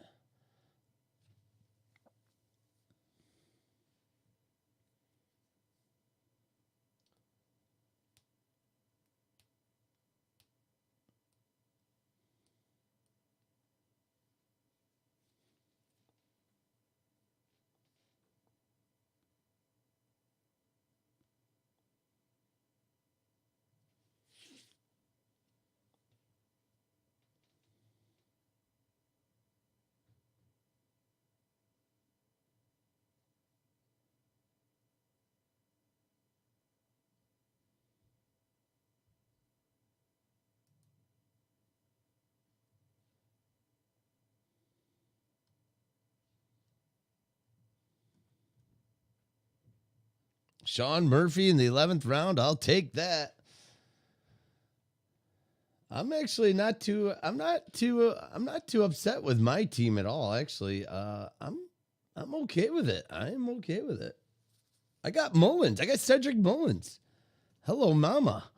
Speaker 1: Sean Murphy in the 11th round. I'll take that. I'm actually not too upset with my team at all. Actually, I'm okay with it. I'm okay with it. I got Mullins. I got Cedric Mullins. Hello, mama.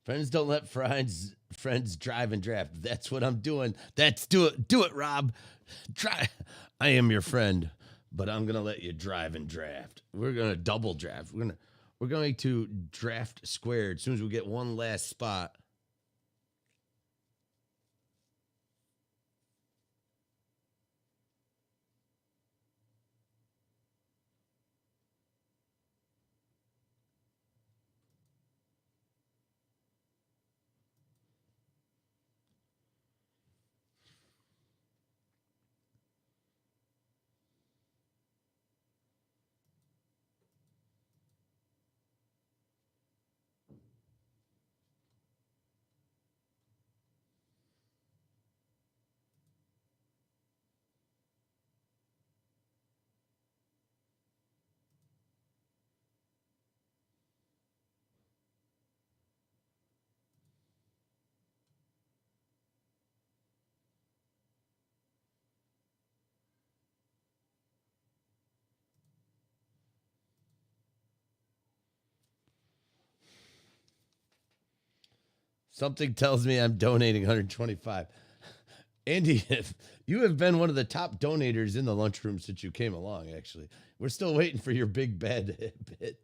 Speaker 1: Friends don't let friends drive and draft. That's what I'm doing. Do it, Rob. Try. I am your friend, but I'm gonna let you drive and draft. We're gonna double draft. We're going to draft squared as soon as we get one last spot. Something tells me I'm donating 125. Andy, if you have been one of the top donators in the lunchroom since you came along, actually. We're still waiting for your big bed bit.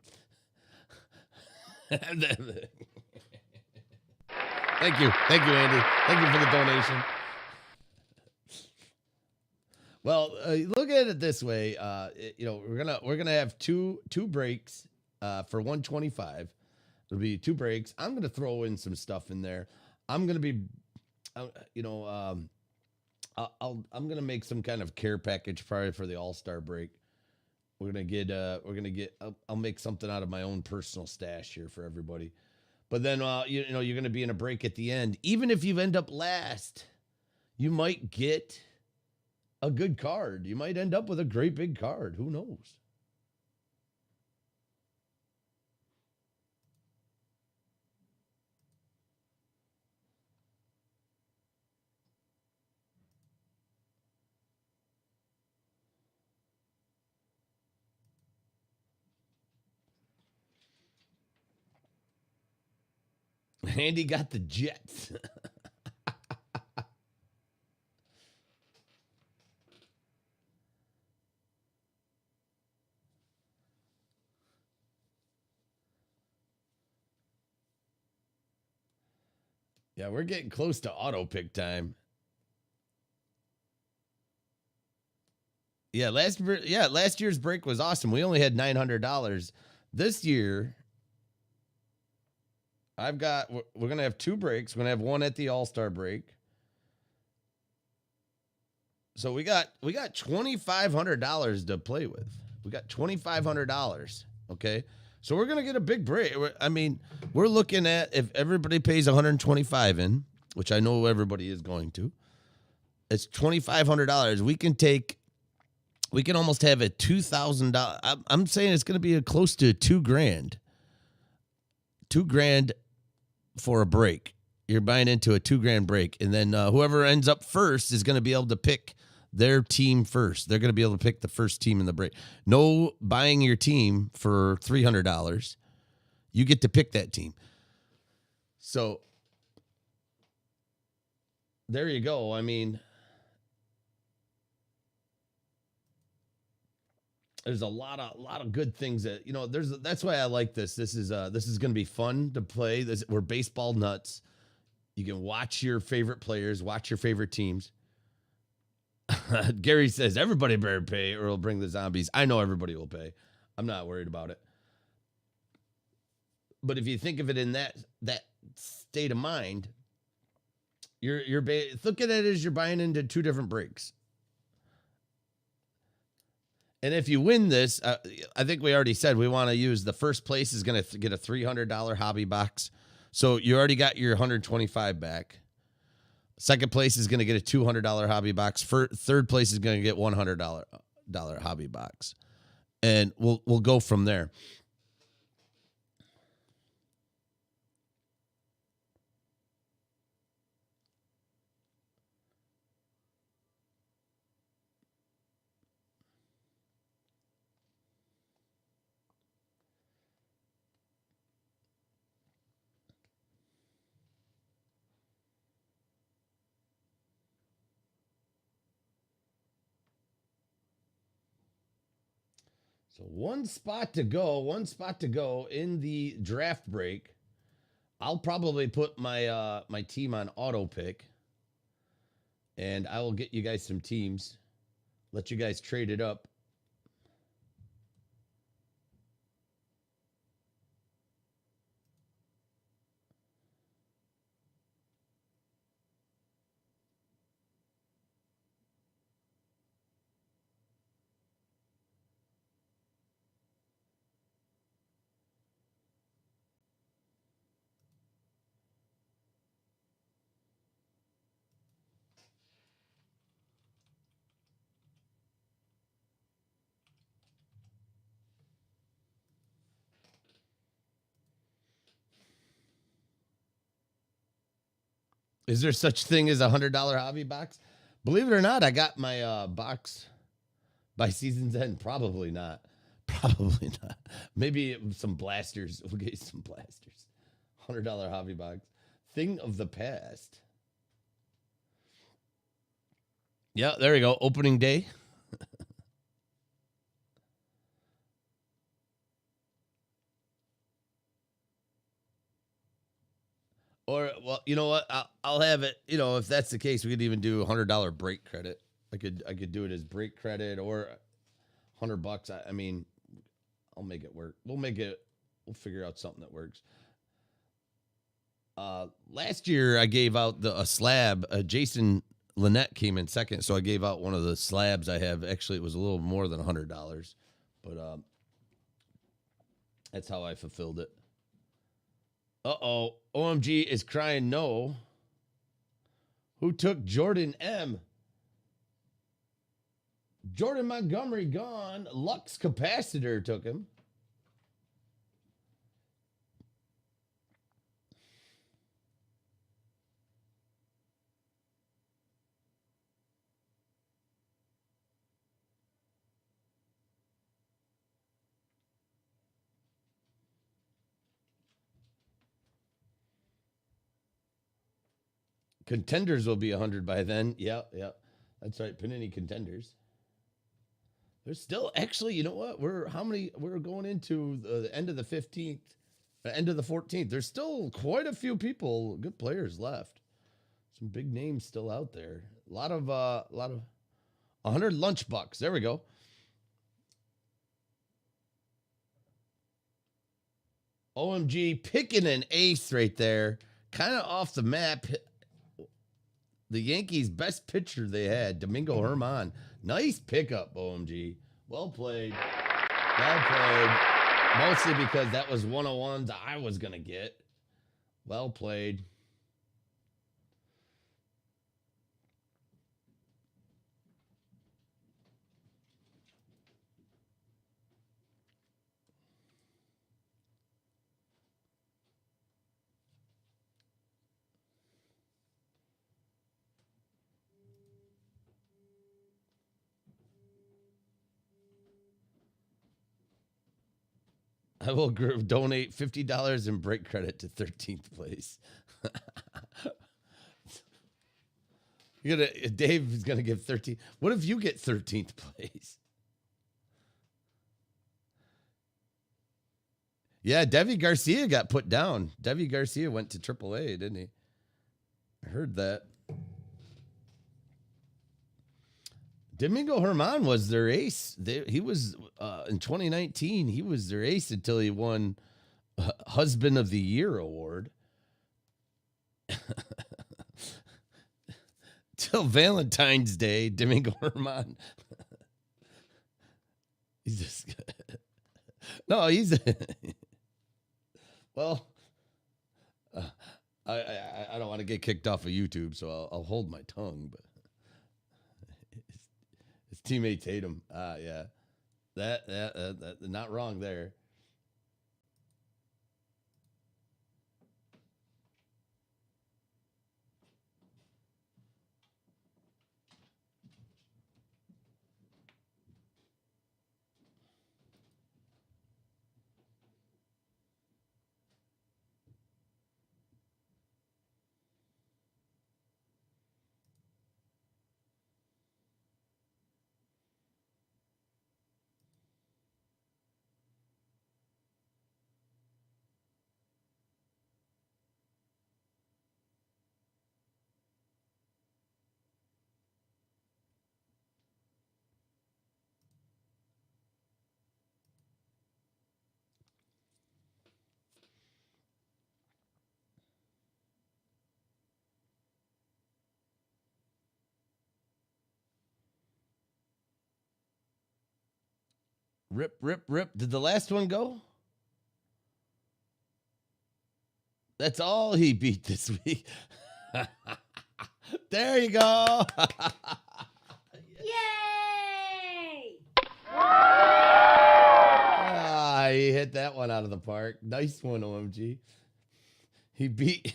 Speaker 1: Thank you. Thank you, Andy. Thank you for the donation. Well, look at it this way. We're gonna have two breaks for 125. It'll be 2 breaks. I'm gonna throw in some stuff in there. I'm gonna be, I'm gonna make some kind of care package probably for the All-Star break. We're gonna get. I'll make something out of my own personal stash here for everybody. But then, you're gonna be in a break at the end. Even if you end up last, you might get a good card. You might end up with a great big card. Who knows? Andy got the Jets. Yeah, we're getting close to auto pick time. Yeah, last year's break was awesome. We only had $900. This year, we're gonna have 2 breaks. We're gonna have one at the All-Star break. So we got $2,500 to play with. We got $2,500. Okay. So we're gonna get a big break. We're looking at, if everybody pays 125 in, which I know everybody is going to, it's $2,500. We can almost have a $2,000. I'm saying it's gonna be close to $2,000. $2,000 for a break. You're buying into a $2,000 break, and then whoever ends up first is going to be able to pick their team first. They're going to be able to pick the first team in the break. No buying your team for $300. You get to pick that team. So there you go. There's a lot of good things that, that's why I like this. This is going to be fun to play. We're baseball nuts. You can watch your favorite players, watch your favorite teams. Gary says everybody better pay or it'll bring the zombies. I know everybody will pay. I'm not worried about it. But if you think of it in that state of mind, you're look at it as you're buying into 2 different breaks. And if you win this, I think we already said we want to use the first place is going to get a $300 hobby box. So you already got your 125 back. Second place is going to get a $200 hobby box. Third place is going to get $100 hobby box. And we'll go from there. So one spot to go. One spot to go in the draft break. I'll probably put my my team on auto pick, and I will get you guys some teams. Let you guys trade it up. Is there such thing as $100 hobby box? Believe it or not, I got my box by season's end. Probably not. Probably not. Maybe some blasters. We'll get you some blasters. $100 hobby box. Thing of the past. Yeah, there we go. Opening day. Or, well, you know what? I'll have it. You know, if that's the case, we could even do $100 break credit. I could do it as break credit or $100. I mean, I'll make it work. We'll make it. We'll figure out something that works. Last year I gave out a slab. Jason Lynette came in second, so I gave out one of the slabs I have. Actually, it was a little more than $100, but that's how I fulfilled it. Uh-oh. OMG is crying no. Who took Jordan M? Jordan Montgomery gone. Lux Capacitor took him. Contenders will be 100 by then. Yeah. That's right. Panini Contenders. There's still actually, you know what? We're going into the end of the 15th, end of the 14th. There's still quite a few people, good players left. Some big names still out there. A lot of 100 Lunchbox. There we go. OMG picking an ace right there. Kind of off the map. The Yankees' best pitcher they had, Domingo Germán. Nice pickup, OMG. Well played. Well played. Mostly because that was 101s I was going to get. Well played. I will donate $50 in break credit to 13th place. Dave is gonna give 13. What if you get 13th place? Yeah, Devi Garcia got put down. Devi Garcia went to AAA, didn't he? I heard that. Domingo Germán was their ace. He was in 2019. He was their ace until he won Husband of the Year award. Till Valentine's Day, Domingo Germán. He's just no. He's well. I don't want to get kicked off of YouTube, so I'll hold my tongue, but. His teammates hate him. Yeah, that not wrong there. Rip, rip, rip. Did the last one go? That's all he beat this week. There you go.
Speaker 3: Yay!
Speaker 1: Ah, he hit that one out of the park. Nice one, OMG. He beat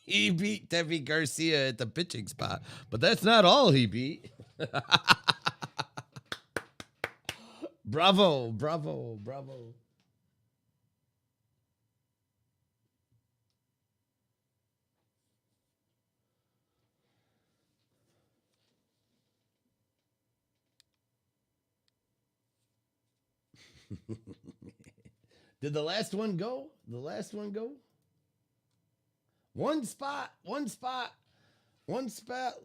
Speaker 1: Tevi Garcia at the pitching spot, but that's not all he beat. Bravo, bravo, bravo. Did the last one go? The last one go? One spot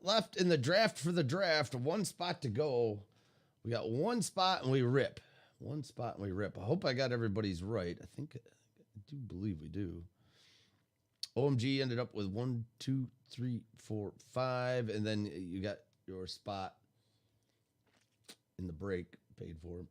Speaker 1: left in the draft for the draft. One spot to go. We got one spot and we rip. One spot and we rip. I hope I got everybody's right. I do believe we do. OMG ended up with 1, 2, 3, 4, 5, and then you got your spot in the break paid for.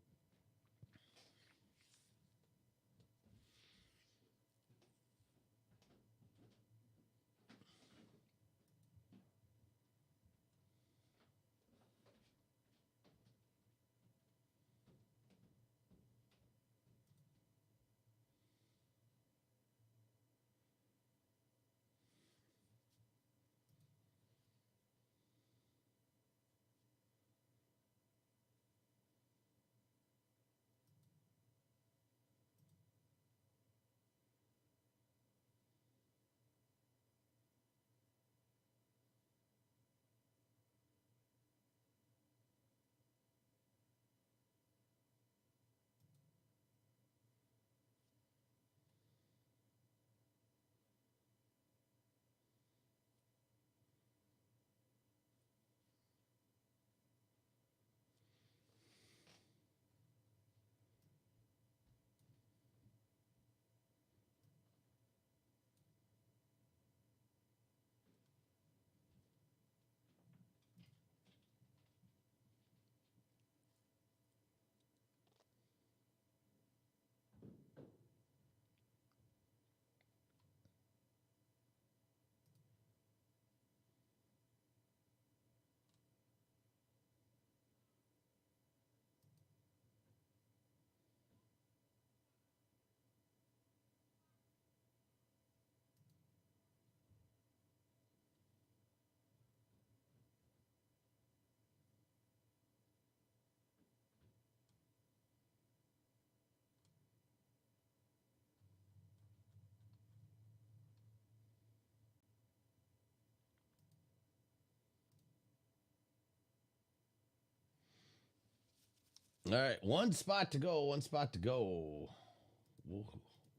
Speaker 1: All right, one spot to go. One spot to go.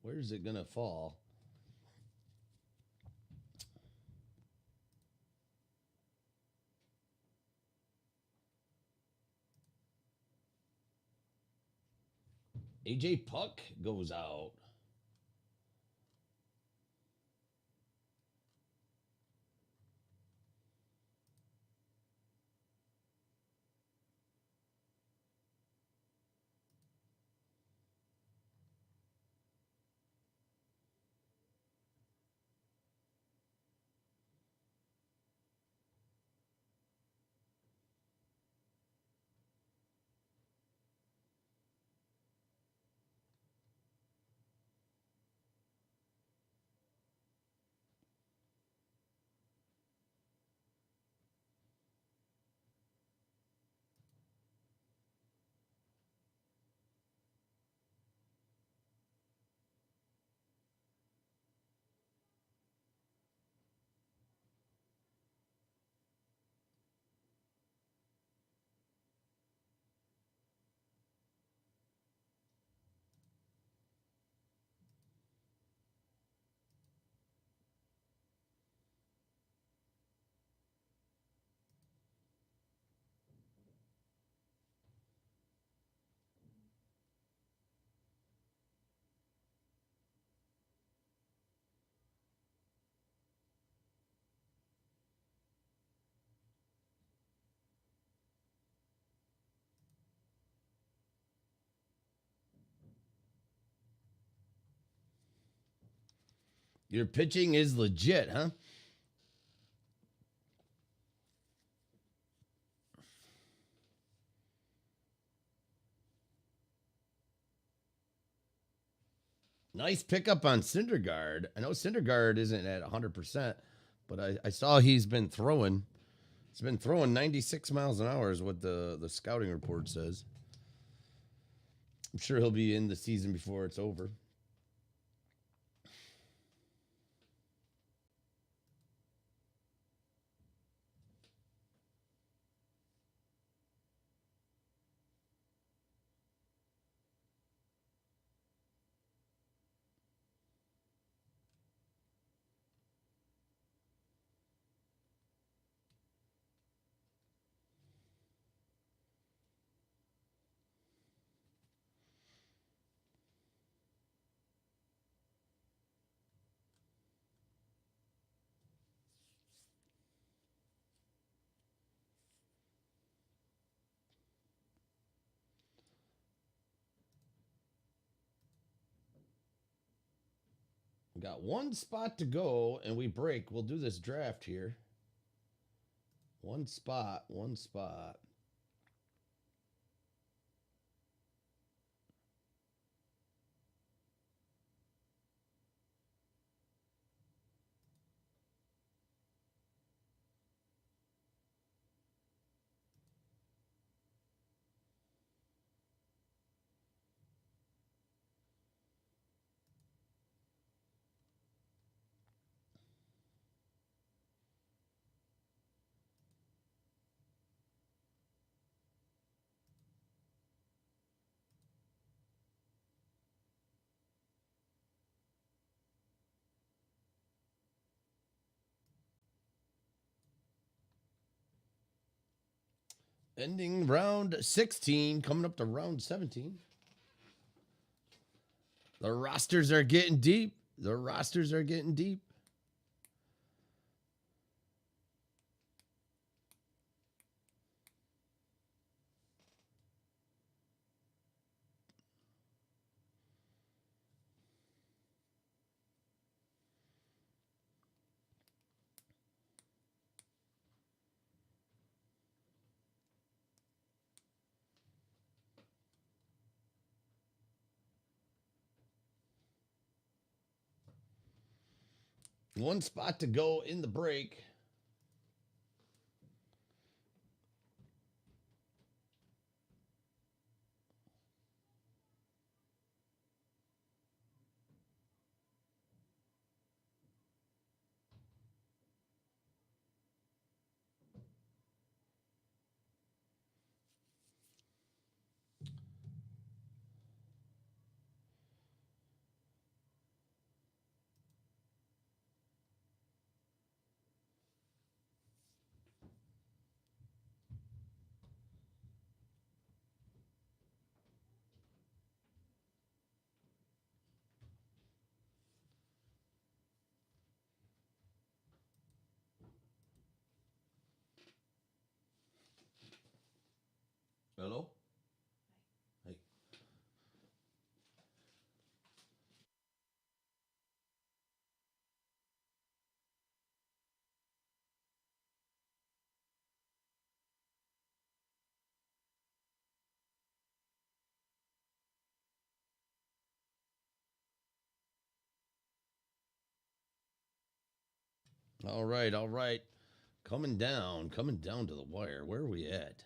Speaker 1: Where's it gonna fall? AJ Puck goes out. Your pitching is legit, huh? Nice pickup on Syndergaard. I know Syndergaard isn't at 100%, but I saw he's been throwing. He's been throwing 96 miles an hour is what the scouting report says. I'm sure he'll be in the season before it's over. We got one spot to go and we break. We'll do this draft here. One spot, one spot. Ending round 16, coming up to round 17. The rosters are getting deep. The rosters are getting deep. One spot to go in the break. Hello? Hey. All right, all right. Coming down to the wire. Where are we at?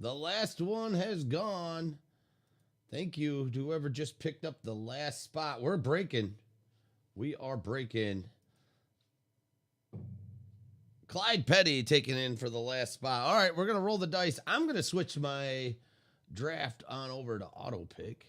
Speaker 1: The last one has gone. Thank you to whoever just picked up the last spot. We're breaking. We are breaking. Clyde Petty taking in for the last spot. All right, we're going to roll the dice. I'm going to switch my draft on over to auto pick.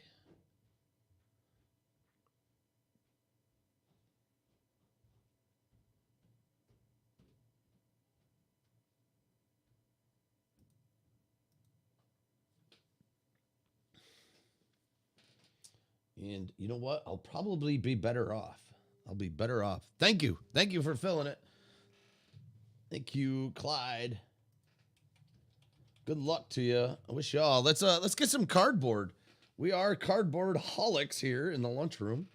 Speaker 1: And you know what? I'll probably be better off. I'll be better off. Thank you. Thank you for filling it. Thank you, Clyde. Good luck to you. I wish y'all. Let's get some cardboard. We are cardboard holics here in the lunchroom.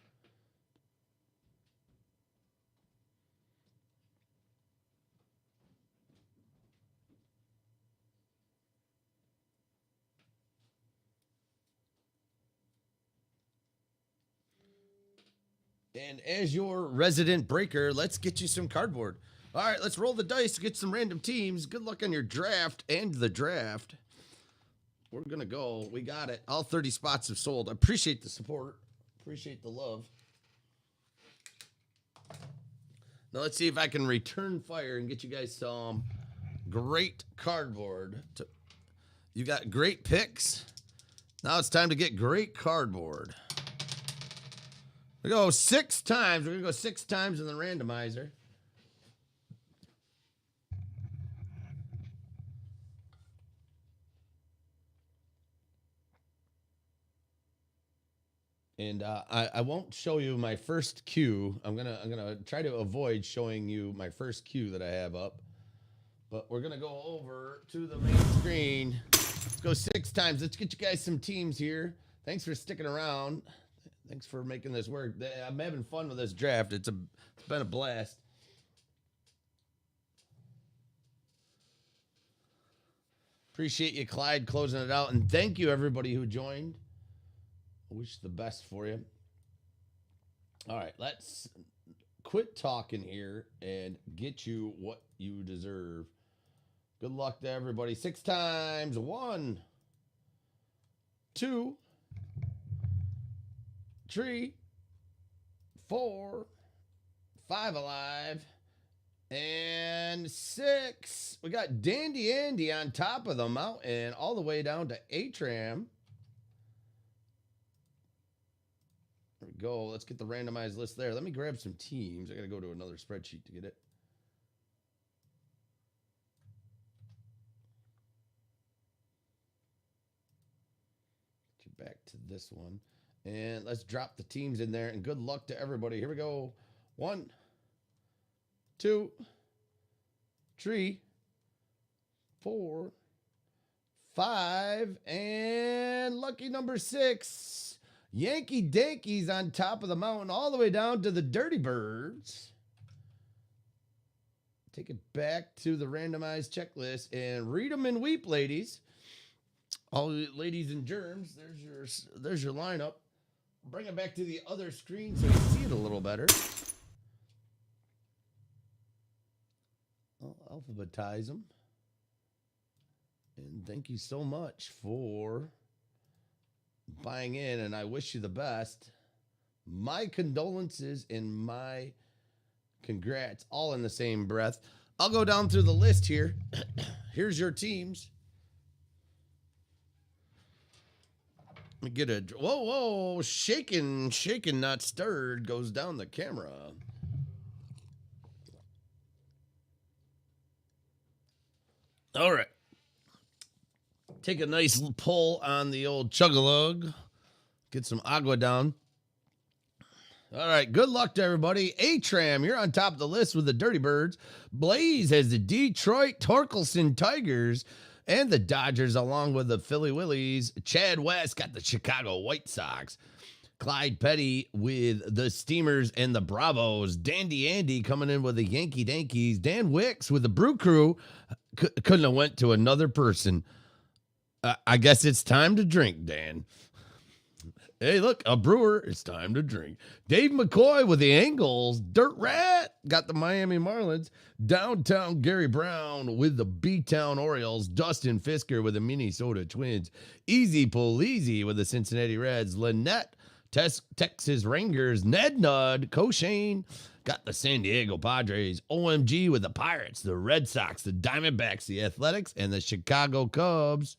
Speaker 1: And as your resident breaker, let's get you some cardboard. All right, let's roll the dice, get some random teams. Good luck on your draft and the draft. We're going to go. We got it. All 30 spots have sold. I appreciate the support. Appreciate the love. Now let's see if I can return fire and get you guys some great cardboard. You got great picks. Now it's time to get great cardboard. We go 6 times. We're going to go 6 times in the randomizer. And I won't show you my first cue. I'm gonna try to avoid showing you my first cue that I have up. But we're gonna go over to the main screen. Let's go 6 times. Let's get you guys some teams here. Thanks for sticking around. Thanks for making this work. I'm having fun with this draft. It's been a blast. Appreciate you, Clyde, closing it out. And thank you, everybody who joined. I wish the best for you. All right, let's quit talking here and get you what you deserve. Good luck to everybody. 6 times. 1, 2, 3, 4, 5 alive, and 6. We got Dandy Andy on top of the mountain all the way down to Atram. There we go. Let's get the randomized list there. Let me grab some teams. I got to go to another spreadsheet to get it. Get you back to this one. And let's drop the teams in there. And good luck to everybody. Here we go. 1, 2, 3, 4, 5, and lucky number 6. Yankee Dankies on top of the mountain all the way down to the Dirty Birds. Take it back to the randomized checklist and read them and weep, ladies. All the ladies and germs. There's your lineup. Bring it back to the other screen so you see it a little better. I'll alphabetize them. And thank you so much for buying in, and I wish you the best. My condolences and my congrats all in the same breath. I'll go down through the list here. Here's your teams. Let me get a whoa, shaken, not stirred goes down the camera. All right. Take a nice pull on the old chug-a-lug. Get some agua down. All right, good luck to everybody. Atram, you're on top of the list with the Dirty Birds. Blaze has the Detroit Torkelson Tigers and the Dodgers along with the Philly Willies. Chad West got the Chicago White Sox. Clyde Petty with the Steamers and the Bravos. Dandy Andy coming in with the Yankee Dankies. Dan Wicks with the Brew Crew. Couldn't have went to another person. I guess it's time to drink, Dan. Hey, look, a brewer. It's time to drink. Dave McCoy with the Angles. Dirt Rat got the Miami Marlins. Downtown Gary Brown with the B-Town Orioles. Dustin Fisker with the Minnesota Twins. Easy Puleezy with the Cincinnati Reds. Lynette, Texas Rangers. Ned Nudd, Coshane, Got the San Diego Padres, OMG with the Pirates, the Red Sox, the Diamondbacks, the Athletics, and the Chicago Cubs.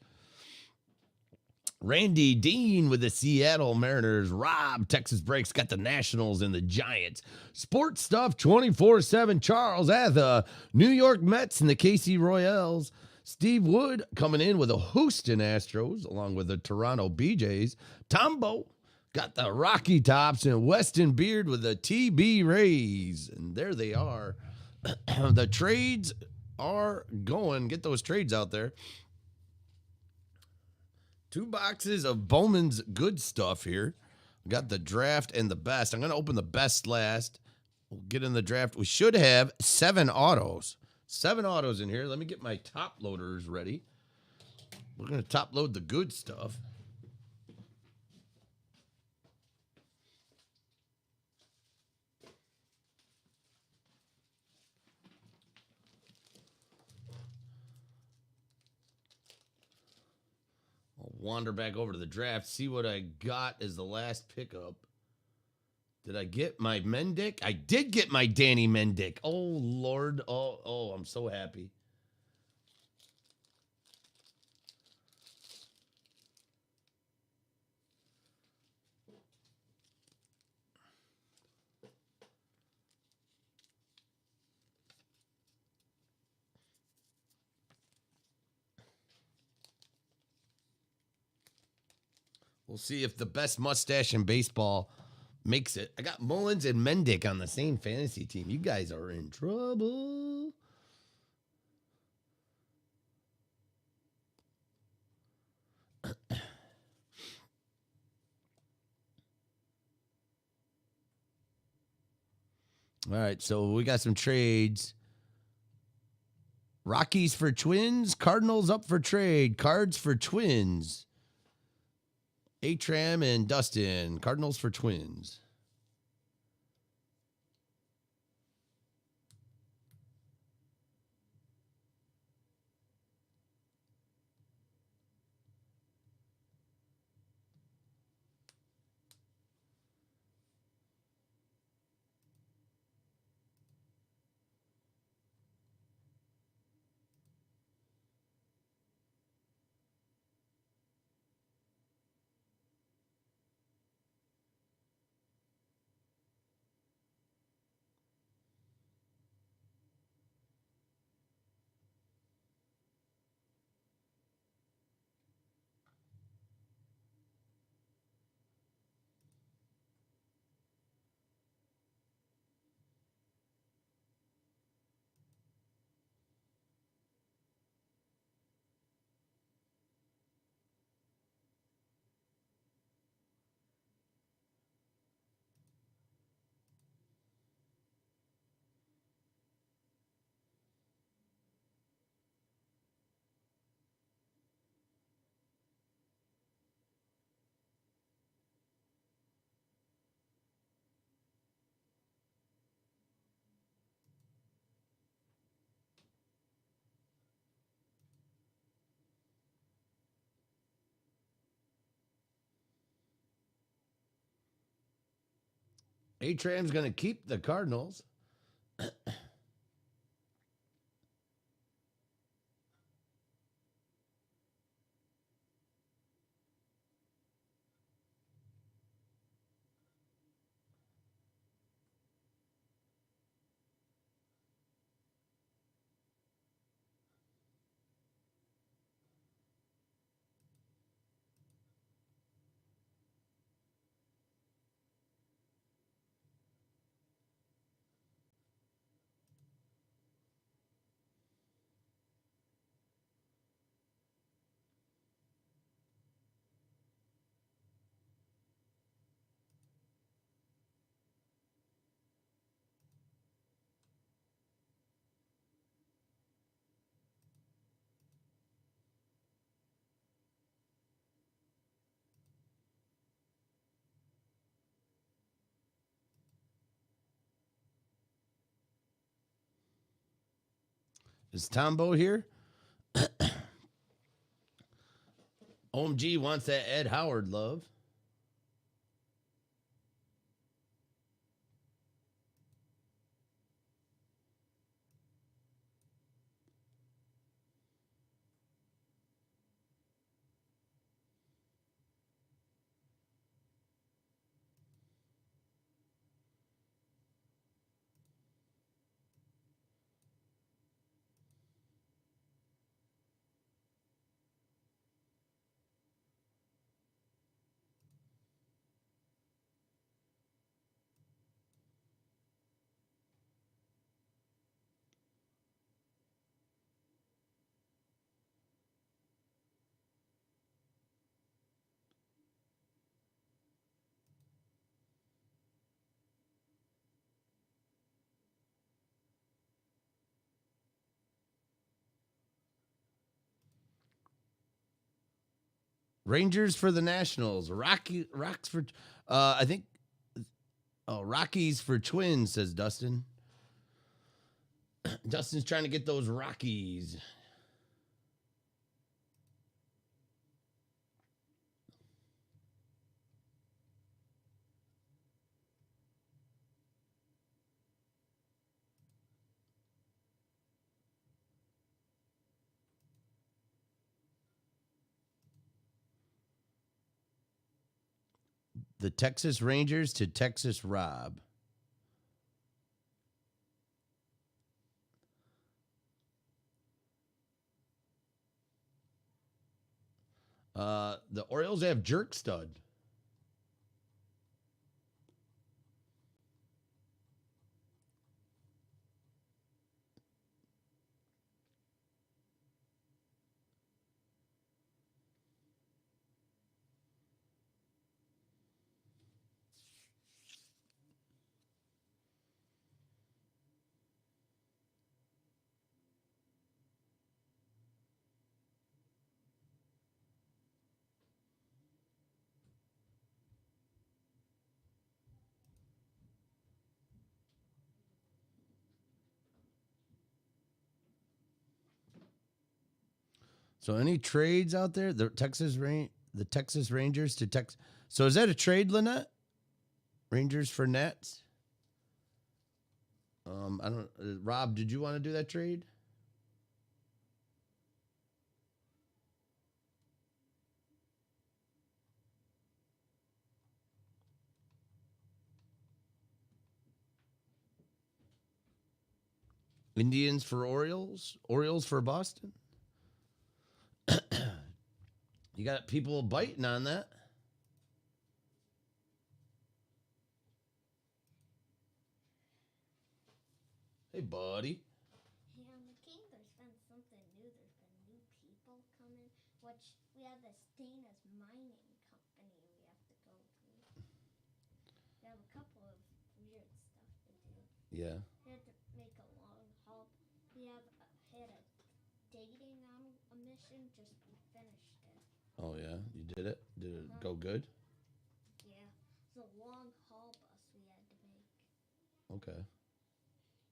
Speaker 1: Randy Dean with the Seattle Mariners. Rob, Texas Breaks, got the Nationals and the Giants. Sports Stuff 24/7. Charles at the New York Mets and the KC Royals. Steve Wood coming in with the Houston Astros along with the Toronto BJs. Tombo got the Rocky Tops and Weston Beard with the TB Rays. And there they are. The trades are going. Get those trades out there. 2 boxes of Bowman's good stuff here. We got the draft and the best. I'm going to open the best last. We'll get in the draft. We should have 7 autos. 7 autos in here. Let me get my top loaders ready. We're going to top load the good stuff. I'll wander back over to the draft, see what I got as the last pickup. Did I get my Mendick? I did get my Danny Mendick. Oh, Lord. Oh, I'm so happy. We'll see if the best mustache in baseball makes it. I got Mullins and Mendick on the same fantasy team. You guys are in trouble. All right, so we got some trades. Rockies for Twins. Cardinals up for trade. Cards for Twins. Atram and Dustin. Cardinals for Twins. Atram's going to keep the Cardinals. Is Tombo here? OMG wants that Ed Howard love. Rangers for the Nationals. Rocks for, I think, Rockies for Twins, says Dustin. Dustin's trying to get those Rockies. The Texas Rangers to Texas Rob. The Orioles have Jerk Stud. So any trades out there? The Texas Rangers to Texas. So is that a trade, Lynette? Rangers for Nets? I don't. Rob, did you want to do that trade? Indians for Orioles? Orioles for Boston? You got people biting on that. Hey, buddy.
Speaker 3: Hey, on the king, there's been something new. There's been new people coming, which we have this Dana's mining company we have to go through. We have a couple of weird stuff to do.
Speaker 1: Yeah.
Speaker 3: We had to make a long haul. We had a dating on a mission. Just we finished it.
Speaker 1: Oh yeah, you did it. Did it go good?
Speaker 3: Yeah, it's a long haul bus we had to make.
Speaker 1: Okay.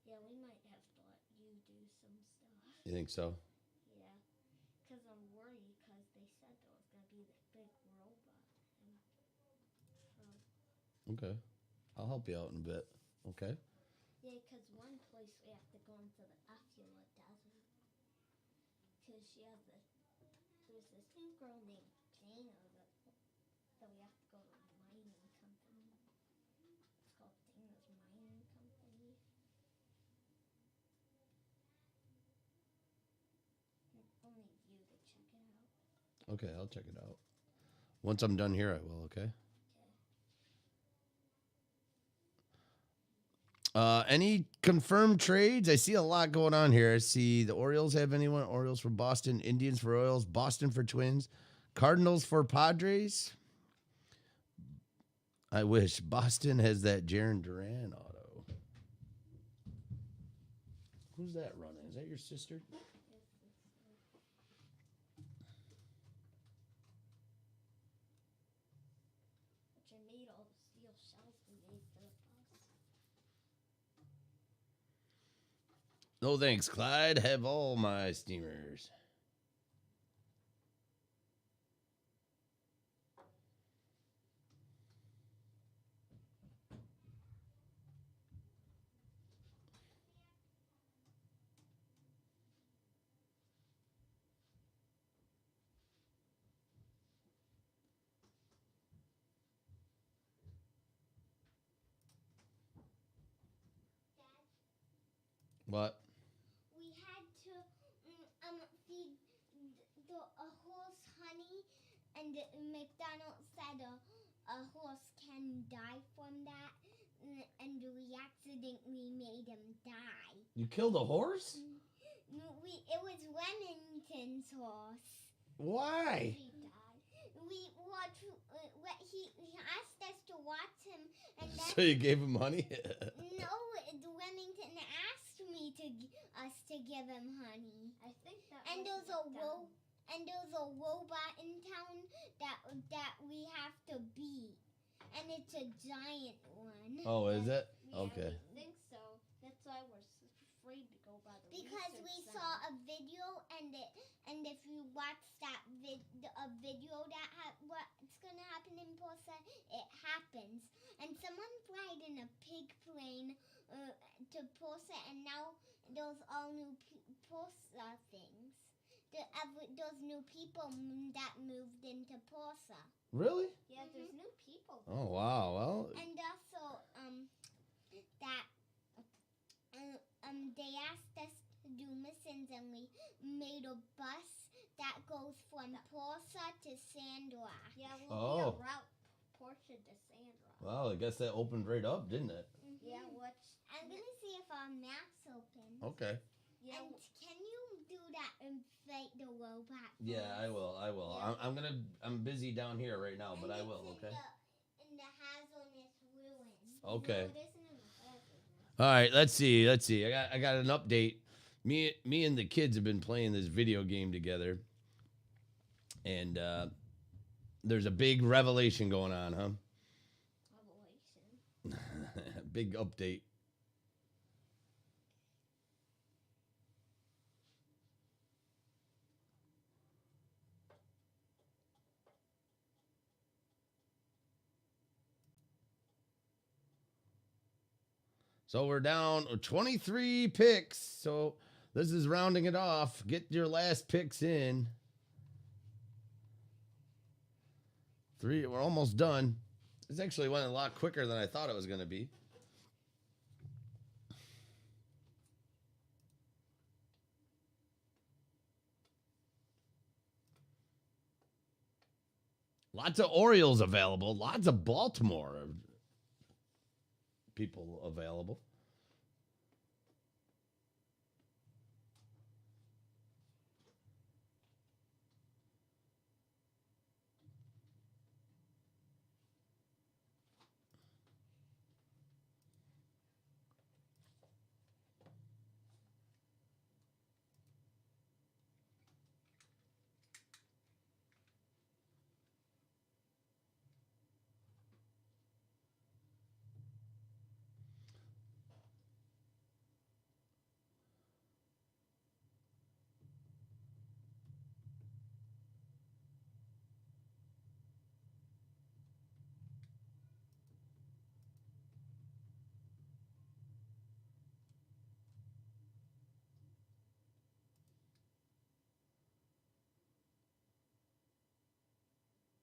Speaker 3: Yeah, we might have to let you do some stuff.
Speaker 1: You think so?
Speaker 3: Yeah, because I'm worried because they said there was going to be this big robot.
Speaker 1: Okay. I'll help you out in a bit. Okay.
Speaker 3: Yeah, because one place we have to go into the Afula Desert. Because there's this new girl named Dana that we have to go to a mining company. It's called Dana's Mining Company. Only you to check it out.
Speaker 1: Okay, I'll check it out. Once I'm done here, I will, okay? Any confirmed trades? I see a lot going on here. I see the Orioles have anyone. Orioles for Boston, Indians for Orioles, Boston for Twins, Cardinals for Padres. I wish Boston has that Jaron Duran auto. Who's that running? Is that your sister?
Speaker 3: Which I made all the steel shells we made for the bus.
Speaker 1: No thanks, Clyde. Have all my steamers. What?
Speaker 3: We had to feed a horse honey, and McDonald's said a horse can die from that, and we accidentally made him die.
Speaker 1: You killed a horse?
Speaker 3: It was Remington's horse.
Speaker 1: Why?
Speaker 3: He died. We watched. He asked us to watch him, and then
Speaker 1: So you gave him money?
Speaker 3: no, Remington asked me us to give him honey.
Speaker 4: I think that
Speaker 3: And
Speaker 4: was
Speaker 3: there's a robot in town that And it's a giant one.
Speaker 1: Oh, is it?
Speaker 3: Yeah,
Speaker 1: Okay.
Speaker 3: I think so. That's why we're afraid to go by the because we saw a video, and if you watch that video that what's gonna happen in Porsa, it happens. And someone flied in a pig plane to Porsa, and now those all new Porsa things. Those new people that moved into Porsa.
Speaker 1: Really?
Speaker 3: Yeah, there's new people.
Speaker 1: Oh, wow. Well.
Speaker 3: And also, that they asked us to do missions, and we made a bus that goes from Porsa to Sandrock. Yeah, we'll be a route Portia to Sandrock.
Speaker 1: Well, I guess that opened right up, didn't it?
Speaker 3: Mm-hmm. Yeah, I'm gonna see if our maps open.
Speaker 1: Okay.
Speaker 3: Yeah. And can you do that and fight the robot?
Speaker 1: Yeah, I will. Yeah. I'm busy down here right now, but I will. Okay.
Speaker 3: In the Hazelnut ruins.
Speaker 1: Okay.
Speaker 3: No, it isn't in the Hazelnut.
Speaker 1: All right. Let's see. I got an update. Me and the kids have been playing this video game together, and there's a big revelation going on, huh?
Speaker 3: Revelation.
Speaker 1: Big update. So we're down 23 picks. So this is rounding it off. Get your last picks in. 3. We're almost done. This actually went a lot quicker than I thought it was going to be. Lots of Orioles available. Lots of Baltimore people available.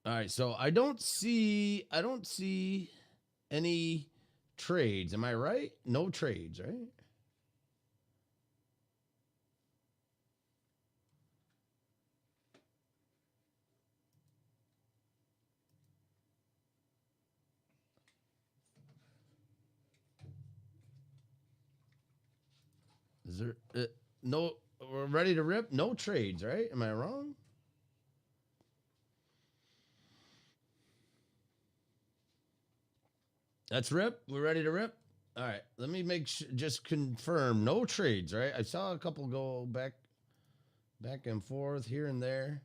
Speaker 1: All right, so I don't see any trades. Am I right? No trades, right? Is there no? We're ready to rip. No trades, right? Am I wrong? That's rip. We're ready to rip. All right. Let me just confirm. No trades, right? I saw a couple go back and forth here and there.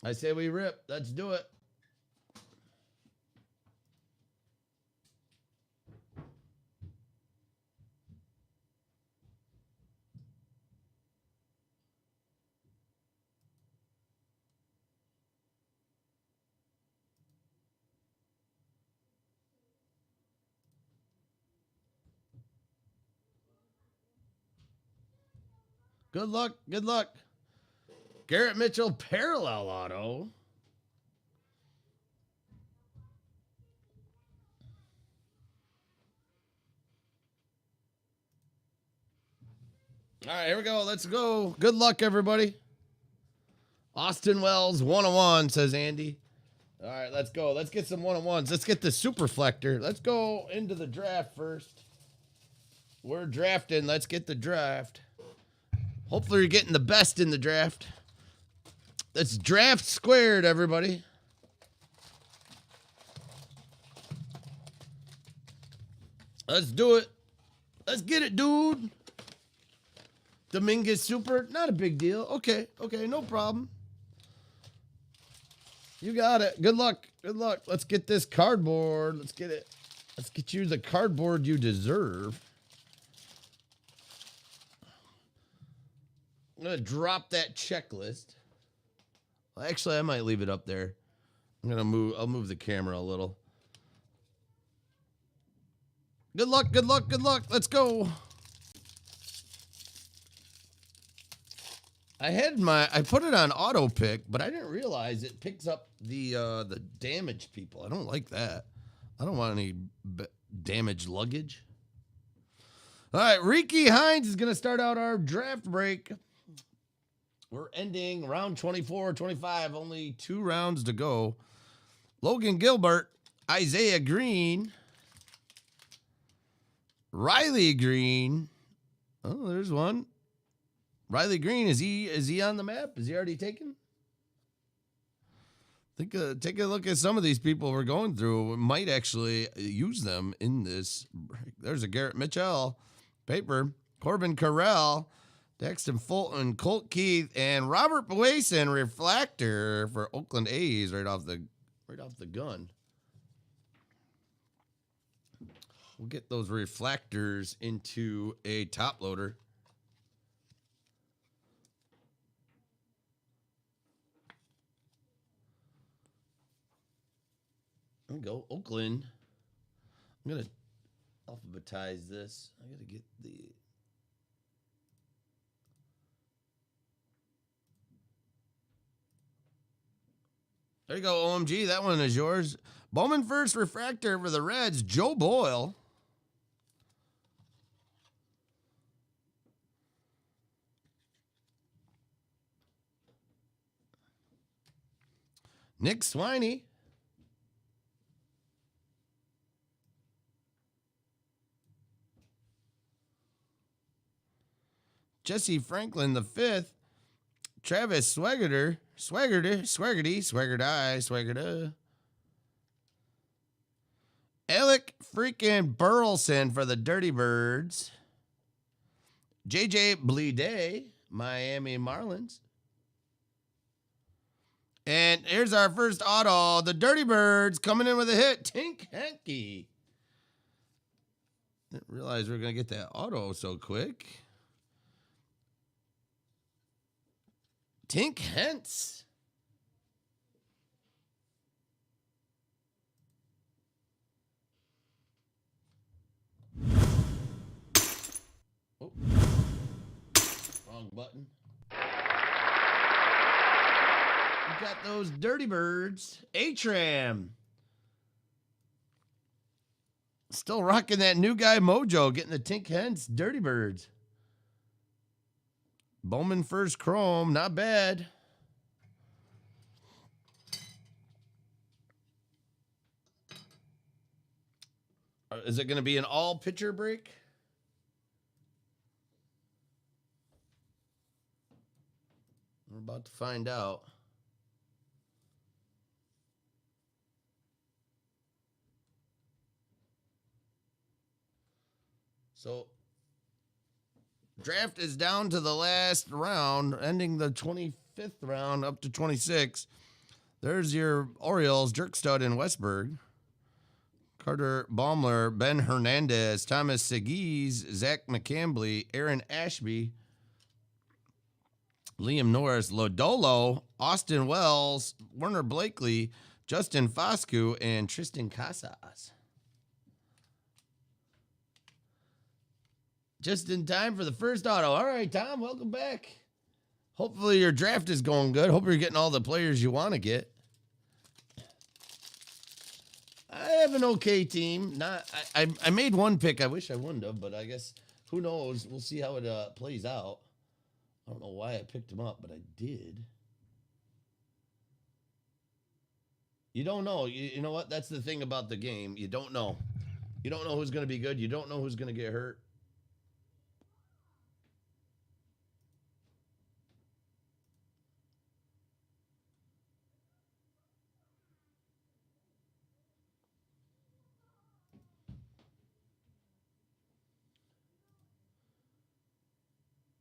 Speaker 1: I say we rip. Let's do it. Good luck. Good luck. Garrett Mitchell parallel auto. All right, here we go. Let's go. Good luck, everybody. Austin Wells, 101, says Andy. All right, let's go. Let's get some 101s. Let's get the Superflector. Let's go into the draft first. We're drafting. Let's get the draft. Hopefully you're getting the best in the draft. Let's draft squared, everybody. Let's do it. Let's get it, dude. Dominguez Super, not a big deal. Okay, no problem. You got it. Good luck. Good luck. Let's get this cardboard. Let's get it. Let's get you the cardboard you deserve. I'm going to drop that checklist. Well, actually, I might leave it up there. I'll move the camera a little. Good luck, good luck, good luck. Let's go. I put it on auto pick, but I didn't realize it picks up the damaged people. I don't like that. I don't want any damaged luggage. All right, Ricky Hines is going to start out our draft break. We're ending round 24, 25, only 2 rounds to go. Logan Gilbert, Isaiah Green, Riley Green. Oh, there's one. Riley Green, is he on the map? Is he already taken? Take a look at some of these people we're going through. We might actually use them in this. There's a Garrett Mitchell, paper, Corbin Carell, Daxton Fulton, Colt Keith, and Robert Boason, refractor for Oakland A's right off the gun. We'll get those reflectors into a top loader. There we go, Oakland. I'm gonna alphabetize this. I gotta get the. There you go, OMG. That one is yours. Bowman first refractor for the Reds, Joe Boyle. Nick Swiney. Jesse Franklin the 5th. Travis Swaggerty. Alec freaking Burleson for the Dirty Birds. JJ Bleday, Miami Marlins. And here's our first auto. The Dirty Birds coming in with a hit. Tink Henke. Didn't realize we were going to get that auto so quick. Tink Hence. Oh. Wrong button. We got those Dirty Birds. Atram. Still rocking that new guy mojo, getting the Tink Hence Dirty Birds. Bowman first chrome, not bad. Is it going to be an all pitcher break? We're about to find out. So, draft is down to the last round, ending the 25th round up to 26. There's your Orioles, Jerkstud and Westberg. Carter Baumler, Ben Hernandez, Thomas Segues, Zach McCambly, Aaron Ashby, Liam Norris, Lodolo, Austin Wells, Werner Blakely, Justin Foscue, and Tristan Casas. Just in time for the first auto. All right, Tom, welcome back. Hopefully your draft is going good. Hope you're getting all the players you want to get. I have an okay team. I made one pick. I wish I wouldn't have, but I guess who knows? We'll see how it plays out. I don't know why I picked him up, but I did. You don't know. You know what? That's the thing about the game. You don't know. You don't know who's going to be good. You don't know who's going to get hurt.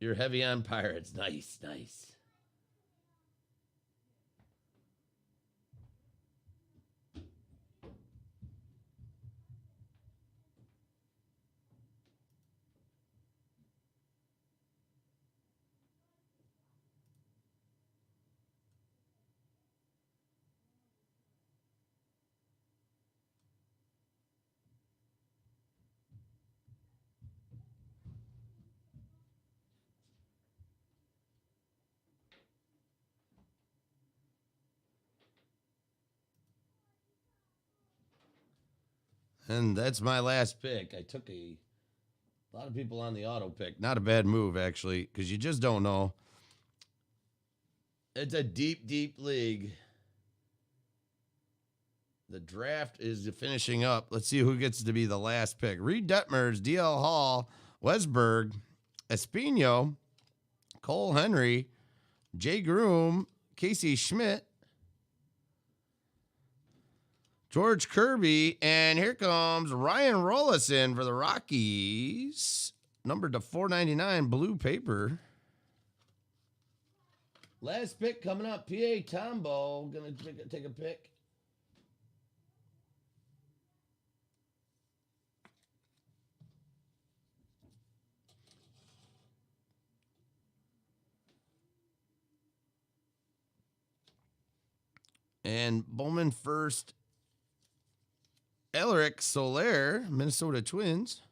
Speaker 1: You're heavy on Pirates. Nice, nice. And that's my last pick. I took a lot of people on the auto pick. Not a bad move, actually, because you just don't know. It's a deep, deep league. The draft is finishing up. Let's see who gets to be the last pick. Reed Detmers, DL Hall, Westberg, Espino, Cole Henry, Jay Groom, Casey Schmidt, George Kirby, and here comes Ryan Rollison for the Rockies. Numbered to 499, blue paper. Last pick coming up, P.A. Tombo. Gonna take a pick. And Bowman first. Elric Soler, Minnesota Twins.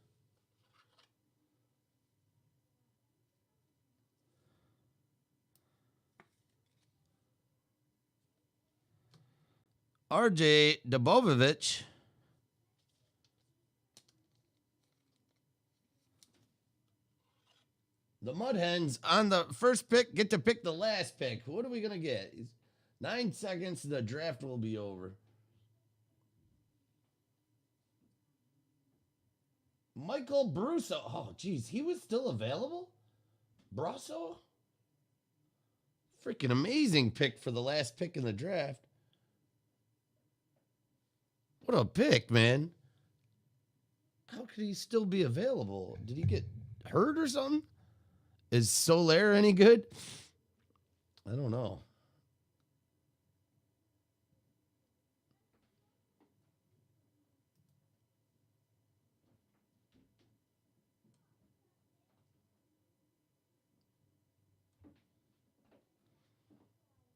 Speaker 1: RJ Dabovich. The Mud Hens on the first pick get to pick the last pick. What are we going to get? 9 seconds, the draft will be over. Michael Brusso. Oh, geez, he was still available? Brusso? Freaking amazing pick for the last pick in the draft. What a pick, man. How could he still be available? Did he get hurt or something? Is Soler any good? I don't know.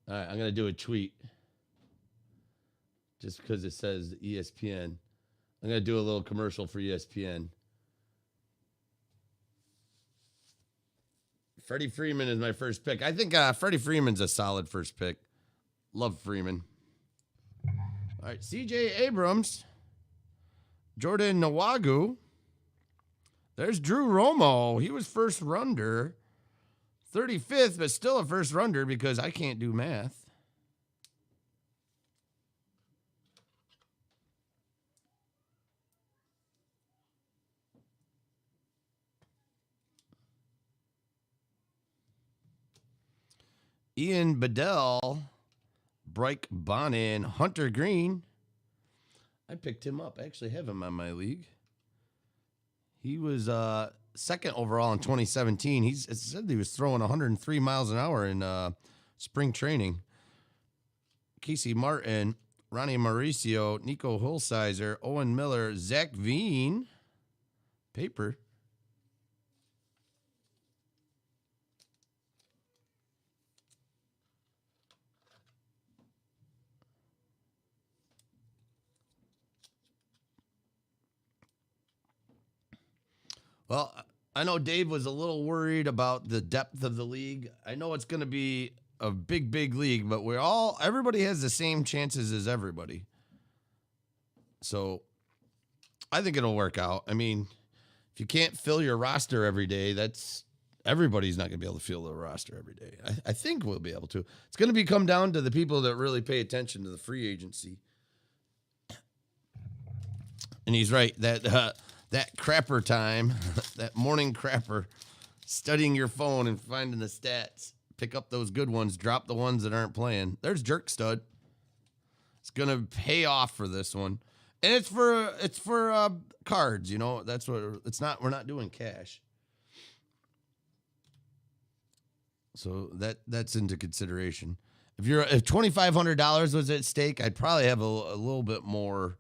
Speaker 1: All right, I'm going to do a tweet. Just because it says ESPN. I'm going to do a little commercial for ESPN. Freddie Freeman is my first pick. I think Freddie Freeman's a solid first pick. Love Freeman. All right, CJ Abrams. Jordan Nwagu. There's Drew Romo. He was first rounder. 35th, but still a first rounder because I can't do math. Ian Bedell, Bryce Bonin, Hunter Green. I picked him up. I actually have him on my league. He was second overall in 2017. It said he was throwing 103 miles an hour in spring training. Casey Martin, Ronnie Mauricio, Nico Hulsizer, Owen Miller, Zach Veen. Paper. Well, I know Dave was a little worried about the depth of the league. I know it's going to be a big, big league, but everybody has the same chances as everybody. So I think it'll work out. I mean, if you can't fill your roster every day, everybody's not going to be able to fill the roster every day. I think we'll be able to. It's going to come down to the people that really pay attention to the free agency. And he's right. That crapper time, that morning crapper, studying your phone and finding the stats. Pick up those good ones, drop the ones that aren't playing. There's Jerk Stud. It's going to pay off for this one. And it's for cards, you know. That's what it's not. We're not doing cash. So that's into consideration. If $2,500 was at stake, I'd probably have a little bit more.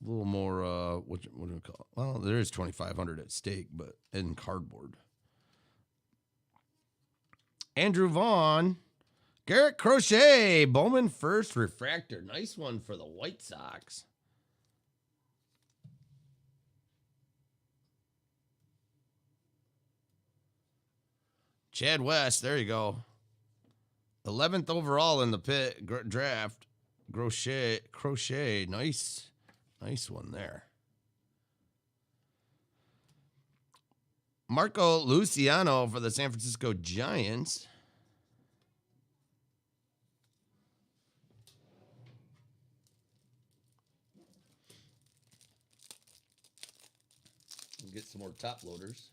Speaker 1: A little more. What do we call it? Well, there is $2,500 at stake, but in cardboard. Andrew Vaughn, Garrett Crochet, Bowman first refractor. Nice one for the White Sox. Chad West, there you go. 11th overall in the draft. Crochet, nice one there. Marco Luciano for the San Francisco Giants. We'll get some more top loaders.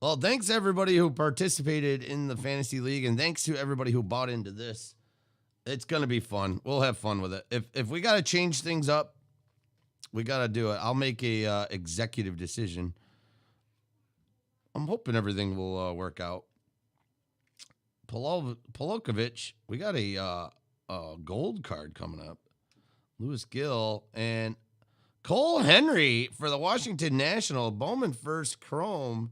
Speaker 1: Well, thanks everybody who participated in the Fantasy League, and thanks to everybody who bought into this. It's going to be fun. We'll have fun with it. If we got to change things up, we got to do it. I'll make a executive decision. I'm hoping everything will work out. Polokovich, we got a gold card coming up. Lewis Gill and Cole Henry for the Washington National. Bowman first chrome.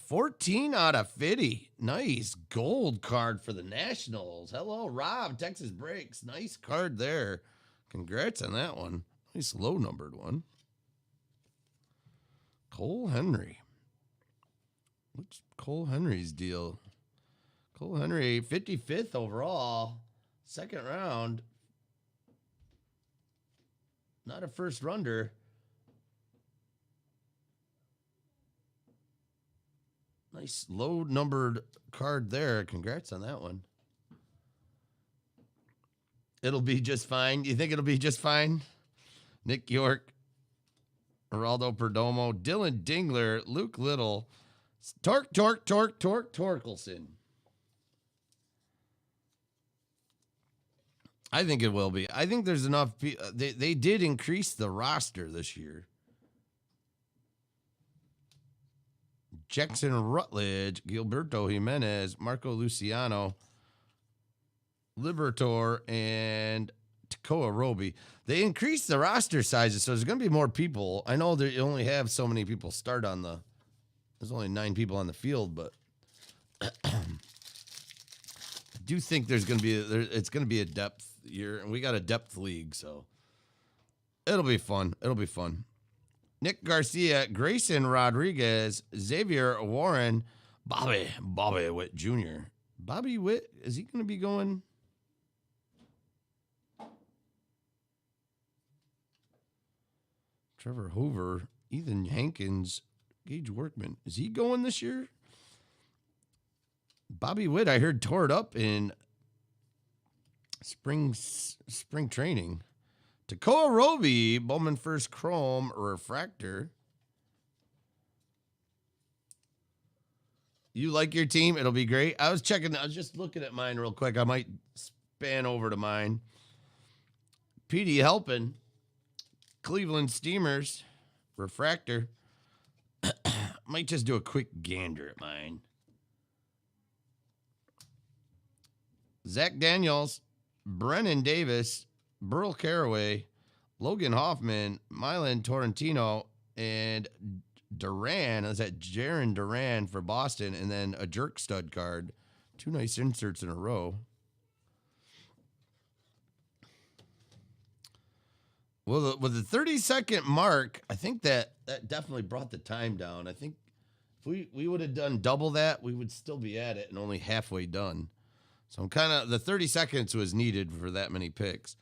Speaker 1: 14 out of 50. Nice gold card for the Nationals. Hello, Rob. Texas Breaks. Nice card there. Congrats on that one. Nice low numbered one. Cole Henry. What's Cole Henry's deal? Cole Henry, 55th overall. Second round. Not a first rounder. Nice low numbered card there. Congrats on that one. It'll be just fine. You think it'll be just fine? Nick York, Geraldo Perdomo, Dylan Dingler, Luke Little, Torkelson. I think it will be. I think there's enough. They did increase the roster this year. Jackson Rutledge, Gilberto Jimenez, Marco Luciano, Libertor, and Tekoa Roby. They increased the roster sizes, so there's going to be more people. I know that you only have so many people start on the. There's only 9 people on the field, but I do think there's going to be it's going to be a depth year, and we got a depth league, so it'll be fun. It'll be fun. Nick Garcia, Grayson Rodriguez, Xavier Warren, Bobby Witt Jr. Bobby Witt, is he going to be going? Trevor Hoover, Ethan Hankins, Gage Workman. Is he going this year? Bobby Witt, I heard, tore it up in spring training. Tekoa Roby, Bowman first chrome refractor. You like your team? It'll be great. I was just looking at mine real quick. I might span over to mine. PD helping. Cleveland Steamers, refractor. Might just do a quick gander at mine. Zach Daniels, Brennan Davis, Burl Caraway, Logan Hoffman, Milan Torrentino, and Duran. Is that Jaron Duran for Boston? And then a jerk stud card. 2 nice inserts in a row. Well, with the 30-second mark, I think that definitely brought the time down. I think if we would have done double that, we would still be at it and only halfway done. So I'm kind of, the 30 seconds was needed for that many picks.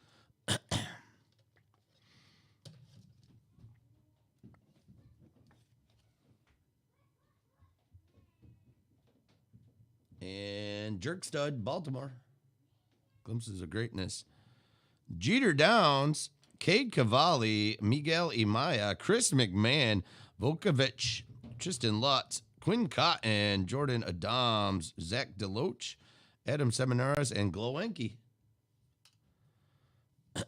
Speaker 1: And jerk stud, Baltimore. Glimpses of greatness. Jeter Downs, Cade Cavalli, Miguel Imaya, Chris McMahon, Vukovic, Tristan Lutz, Quinn Cotton, Jordan Adams, Zach Deloach, Adam Seminaris, and Glowenke. It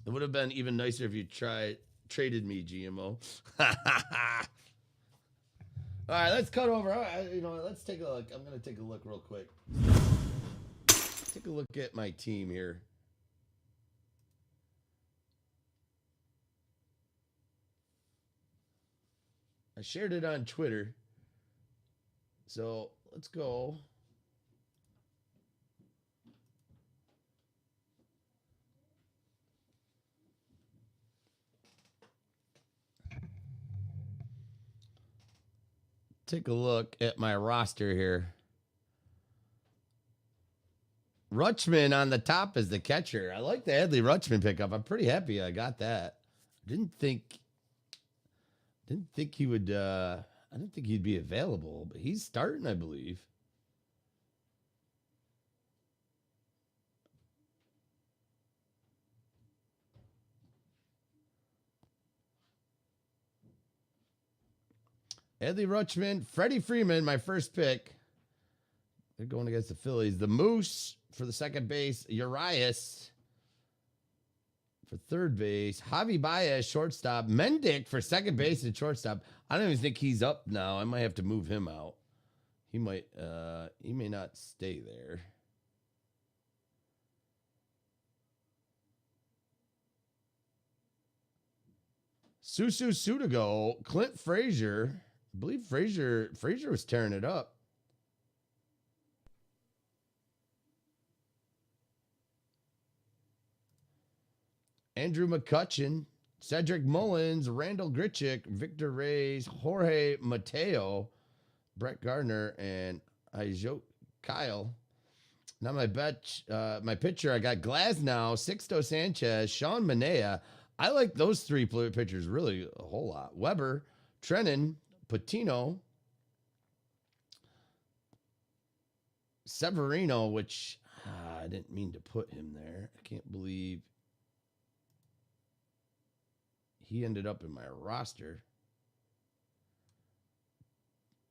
Speaker 1: would have been even nicer if you traded me, GMO. All right, let's cut over. All right, let's take a look. I'm going to take a look real quick. Take a look at my team here. I shared it on Twitter. So let's go. Take a look at my roster here. Rutschman on the top is the catcher. I like the Adley Rutschman pickup. I'm pretty happy I got that. Didn't think he would I didn't think he'd be available, but he's starting, I believe. Adley Rutschman, Freddie Freeman, my first pick. They're going against the Phillies. The Moose for the second base. Urias for third base. Javi Baez, shortstop. Mendick for second base and shortstop. I don't even think he's up now. I might have to move him out. He may not stay there. Susu Sudago, Clint Frazier. I believe Frazier was tearing it up. Andrew McCutcheon, Cedric Mullins, Randall Grichuk, Victor Reyes, Jorge Mateo, Brett Gardner, and Ijo Kyle. Now my pitcher, I got Glasnow, Sixto Sanchez, Sean Manea. I like those three pitchers really a whole lot. Weber, Trennan, Patino, Severino, which I didn't mean to put him there. I can't believe he ended up in my roster.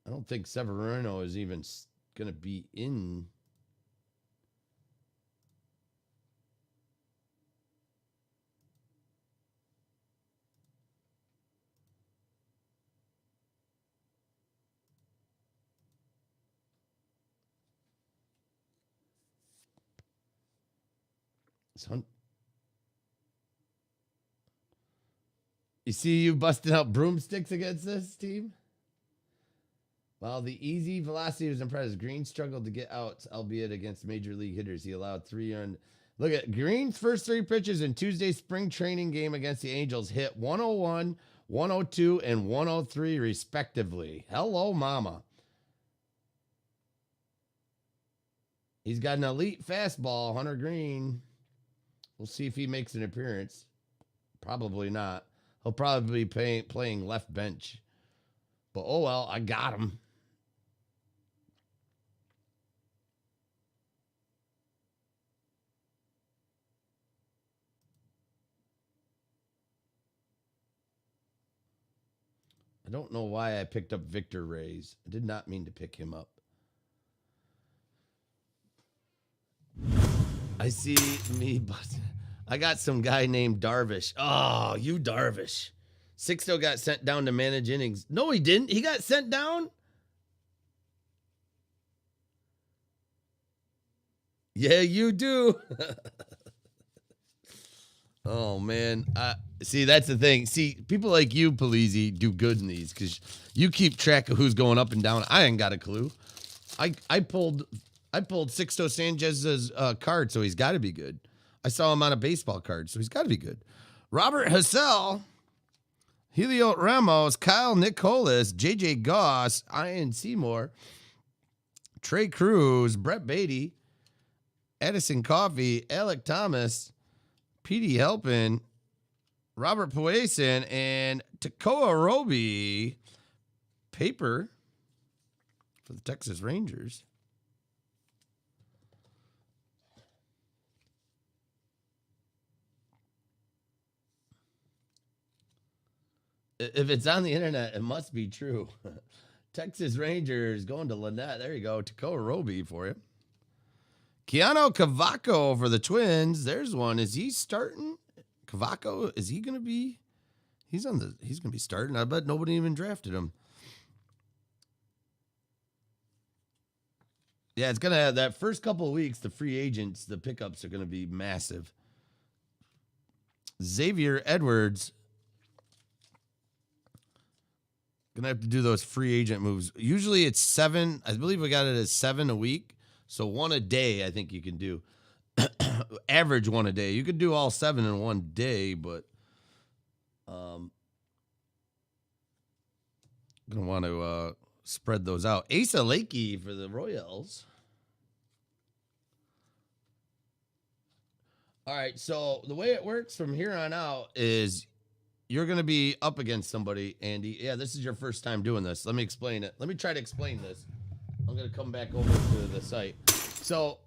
Speaker 1: I don't think Severino is even going to be in. You see you busting out broomsticks against this team? While the easy velocity was impressive, Green struggled to get outs, albeit against major league hitters. He allowed 3 earned. Look at Green's first 3 pitches in Tuesday's spring training game against the Angels hit 101, 102, and 103 respectively. Hello, mama. He's got an elite fastball, Hunter Green. We'll see if he makes an appearance. Probably not. He'll probably be playing left bench. But oh well, I got him. I don't know why I picked up Victor Reyes. I did not mean to pick him up. I see me, but I got some guy named Darvish. Oh, you Darvish. Sixto got sent down to manage innings. No, he didn't. He got sent down? Yeah, you do. Oh, man. See, that's the thing. See, people like you, Polizzi, do good in these because you keep track of who's going up and down. I ain't got a clue. I pulled Sixto Sanchez's card, so he's got to be good. I saw him on a baseball card, so he's got to be good. Robert Hassell, Helio Ramos, Kyle Nicolas, J.J. Goss, Ian Seymour, Trey Cruz, Brett Beatty, Edison Coffee, Alec Thomas, Petey Helpin, Robert Puason, and Takoa Roby paper for the Texas Rangers. If it's on the internet, it must be true. Texas Rangers going to Lynette. There you go. Takao Roby for you. Keanu Cavaco for the Twins. There's one. Is he starting? Cavaco, is he going to be? He's going to be starting. I bet nobody even drafted him. Yeah, it's going to have that first couple of weeks, the free agents, the pickups are going to be massive. Xavier Edwards. Going to have to do those free agent moves. Usually it's 7. I believe we got it as 7 a week. So 1 a day, I think you can do. Average 1 a day. You could do all 7 in 1 day, but going to want to spread those out. Asa Lakey for the Royals. All right, so the way it works from here on out is you're going to be up against somebody, Andy. Yeah, this is your first time doing this. Let me explain it. Let me try to explain this. I'm going to come back over to the site. So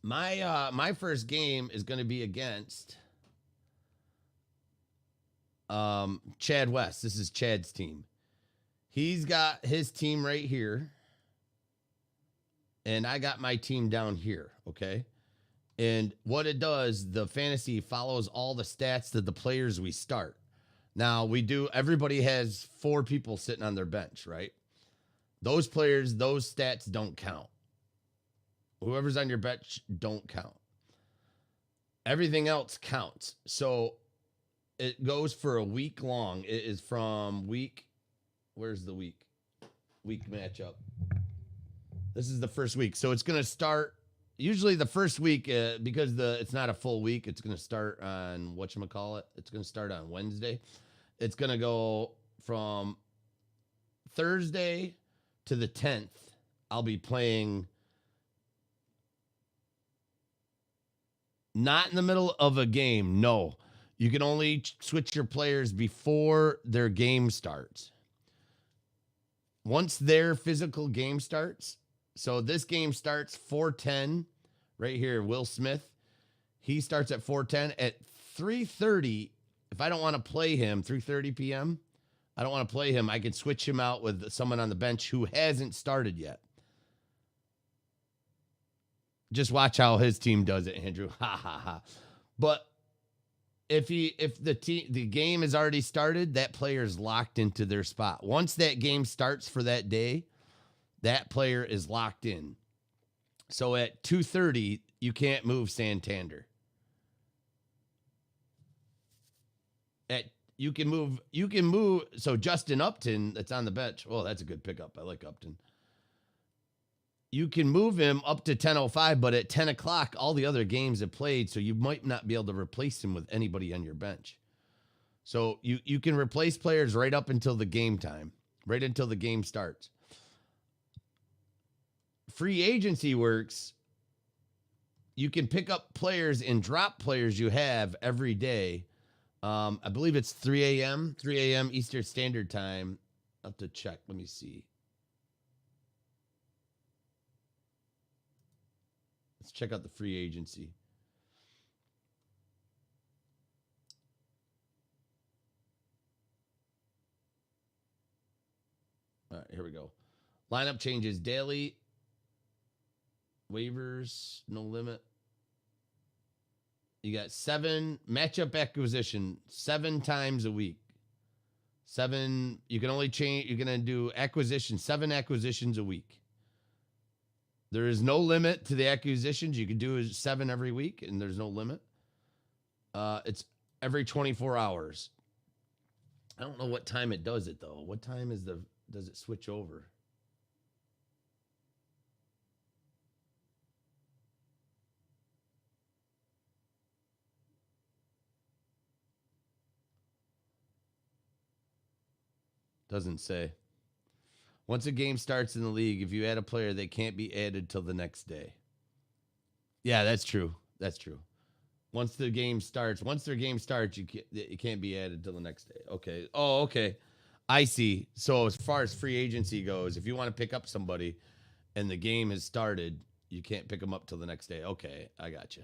Speaker 1: my first game is going to be against Chad West. This is Chad's team. He's got his team right here, and I got my team down here, okay? And what it does, the fantasy follows all the stats that the players we start. Now, everybody has 4 people sitting on their bench, right? Those players, those stats don't count. Whoever's on your bench don't count. Everything else counts. So it goes for a week long. It is from where's the week matchup? This is the first week. So it's going to start, usually the first week, because it's not a full week, it's going to start on, whatchamacallit, it's going to start on Wednesday. It's going to go from Thursday to the 10th. I'll be playing not in the middle of a game. No, you can only switch your players before their game starts. Once their physical game starts, so this game starts 4:10 right here. Will Smith, he starts at 4:10 at 3:30. If I don't want to play him, 3:30 p.m., I don't want to play him, I can switch him out with someone on the bench who hasn't started yet. Just watch how his team does it, Andrew. Ha ha ha. But if the game is already started, that player is locked into their spot. Once that game starts for that day, that player is locked in. So at 2:30, you can't move Santander. You can move. So Justin Upton, that's on the bench. Oh, that's a good pickup. I like Upton. You can move him up to 10:05, but at 10 o'clock, all the other games have played, so you might not be able to replace him with anybody on your bench. So you can replace players right up until the game time, right until the game starts. Free agency works. You can pick up players and drop players you have every day. I believe it's 3 a.m. Eastern Standard Time. I'll have to check. Let me see. Let's check out the free agency. All right, here we go. Lineup changes daily. Waivers, no limit. You got 7 matchup acquisition 7 times a week. 7, you can only change, you're going to do 7 acquisitions a week. There is no limit to the acquisitions. You can do 7 every week, and there's no limit. It's every 24 hours. I don't know what time it does it, though. What time does it switch over? Doesn't say. Once a game starts in the league, if you add a player, they can't be added till the next day. Yeah, that's true. That's true. Once their game starts, you can't be added till the next day. Okay. Oh, okay. I see. So as far as free agency goes, if you want to pick up somebody and the game has started, you can't pick them up till the next day. Okay, I got you.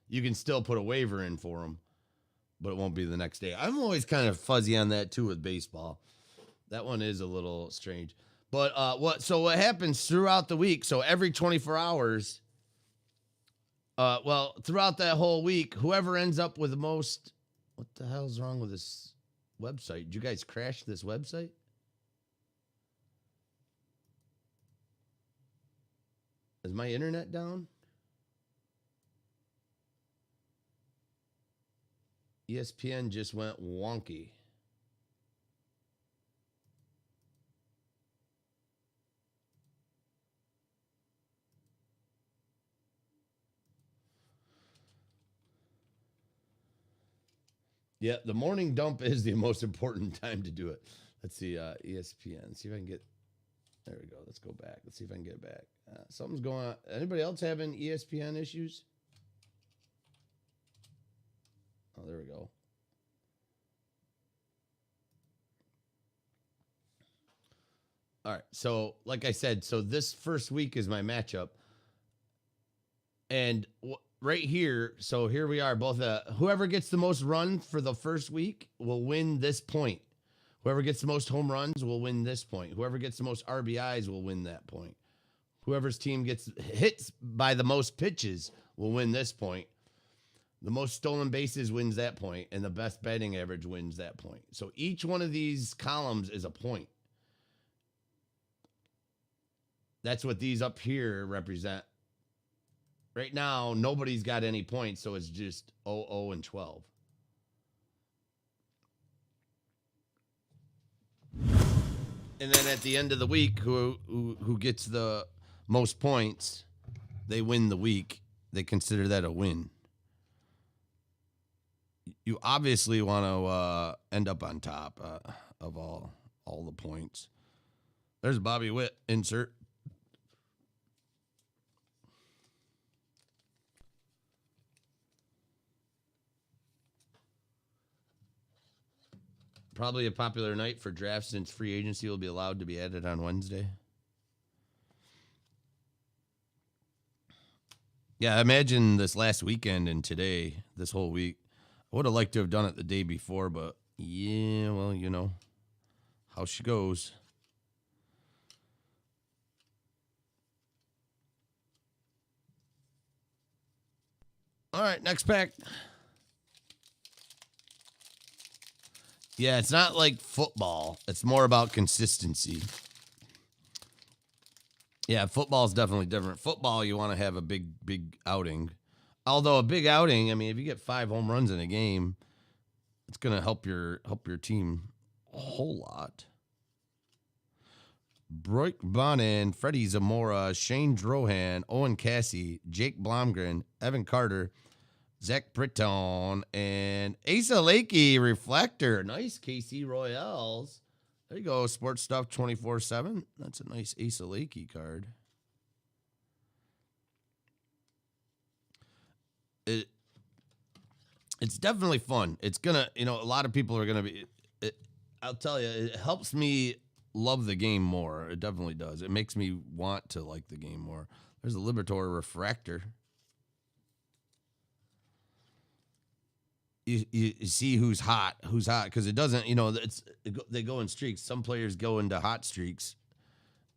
Speaker 1: You can still put a waiver in for them, but it won't be the next day. I'm always kind of fuzzy on that too with baseball. That one is a little strange. But what happens throughout the week? So every 24 hours, throughout that whole week, whoever ends up with the most, what the hell's wrong with this website? Did you guys crash this website? Is my internet down? ESPN just went wonky. Yeah, the morning dump is the most important time to do it. Let's see, ESPN. See if I can get. There we go. Let's go back. Let's see if I can get it back. Something's going on. Anybody else having ESPN issues? Oh, there we go. All right. So, like I said, so this first week is my matchup. And right here, so here we are. Both whoever gets the most run for the first week will win this point. Whoever gets the most home runs will win this point. Whoever gets the most RBIs will win that point. Whoever's team gets hits by the most pitches will win this point. The most stolen bases wins that point, and the best batting average wins that point. So each one of these columns is a point. That's what these up here represent. Right now, nobody's got any points, so it's just 0, 0, and 12. And then at the end of the week, who gets the most points, they win the week. They consider that a win. You obviously want to end up on top of all the points. There's Bobby Witt insert. Probably a popular night for drafts since free agency will be allowed to be added on Wednesday. Yeah, imagine this last weekend and today, this whole week. I would have liked to have done it the day before, but yeah, well, you know how she goes. All right, next pack. Yeah, it's not like football. It's more about consistency. Yeah, football is definitely different. Football, you want to have a big outing. Although a big outing, I mean, if you get 5 home runs in a game, it's going to help your team a whole lot. Broik Bonin, Freddie Zamora, Shane Drohan, Owen Cassie, Jake Blomgren, Evan Carter, Zach Britton, and Asa Lakey Reflector. Nice KC Royales. There you go, Sports Stuff 24/7. That's a nice Asa Lakey card. It's definitely fun. It's gonna, a lot of people are gonna be. I'll tell you, it helps me love the game more. It definitely does. It makes me want to like the game more. There's a Libertor Refractor. You see who's hot, because it doesn't, they go in streaks. Some players go into hot streaks,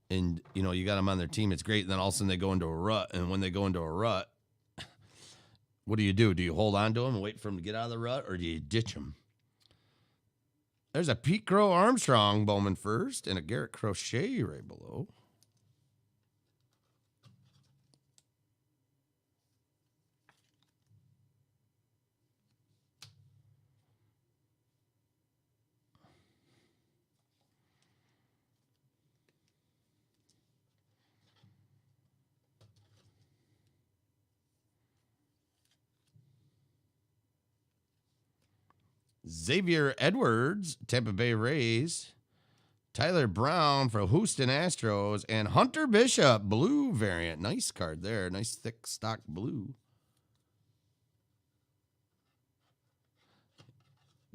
Speaker 1: and you got them on their team. It's great. And then all of a sudden they go into a rut, and when they go into a rut, what do? Do you hold on to them and wait for them to get out of the rut, or do you ditch them? There's a Pete Crow Armstrong Bowman first, and a Garrett Crochet right below. Xavier Edwards, Tampa Bay Rays. Tyler Brown for Houston Astros. And Hunter Bishop, blue variant. Nice card there. Nice thick stock blue.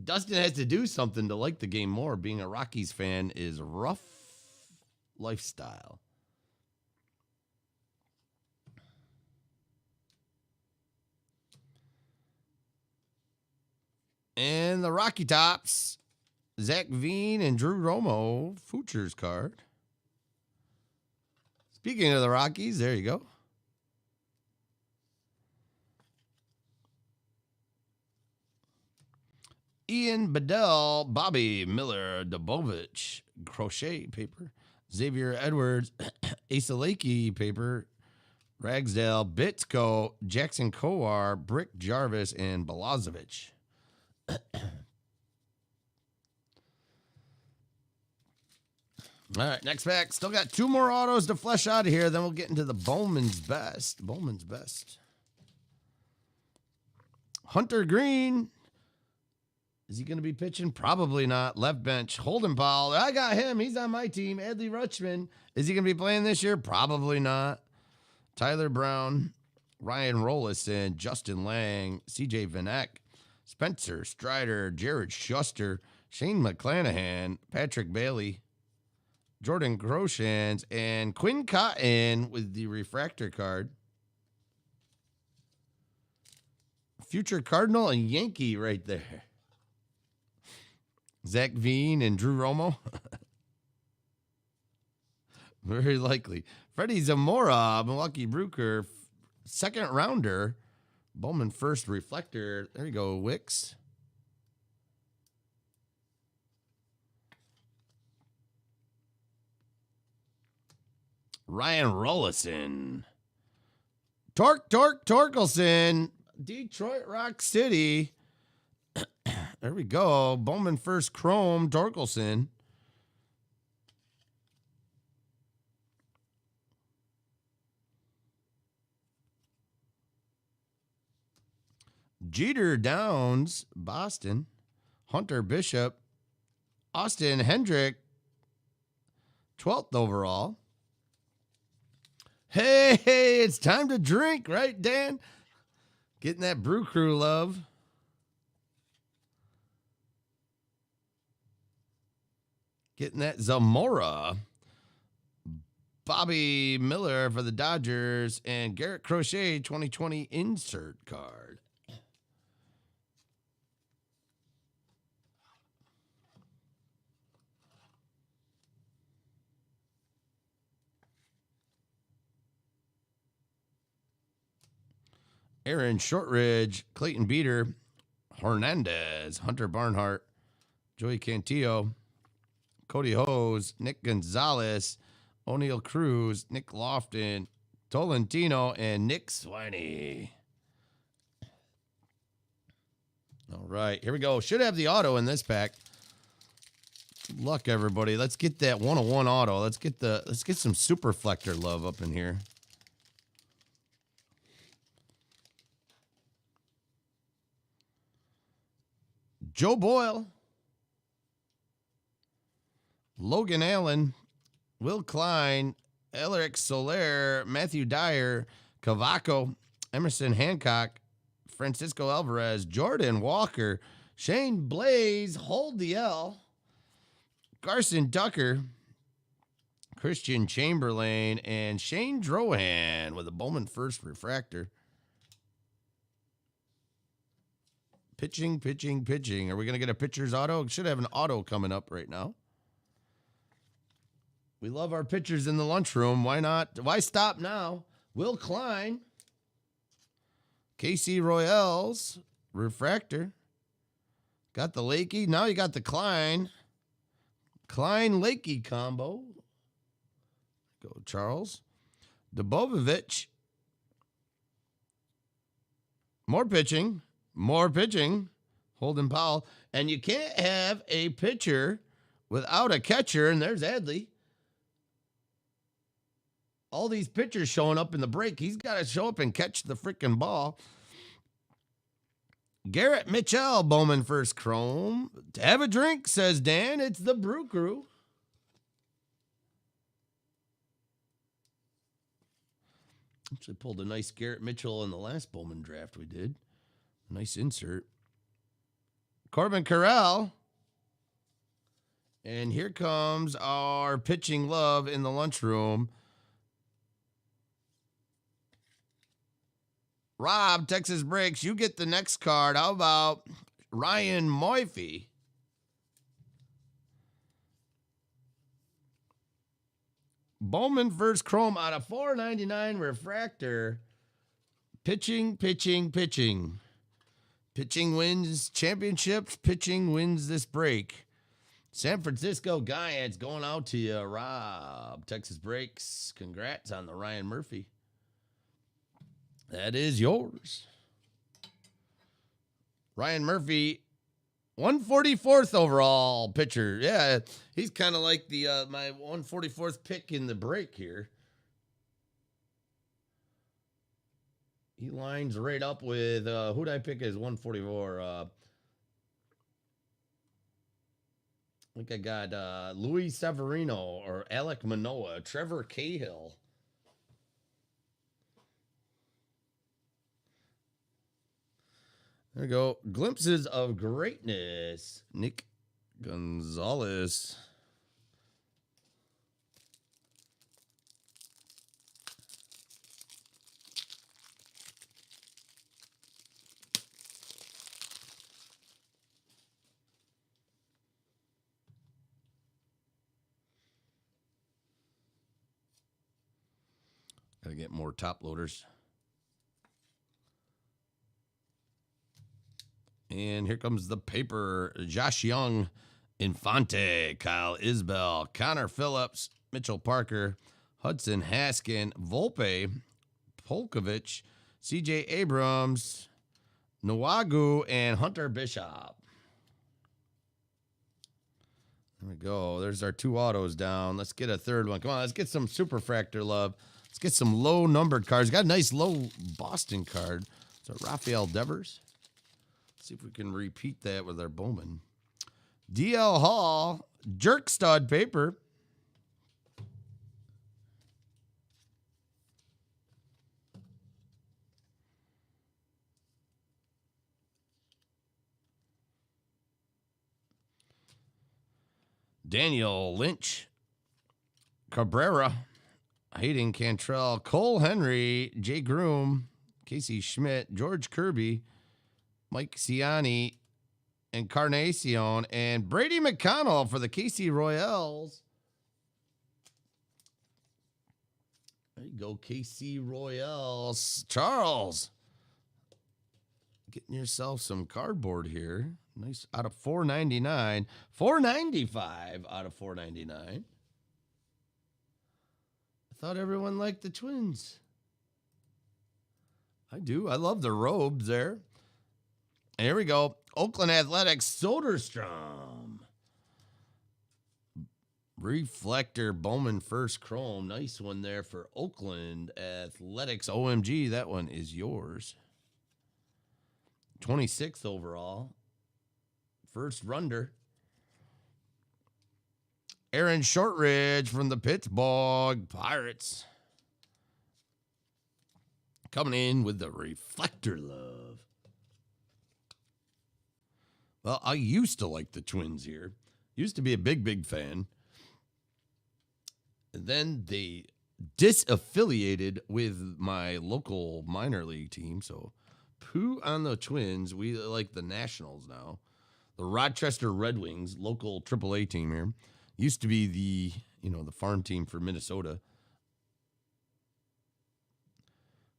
Speaker 1: Dustin has to do something to like the game more. Being a Rockies fan is rough lifestyle. And the Rocky Tops, Zach Veen and Drew Romo, Futures card. Speaking of the Rockies, there you go. Ian Bedell, Bobby Miller, Dobovich, crochet paper. Xavier Edwards, Asa Lakey paper. Ragsdale, Bitsko, Jackson Kowar, Brick Jarvis, and Balazovic. All right, next pack. Still got 2 more autos to flesh out of here. Then we'll get into the Bowman's Best. Bowman's Best. Hunter Green. Is he going to be pitching? Probably not. Left bench. Holden Powell. I got him. He's on my team. Adley Rutschman. Is he going to be playing this year? Probably not. Tyler Brown. Ryan Rollison. Justin Lang. CJ Vanek. Spencer Strider. Jared Schuster. Shane McClanahan. Patrick Bailey. Jordan Groshans. And Quinn Cotton with the refractor card. Future Cardinal and Yankee right there. Zach Veen and Drew Romo. Very likely. Freddie Zamora, Milwaukee Brewker, 2nd rounder. Bowman first reflector. There you go, Wicks. Ryan Rollison. Torkelson. Detroit Rock City. There we go. Bowman first chrome, Torkelson. Jeter Downs, Boston. Hunter Bishop. Austin Hendrick, 12th overall. Hey, it's time to drink, right, Dan? Getting that Brew Crew love. Getting that Zamora. Bobby Miller for the Dodgers. And Garrett Crochet 2020 insert card. Aaron Shortridge, Clayton Beater, Hernandez, Hunter Barnhart, Joey Cantillo, Cody Hose, Nick Gonzalez, O'Neill Cruz, Nick Lofton, Tolentino, and Nick Swiney. All right, here we go. Should have the auto in this pack. Good luck, everybody. Let's get that 101 auto. Let's get some Superflector love up in here. Joe Boyle, Logan Allen, Will Klein, Elric Soler, Matthew Dyer, Cavaco, Emerson Hancock, Francisco Alvarez, Jordan Walker, Shane Blaze, hold the L, Carson Tucker, Christian Chamberlain, and Shane Drohan with a Bowman first refractor. Pitching. Are we going to get a pitcher's auto? Should have an auto coming up right now. We love our pitchers in the lunchroom. Why not? Why stop now? Will Klein. KC Royals. Refractor. Got the Lakey. Now you got the Klein. Klein-Lakey combo. Go Charles. Dobovich. More pitching. Holden Powell. And you can't have a pitcher without a catcher. And there's Adley. All these pitchers showing up in the break. He's got to show up and catch the freaking ball. Garrett Mitchell, Bowman first chrome. Have a drink, says Dan. It's the Brew Crew. Actually pulled a nice Garrett Mitchell in the last Bowman draft we did. Nice insert. Corbin Carell. And here comes our pitching love in the lunchroom. Rob, Texas Breaks, you get the next card. How about Ryan Murphy. Bowman first chrome out of 499 refractor. Pitching. Pitching wins championships. Pitching wins this break. San Francisco Giants going out to you, Rob. Texas Breaks. Congrats on the Ryan Murphy. That is yours. Ryan Murphy, 144th overall pitcher. Yeah, he's kind of like the my 144th pick in the break here. He lines right up with who did I pick as 144? I think I got Luis Severino or Alek Manoah, Trevor Cahill. There we go. Glimpses of greatness. Nick Gonzalez. Gotta get more top loaders. And here comes the paper. Josh Young, Infante, Kyle Isbell, Connor Phillips, Mitchell Parker, Hudson Haskin, Volpe, Polkovich, CJ Abrams, Nwagu, and Hunter Bishop. There we go. There's our two autos down. Let's get a third one. Come on, let's get some Superfractor love. Let's get some low numbered cards. Got a nice low Boston card. So Rafael Devers. See if we can repeat that with our Bowman. DL Hall, Jerk Stud paper. Daniel Lynch, Cabrera, Hayden Cantrell, Cole Henry, Jay Groom, Casey Schmidt, George Kirby, Mike Ciani, Encarnacion, and Brady McConnell for the KC Royals. There you go, KC Royals. Charles, getting yourself some cardboard here. Nice, out of 499. 495 out of 499. I thought everyone liked the Twins. I do. I love the robes there. And here we go. Oakland Athletics, Soderstrom. Reflector, Bowman first chrome. Nice one there for Oakland Athletics. OMG, that one is yours. 26th overall. First runder. Aaron Shortridge from the Pittsburgh Pirates. Coming in with the reflector love. Well, I used to like the Twins here. Used to be a big fan. And then they disaffiliated with my local minor league team. So, poo on the Twins. We like the Nationals now. The Rochester Red Wings, local AAA team here. Used to be the farm team for Minnesota.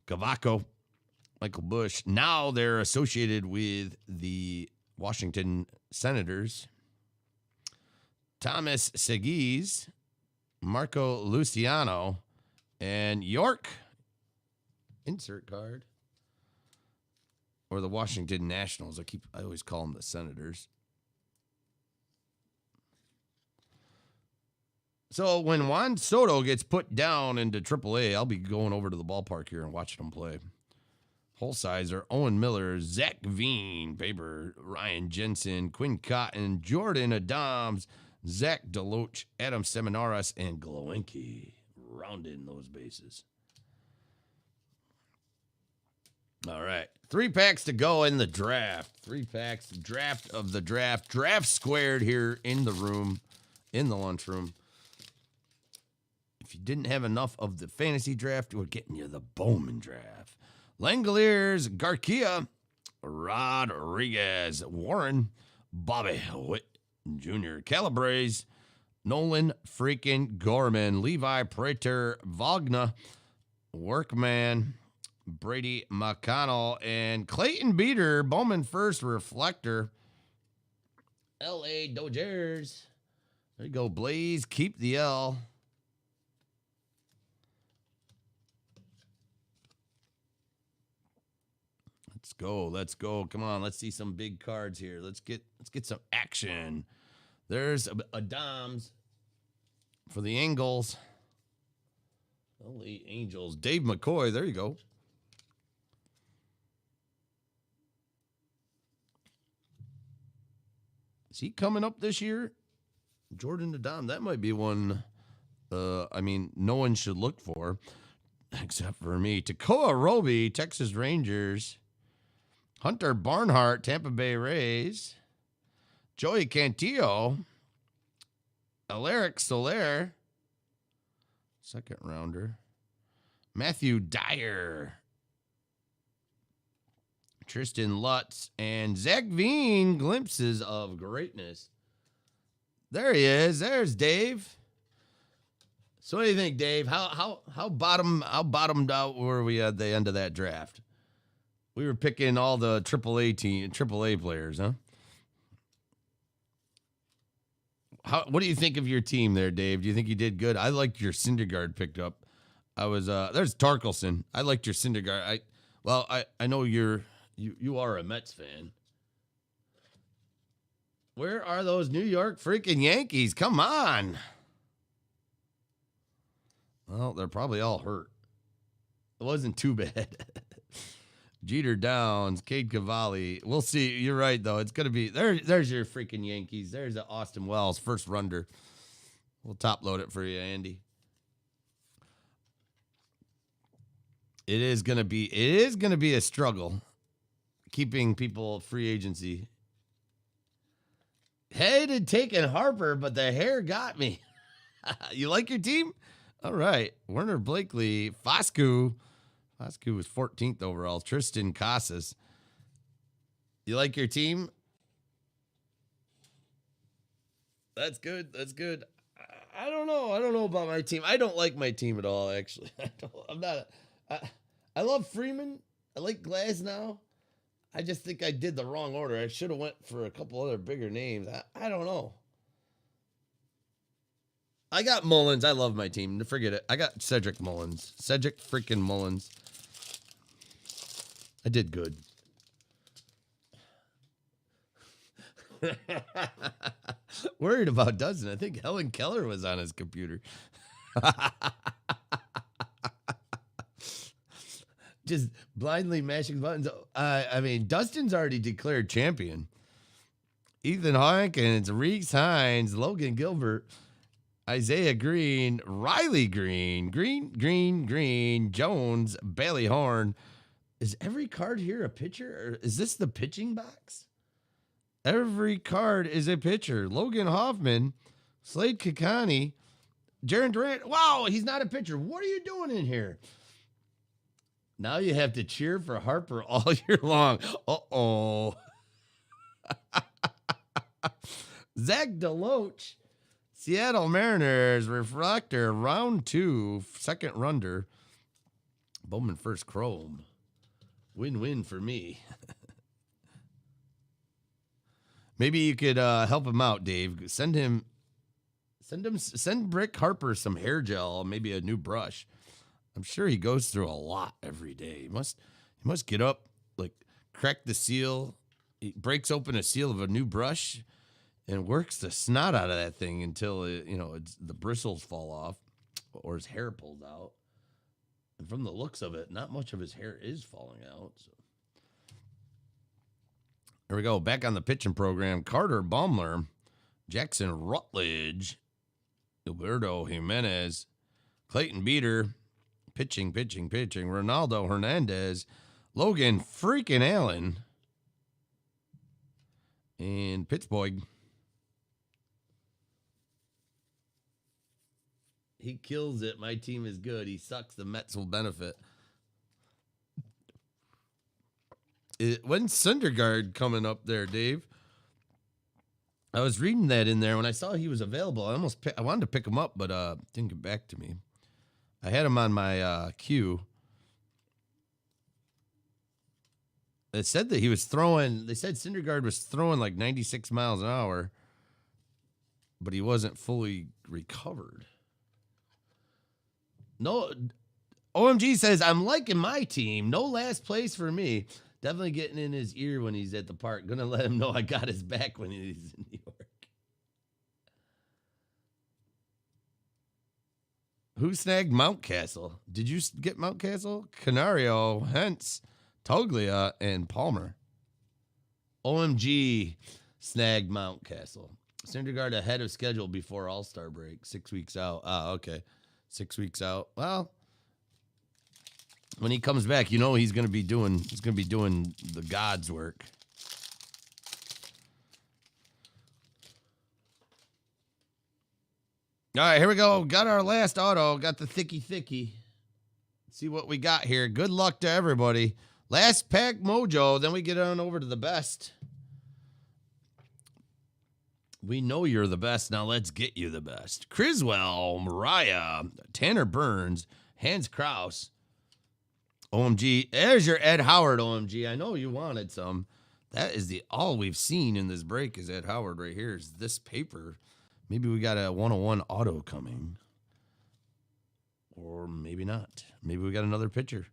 Speaker 1: Cavaco, Michael Bush. Now they're associated with the Washington Senators. Thomas Seguis, Marco Luciano, and York. Insert card. Or the Washington Nationals. I always call them the Senators. So when Juan Soto gets put down into AAA, I'll be going over to the ballpark here and watching him play. Whole size are Owen Miller, Zach Veen, paper, Ryan Jensen, Quinn Cotton, Jordan Adams, Zach Deloach, Adam Seminaris, and Glowinky rounding those bases. All right. 3 packs to go in the draft. 3 packs, draft of the draft. Draft squared here in the room, in the lunchroom. If you didn't have enough of the fantasy draft, we're getting you the Bowman draft. Langoliers, Garcia, Rodriguez, Warren, Bobby Witt Jr., Calabrese, Nolan freaking Gorman, Levi Prater, Wagner, Workman, Brady McConnell, and Clayton Beater, Bowman first, Reflector, LA Dodgers. There you go, Blaze. Keep the L. Let's go. Let's go. Come on. Let's see some big cards here. Let's get some action. There's a Doms for the Angles. LA Angels. Dave McCoy. There you go. Is he coming up this year? Jordan Dom. That might be one. I mean, no one should look for, except for me. Tekoa Roby, Texas Rangers. Hunter Barnhart, Tampa Bay Rays. Joey Cantillo. Alaric Soler. Second rounder. Matthew Dyer. Tristan Lutz. And Zach Veen, glimpses of greatness. There he is. There's Dave. So what do you think, Dave? How bottomed out were we at the end of that draft? We were picking all the AAA players, huh? What do you think of your team there, Dave? Do you think you did good? I liked your Syndergaard picked up. There's Tarkelson. I liked your Syndergaard. I know you are a Mets fan. Where are those New York freaking Yankees? Come on. Well, they're probably all hurt. It wasn't too bad. Jeter Downs, Cade Cavalli. We'll see. You're right, though. It's going to be there's your freaking Yankees. There's the Austin Wells, first rounder. We'll top load it for you, Andy. It is going to be a struggle keeping people free agency. Headed taking Harper, but the hair got me. You like your team? All right. Werner Blakely, Foscu. Foscu was 14th overall. Tristan Casas. You like your team? That's good. That's good. I don't know. I don't know about my team. I don't like my team at all, actually. I love Freeman. I like Glasnow. I just think I did the wrong order. I should have went for a couple other bigger names. I don't know. I got Mullins. I love my team. Forget it. I got Cedric Mullins. Cedric freaking Mullins. I did good. Worried about doesn't. I think Helen Keller was on his computer. Just blindly mashing buttons. I mean, Dustin's already declared champion. Ethan Hawkins, Reese Hines, Logan Gilbert, Isaiah Green, Riley Green, Green, Jones, Bailey Horn. Is every card here a pitcher? Or is this the pitching box? Every card is a pitcher. Logan Hoffman, Slade Kakani, Jaron Durant. Wow, he's not a pitcher. What are you doing in here? Now you have to cheer for Harper all year long. Uh-oh. Zach DeLoach, Seattle Mariners, Refractor, round 2, second rounder. Bowman first chrome. Win-win for me. Maybe you could help him out, Dave. Send Brick Harper some hair gel, maybe a new brush. I'm sure he goes through a lot every day. He must get up, like crack the seal. He breaks open a seal of a new brush and works the snot out of that thing until the bristles fall off or his hair pulls out. And from the looks of it, not much of his hair is falling out. So there we go. Back on the pitching program. Carter Baumler, Jackson Rutledge, Gilberto Jimenez, Clayton Beater. Pitching. Ronaldo Hernandez, Logan freaking Allen, and Pittsburgh. He kills it. My team is good. He sucks. The Mets will benefit. When's Syndergaard coming up there, Dave? I was reading that in there when I saw he was available. I wanted to pick him up, but didn't get back to me. I had him on my queue. It said that he was throwing. They said Syndergaard was throwing like 96 miles an hour, but he wasn't fully recovered. No, OMG says, I'm liking my team. No last place for me. Definitely getting in his ear when he's at the park. Gonna let him know I got his back when he's in New York. Who snagged Mountcastle? Did you get Mountcastle? Canario, Hentz, Toglia, and Palmer. OMG snagged Mountcastle. Syndergaard ahead of schedule before All-Star break. 6 weeks out. Okay. 6 weeks out. Well, when he comes back, you know he's gonna be doing the God's work. All right, here we go. Got our last auto. Got the thicky. Let's see what we got here. Good luck to everybody. Last pack mojo. Then we get on over to the best. We know you're the best. Now let's get you the best. Criswell, Mariah, Tanner Burns, Hans Kraus. OMG. There's your Ed Howard, OMG. I know you wanted some. That is all we've seen in this break is Ed Howard right here. Is this paper. Maybe we got a 101 auto coming. Or maybe not. Maybe we got another pitcher.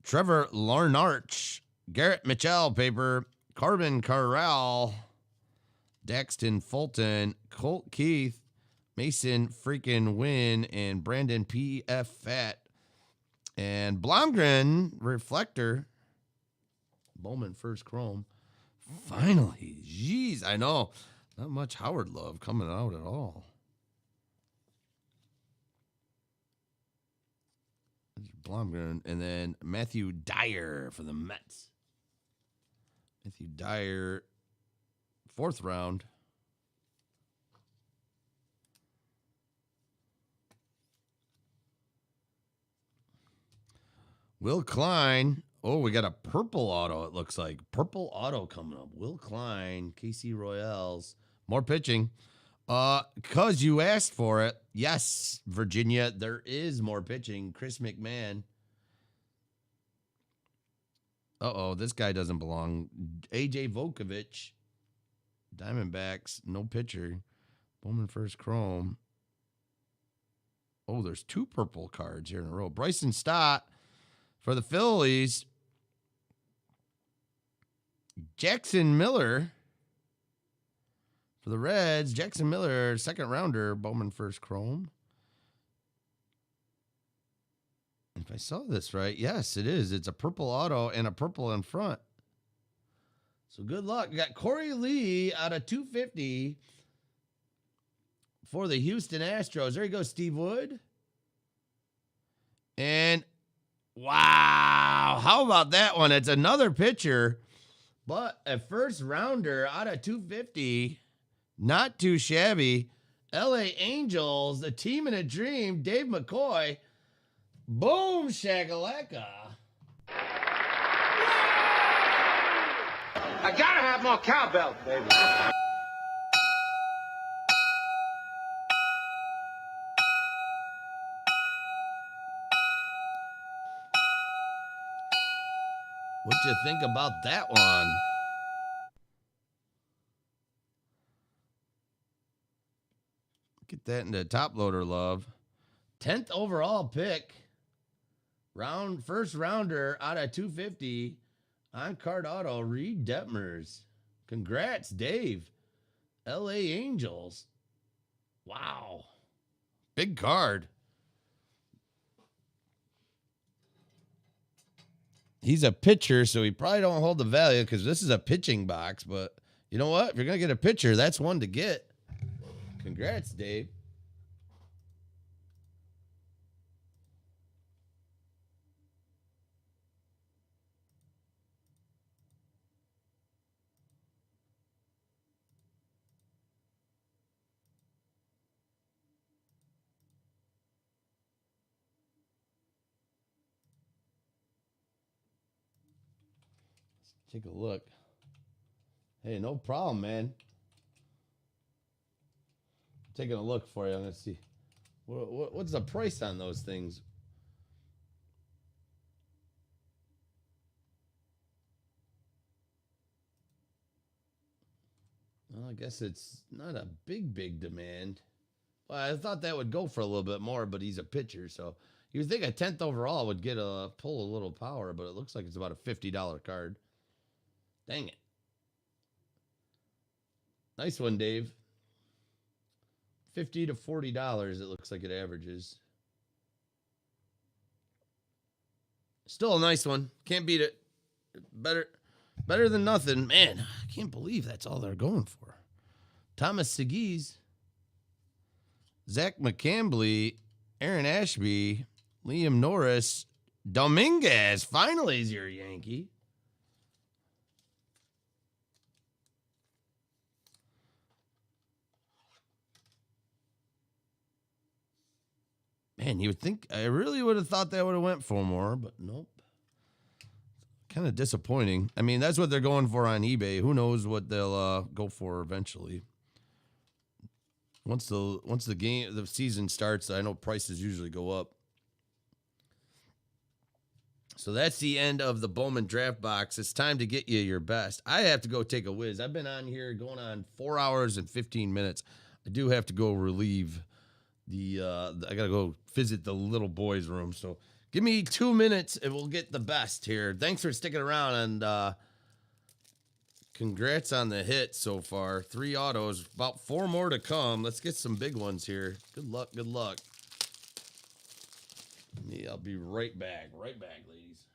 Speaker 1: Trevor Larnach, Garrett Mitchell paper, Corbin Carrell, Daxton Fulton, Colt Keith, Mason freaking Wynn, and Brandon P.F. Fat. And Blomgren, reflector. Bowman first chrome. Finally. Jeez, I know. Not much Howard love coming out at all. Blomgren. And then Matthew Dyer for the Mets. Matthew Dyer, 4th round. Will Klein. Oh, we got a purple auto, it looks like. Purple auto coming up. Will Klein, KC Royals. More pitching. Because you asked for it. Yes, Virginia, there is more pitching. Chris McMahon. Uh-oh, this guy doesn't belong. AJ Vukovich. Diamondbacks, no pitcher. Bowman first chrome. Oh, there's 2 purple cards here in a row. Bryson Stott for the Phillies. Jackson Miller for the Reds. Jackson Miller, 2nd rounder. Bowman first chrome. If I saw this right, yes, it is. It's a purple auto and a purple in front. So good luck. We got Corey Lee out of 250 for the Houston Astros. There you go, Steve Wood. And wow, how about that one? It's another pitcher, but a 1st rounder out of 250. Not too shabby. LA Angels, the team in a dream. Dave McCoy. Boom, shakalaka.
Speaker 2: I gotta have more cowbell, baby.
Speaker 1: What you think about that one? Get that into top loader love. 10th overall pick. 1st rounder out of 250. On card auto, Reed Detmers. Congrats, Dave. LA Angels. Wow. Big card. He's a pitcher, so he probably don't hold the value because this is a pitching box. But you know what? If you're going to get a pitcher, that's one to get. Congrats, Dave. Take a look. Hey, no problem, man. Taking a look for you. I'm gonna see. What's the price on those things? Well, I guess it's not a big demand. Well, I thought that would go for a little bit more, but he's a pitcher, so you would think a 10th overall would get pull a little power, but it looks like it's about a $50 card. Dang it. Nice one, Dave. $50 to $40 it looks like it averages. Still a nice one. Can't beat it. Better than nothing. Man, I can't believe that's all they're going for. Thomas Seguis, Zach McCambley, Aaron Ashby, Liam Norris, Dominguez. Finally is your Yankee. Man, you would think, I really would have thought that would have went for more, but nope. Kind of disappointing. I mean, that's what they're going for on eBay. Who knows what they'll go for eventually. Once the season starts, I know prices usually go up. So that's the end of the Bowman draft box. It's time to get you your best. I have to go take a whiz. I've been on here going on 4 hours and 15 minutes. I do have to go relieve I got to go visit the little boys' room. So give me 2 minutes and we'll get the best here. Thanks for sticking around, and congrats on the hit so far. 3 autos, about 4 more to come. Let's get some big ones here. Good luck, good luck. I'll be right back, ladies.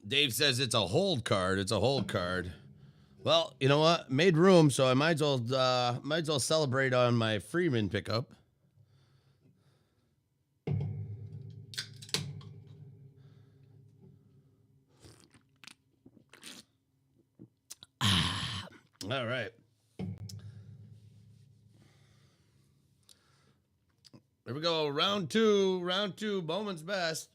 Speaker 1: Dave says it's a hold card. It's a hold card. Well, you know what? Made room, so I might as well celebrate on my Freeman pickup. All right. Here we go. Round two. Bowman's best.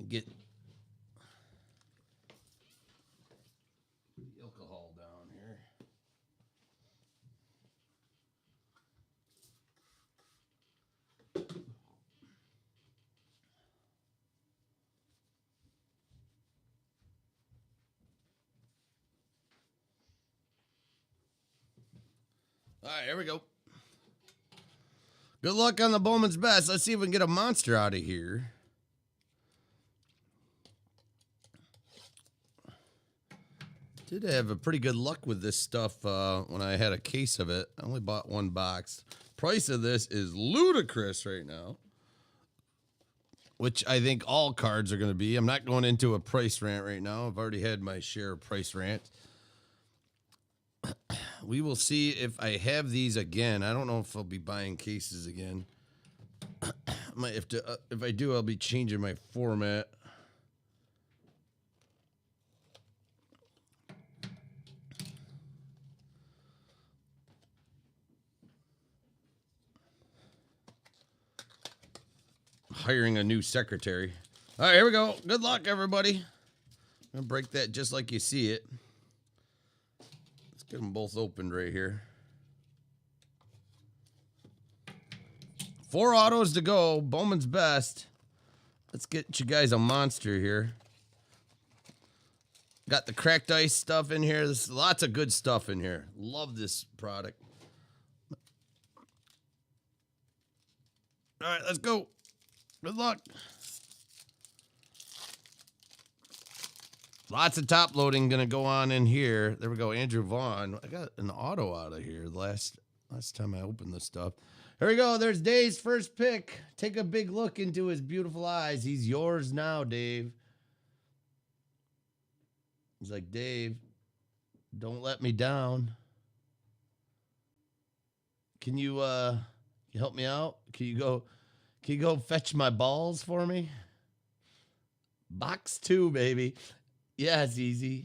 Speaker 1: get the alcohol down here. All right, here we go. Good luck on the Bowman's Best. Let's see if we can get a monster out of here. Did have a pretty good luck with this stuff when I had a case of it. I only bought one box. Price of this is ludicrous right now, which I think all cards are going to be. I'm not going into a price rant right now. I've already had my share of price rant. We will see if I have these again. I don't know if I'll be buying cases again. Might have to, if I do, I'll be changing my format. Hiring a new secretary. All right, here we go. Good luck, everybody. I'm going to break that just like you see it. Let's get them both opened right here. 4 autos to go. Bowman's Best. Let's get you guys a monster here. Got the cracked ice stuff in here. There's lots of good stuff in here. Love this product. All right, let's go. Good luck. Lots of top loading going to go on in here. There we go. Andrew Vaughn. I got an auto out of here last time I opened this stuff. Here we go. There's Dave's first pick. Take a big look into his beautiful eyes. He's yours now, Dave. He's like, Dave, don't let me down. Can you help me out? Can you go fetch my balls for me? Box 2, baby. Yeah, it's easy.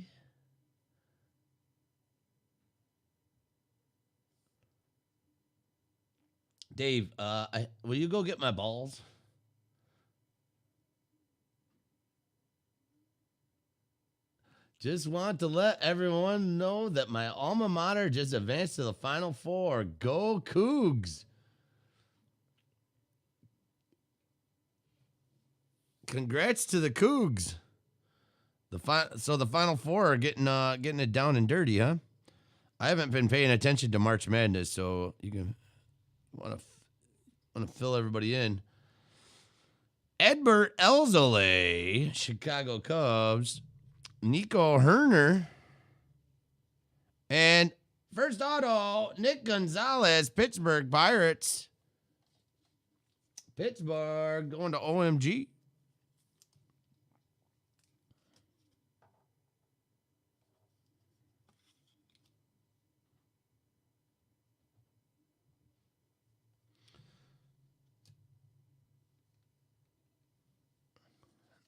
Speaker 1: Dave, will you go get my balls? Just want to let everyone know that my alma mater just advanced to the Final Four. Go Cougs! Congrats to the Cougs. So the Final Four are getting it down and dirty, huh? I haven't been paying attention to March Madness, so you can want to fill everybody in. Edbert Elzole, Chicago Cubs. Nico Herner. And first auto, Nick Gonzalez, Pittsburgh Pirates. Pittsburgh going to OMG.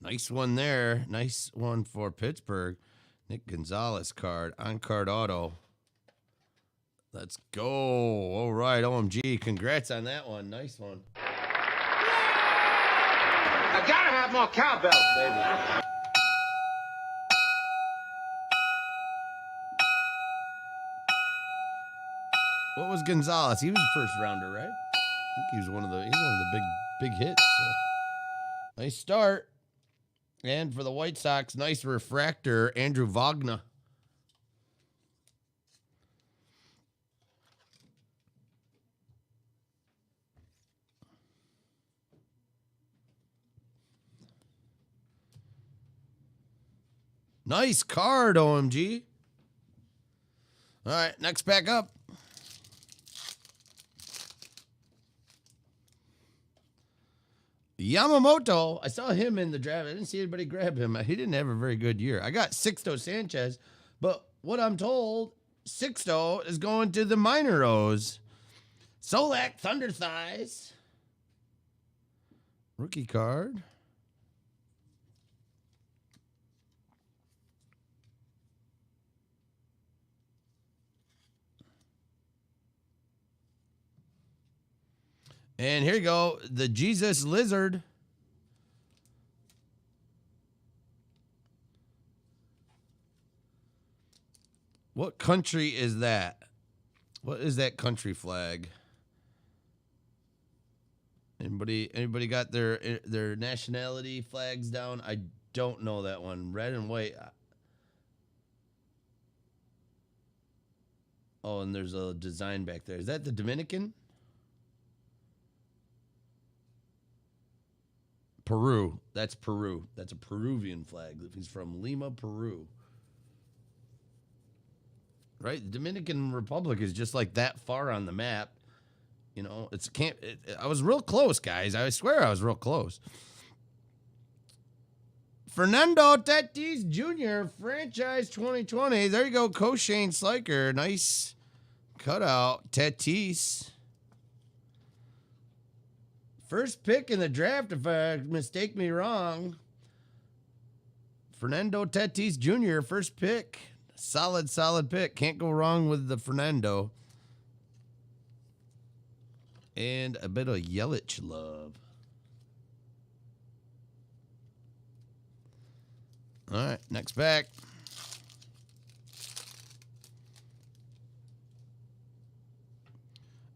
Speaker 1: Nice one there. Nice one for Pittsburgh. Nick Gonzalez card. On-card auto. Let's go. All right, OMG. Congrats on that one. Nice one.
Speaker 4: I gotta have more cowbells, baby.
Speaker 1: What was Gonzalez? He was a first rounder, right? I think he was one of the big hits. So. Nice start. And for the White Sox, nice refractor, Andrew Wagner. Nice card, OMG. All right, next pack up. Yamamoto, I saw him in the draft. I didn't see anybody grab him. He didn't have a very good year. I got Sixto Sanchez, but what I'm told, Sixto is going to the minor O's. Solak, Thunder Thighs. Rookie card. And here you go, the Jesus Lizard. What country is that? What is that country flag? Anybody got their nationality flags down? I don't know that one. Red and white. Oh, and there's a design back there. Is that the Dominican? Peru. That's Peru. That's a Peruvian flag. He's from Lima, Peru. Right? The Dominican Republic is just like that far on the map. You know, I was real close, guys. I swear I was real close. Fernando Tatis Jr., franchise 2020. There you go, Shane Sliker. Nice cutout. Tatis. First pick in the draft, if I mistake me wrong. Fernando Tatis Jr., first pick. Solid pick. Can't go wrong with the Fernando. And a bit of Yelich love. All right, next pack.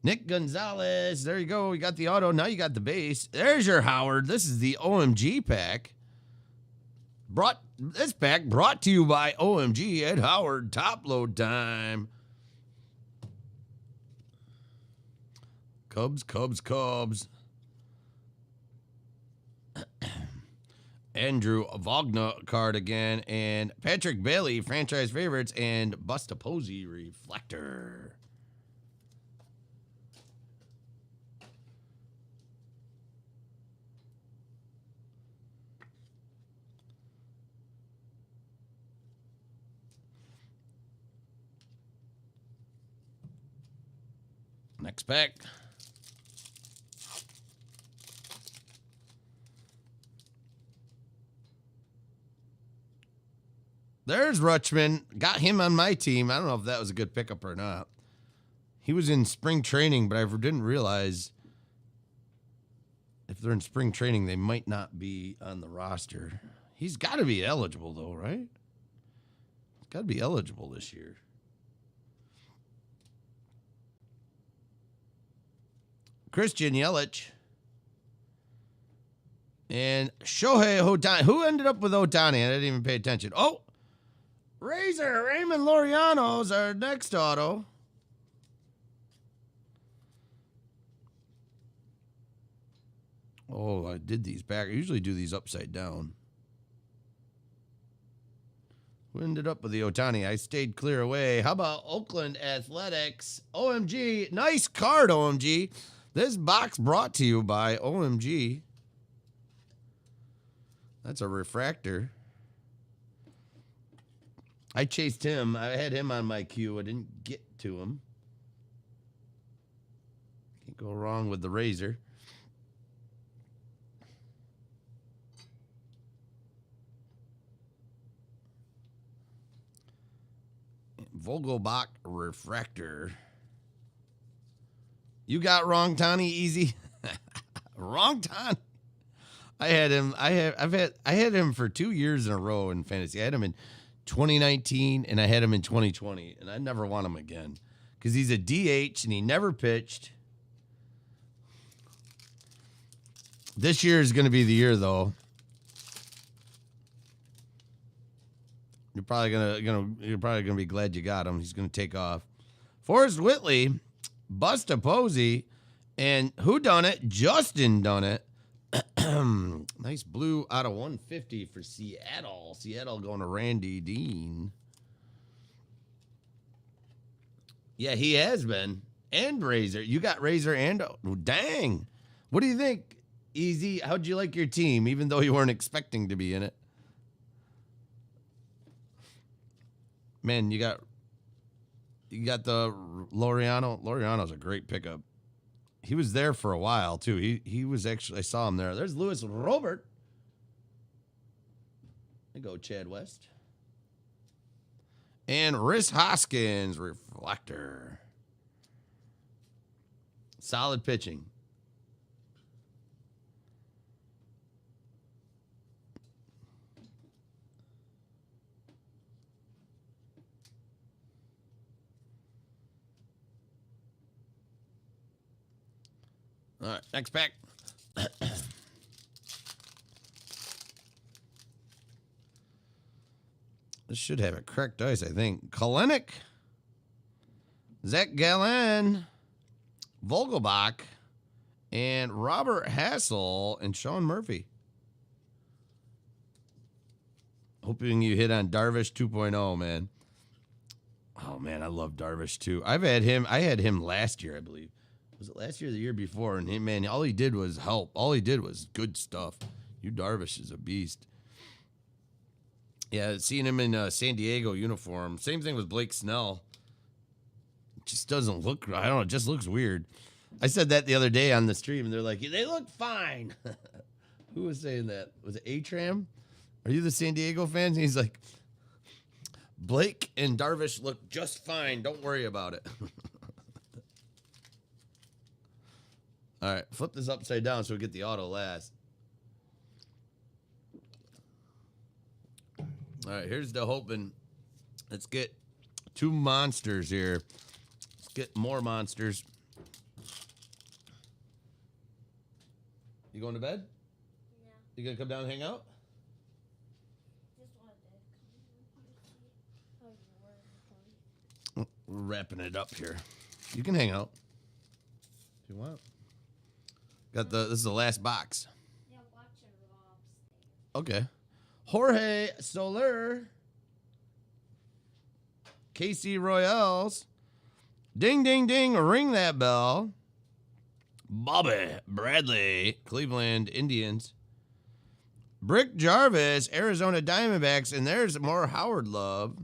Speaker 1: Nick Gonzalez. There you go. We got the auto. Now you got the base. There's your Howard. This is the OMG pack. This pack brought to you by OMG Ed Howard. Top load time. Cubs. Andrew Wagner card again. And Patrick Bailey, franchise favorites. And Busta Posey reflector. Next pack. There's Rutschman. Got him on my team. I don't know if that was a good pickup or not. He was in spring training, but I didn't realize if they're in spring training, they might not be on the roster. He's got to be eligible, though, right? He's got to be eligible this year. Christian Yelich. And Shohei Ohtani. Who ended up with Ohtani? I didn't even pay attention. Oh! Razor, Raymond Laureano's our next auto. Oh, I did these back. I usually do these upside down. Who ended up with the Ohtani? I stayed clear away. How about Oakland Athletics? OMG. Nice card, OMG. This box brought to you by OMG. That's a refractor. I chased him. I had him on my queue. I didn't get to him. Can't go wrong with the Razor. Vogelbach refractor. You got wrong, Tony. Easy. Wrong, Tony. I had him. I had him for 2 years in a row in fantasy. I had him in 2019 and I had him in 2020, and I never want him again because he's a DH and he never pitched. This year is going to be the year, though. You're probably gonna be glad you got him. He's gonna take off. Forrest Whitley, Busta Posey, and who done it? Justin done it. Nice blue out of 150 for Seattle. Seattle going to Randy Dean. Yeah, he has been. And Razor. You got Razor and dang. What do you think? Easy. How'd you like your team, even though you weren't expecting to be in it? Man, you got the Laureano. Laureano's a great pickup. He was there for a while, too. He was actually, I saw him there. There's Lewis Robert. There you go, Chad West. And Rhys Hoskins, reflector. Solid pitching. All right, next pack. This should have a correct ice, I think. Kalenic, Zach Gallen, Vogelbach, and Robert Hassel and Sean Murphy. Hoping you hit on Darvish 2.0, man. Oh, man, I love Darvish, too. I had him last year, I believe. Was it last year or the year before? And, man, all he did was help. All he did was good stuff. You Darvish is a beast. Yeah, seeing him in a San Diego uniform. Same thing with Blake Snell. It just doesn't look, I don't know, it just looks weird. I said that the other day on the stream, and they're like, they look fine. Who was saying that? Was it Atram? Are you the San Diego fans? And he's like, Blake and Darvish look just fine. Don't worry about it. All right, flip this upside down so we get the auto last. All right, here's the hoping. Let's get two monsters here. Let's get more monsters. You going to bed?
Speaker 3: Yeah.
Speaker 1: You gonna come down and hang out?
Speaker 3: Just wanted to come and see how you were.
Speaker 1: We're wrapping it up here. You can hang out if you want. This is the last box.
Speaker 3: Yeah, watching Rob's thing.
Speaker 1: Okay. Jorge Soler. Casey Royals. Ding, ding, ding. Ring that bell. Bobby Bradley. Cleveland Indians. Brick Jarvis. Arizona Diamondbacks. And there's more Howard love.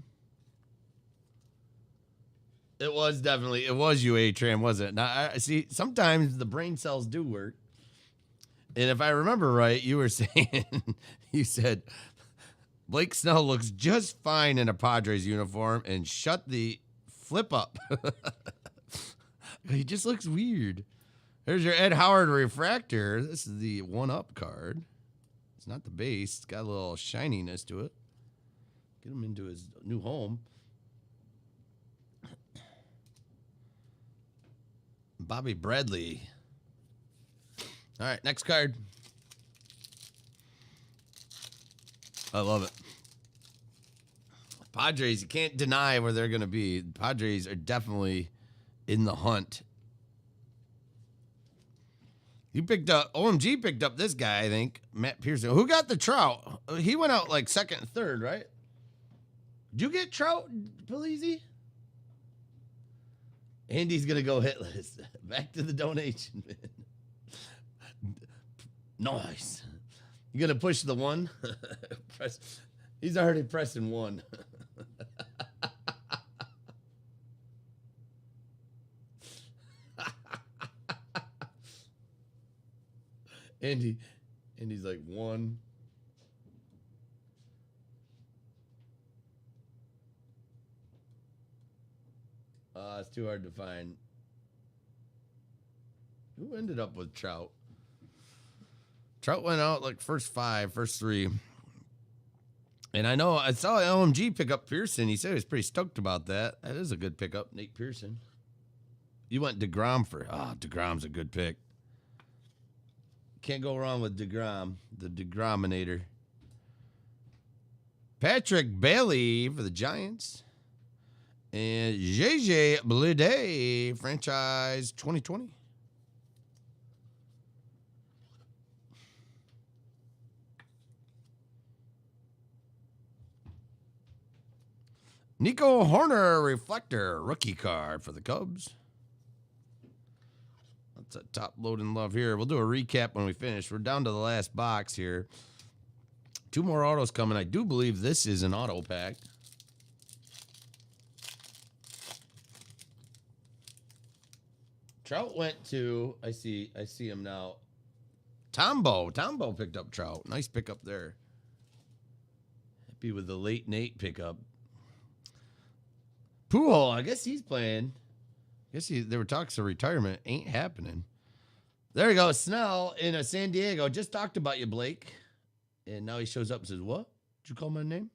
Speaker 1: It was UA Tram, wasn't it? Now, I see, sometimes the brain cells do work. And if I remember right, you were saying, you said, Blake Snell looks just fine in a Padres uniform and shut the flip up. He just looks weird. There's your Ed Howard refractor. This is the 1-up card. It's not the base. It's got a little shininess to it. Get him into his new home. Bobby Bradley. All right, next card. I love it. Padres, you can't deny where they're going to be. The Padres are definitely in the hunt. OMG picked up this guy, I think, Matt Pearson. Who got the Trout? He went out like second and third, right? Did you get Trout, Polizzi? Andy's going to go hitless. Back to the donation, man. Nice. You going to push the one? He's already pressing one. Andy's like one. It's too hard to find. Who ended up with Trout? Trout went out like first three. And I know I saw LMG pick up Pearson. He said he was pretty stoked about that. That is a good pickup, Nate Pearson. You went DeGrom for, DeGrom's a good pick. Can't go wrong with DeGrom, the DeGrominator. Patrick Bailey for the Giants. And JJ Bleday, franchise 2020. Nico Horner reflector rookie card for the Cubs. That's a top loading love here. We'll do a recap when we finish. We're down to the last box here. Two more autos coming. I do believe this is an auto pack. Trout went to, I see him now. Tombo picked up Trout. Nice pickup there. Happy with the late Nate pickup. Pujol, I guess he's playing. There were talks of retirement. Ain't happening. There you go. Snell in San Diego. Just talked about you, Blake. And now he shows up and says, what? Did you call my name?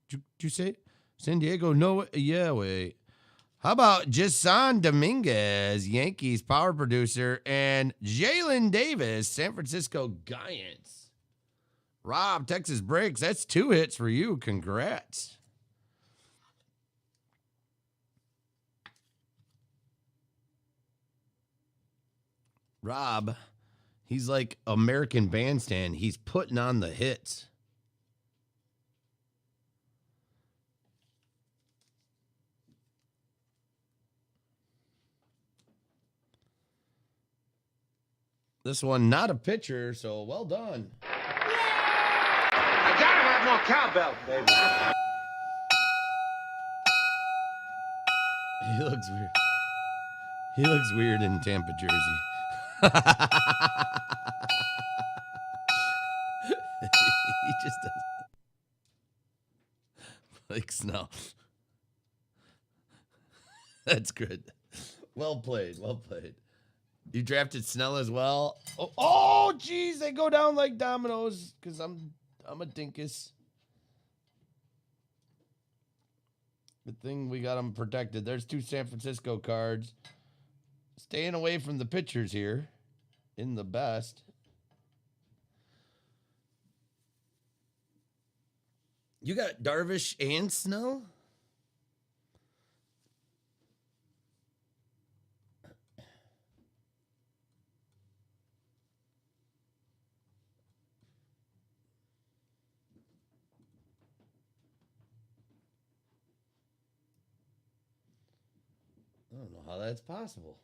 Speaker 1: Did you say it? San Diego? No. Yeah, wait. How about Jason Dominguez, Yankees power producer, and Jalen Davis, San Francisco Giants? Rob, Texas Breaks. That's 2 hits for you. Congrats. Rob, he's like American Bandstand. He's putting on the hits. This one, not a pitcher, so well done.
Speaker 4: I gotta have more cowbell, baby.
Speaker 1: He looks weird. He looks weird in Tampa jersey. He just does. Like Snell. That's good. Well played. Well played. You drafted Snell as well. Oh, geez, they go down like dominoes because I'm a dinkus. Good thing we got them protected. There's 2 San Francisco cards. Staying away from the pitchers here in the best. You got Darvish and Snell? I don't know how that's possible.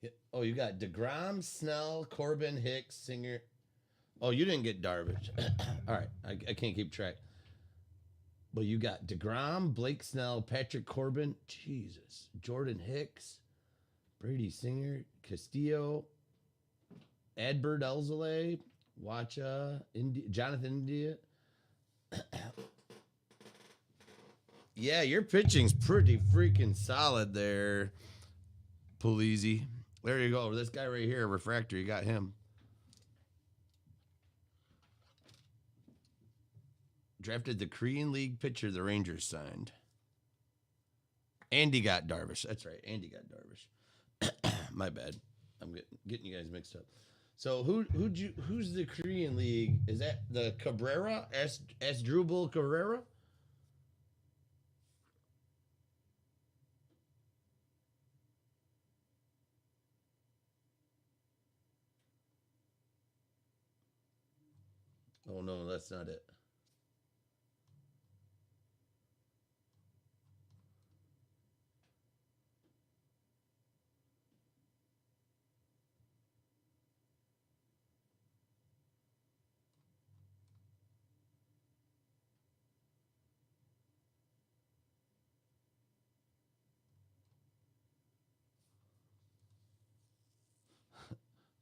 Speaker 1: Yeah. Oh, you got DeGrom, Snell, Corbin, Hicks, Singer. Oh, you didn't get Darvish. All right. I can't keep track. But you got DeGrom, Blake Snell, Patrick Corbin, Jesus, Jordan Hicks, Brady Singer, Castillo, Adbert Elzalay, Wacha, Jonathan India. Yeah, your pitching's pretty freaking solid there, Puglisi. There you go. This guy right here, Refractor, you got him. Drafted the Korean League pitcher the Rangers signed. Andy got Darvish. That's right. Andy got Darvish. My bad. I'm getting you guys mixed up. So who's the Korean League? Is that the Cabrera? Asdrubal Cabrera? Oh no, that's not it.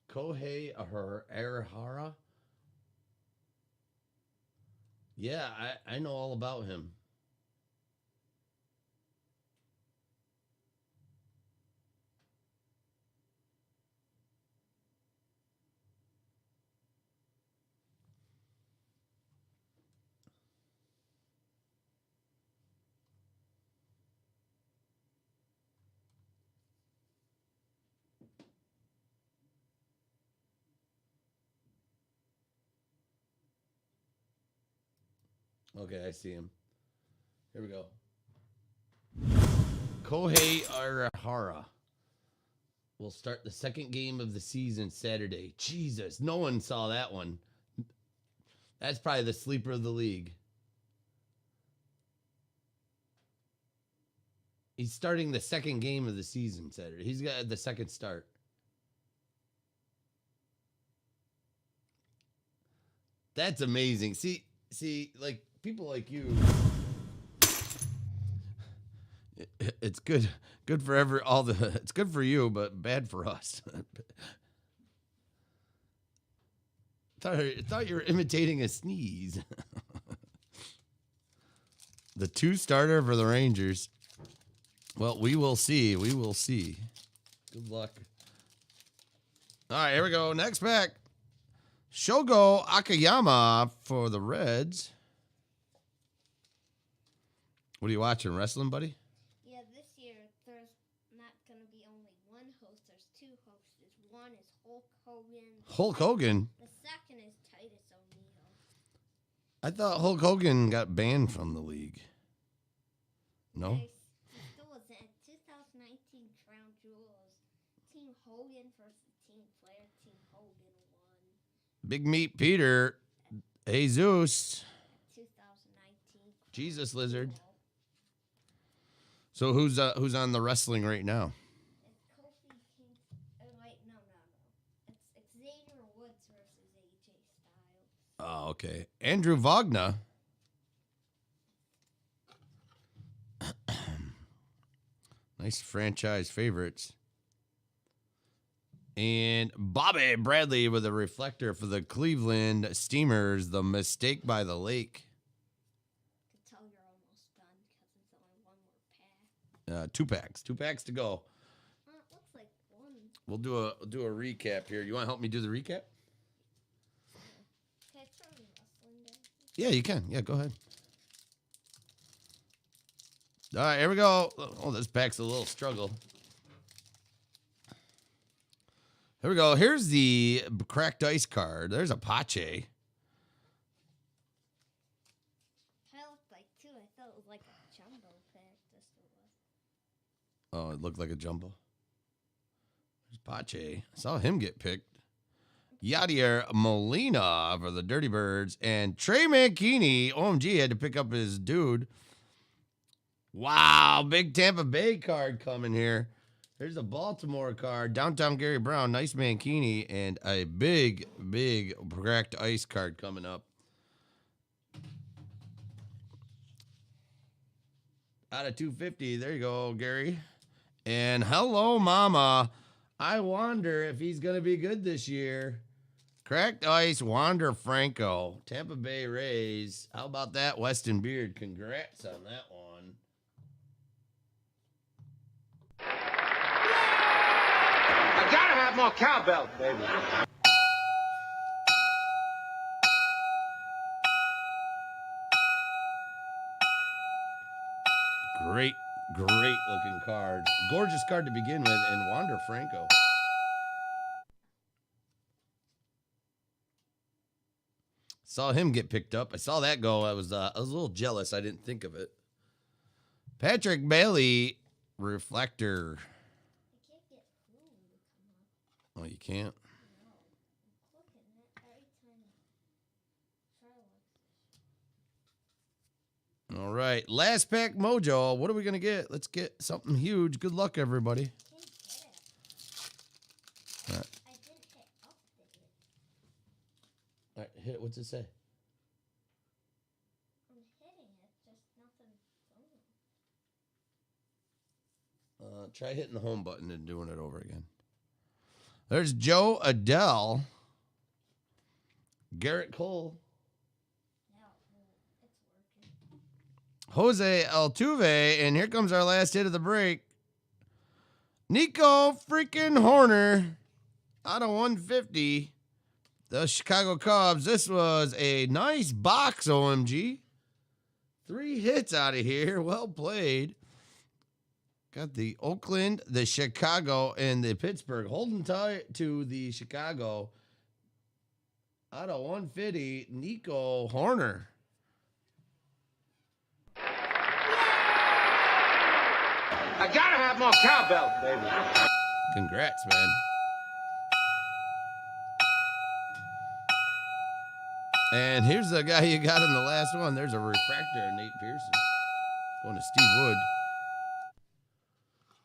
Speaker 1: Kohei Arihara. Yeah, I know all about him. Okay, I see him. Here we go. Kohei Arihara will start the second game of the season Saturday. Jesus, no one saw that one. That's probably the sleeper of the league. He's starting the second game of the season Saturday. He's got the second start. That's amazing. See, like people like you It's good for it's good for you, but bad for us. Thought you were imitating a sneeze. The 2 starter for the Rangers. Well, we will see. We will see. Good luck. All right, here we go. Next pack. Shogo Akiyama for the Reds. What are you watching? Wrestling, buddy?
Speaker 3: Yeah, this year there's not going to be only one host. There's 2 hosts. One is Hulk Hogan.
Speaker 1: Hulk Hogan?
Speaker 3: The second is Titus O'Neil.
Speaker 1: I thought Hulk Hogan got banned from the league. No?
Speaker 3: He still was in 2019 Crown Jewels. Team Hogan versus Team Flair. Team Hogan won.
Speaker 1: Big Meat Peter. Jesus.
Speaker 3: 2019
Speaker 1: Jesus Lizard.
Speaker 3: Jewel.
Speaker 1: So who's on the wrestling right now?
Speaker 3: It's Kofi King. Wait, no. It's Xavier Woods versus AJ Styles.
Speaker 1: Oh, okay. Andrew Wagner. Nice franchise favorites. And Bobby Bradley with a reflector for the Cleveland Steamers. The Mistake by the Lake.
Speaker 3: I can tell you're almost done because it's only one more pack.
Speaker 1: 2 packs. 2 packs to go.
Speaker 3: It looks like one.
Speaker 1: We'll do a recap here. You want to help me do the recap?
Speaker 3: Can I turn wrestling down?
Speaker 1: Yeah, you can. Yeah, go ahead. All right, here we go. Oh, this pack's a little struggle. Here we go. Here's the cracked ice card. There's a Pache.
Speaker 3: I looked like 2. I thought it was like a jumbo pack. Just it was.
Speaker 1: Oh, it looked like a jumbo. There's Pache. I saw him get picked. Yadier Molina for the Dirty Birds. And Trey Mancini. OMG had to pick up his dude. Wow, big Tampa Bay card coming here. Here's a Baltimore card. Downtown Gary Brown. Nice Mancini. And a big cracked ice card coming up. Out of 250. There you go, Gary. And hello, Mama. I wonder if he's going to be good this year. Cracked ice, Wander Franco. Tampa Bay Rays. How about that, Weston Beard? Congrats on that one.
Speaker 4: I gotta have more cowbell, baby.
Speaker 1: Great looking card. Gorgeous card to begin with, and Wander Franco. Saw him get picked up. I saw that go. I was a little jealous. I didn't think of it. Patrick Bailey, reflector.
Speaker 3: I can't get Hulu to come up.
Speaker 1: Oh, you can't?
Speaker 3: No. I'm clicking it every time I try
Speaker 1: All right. Last pack mojo. What are we going to get? Let's get something huge. Good luck, everybody.
Speaker 3: I can't get it.
Speaker 1: All right.
Speaker 3: I didn't hit update.
Speaker 1: All right. Hit it. What's it say?
Speaker 3: I'm hitting it, just nothing's going.
Speaker 1: Try hitting the home button and doing it over again. There's Joe Adele. Garrett Cole.
Speaker 3: Now it's working.
Speaker 1: Jose Altuve. And here comes our last hit of the break. Nico freaking Horner. Out of 150. The Chicago Cubs. This was a nice box, OMG. 3 hits out of here. Well played. Got the Oakland, the Chicago, and the Pittsburgh. Holding tight to the Chicago. Out of 150, Nico Horner.
Speaker 4: I gotta have more cowbell, baby.
Speaker 1: Congrats, man. And here's the guy you got in the last one. There's a refractor, Nate Pearson. Going to Steve Wood.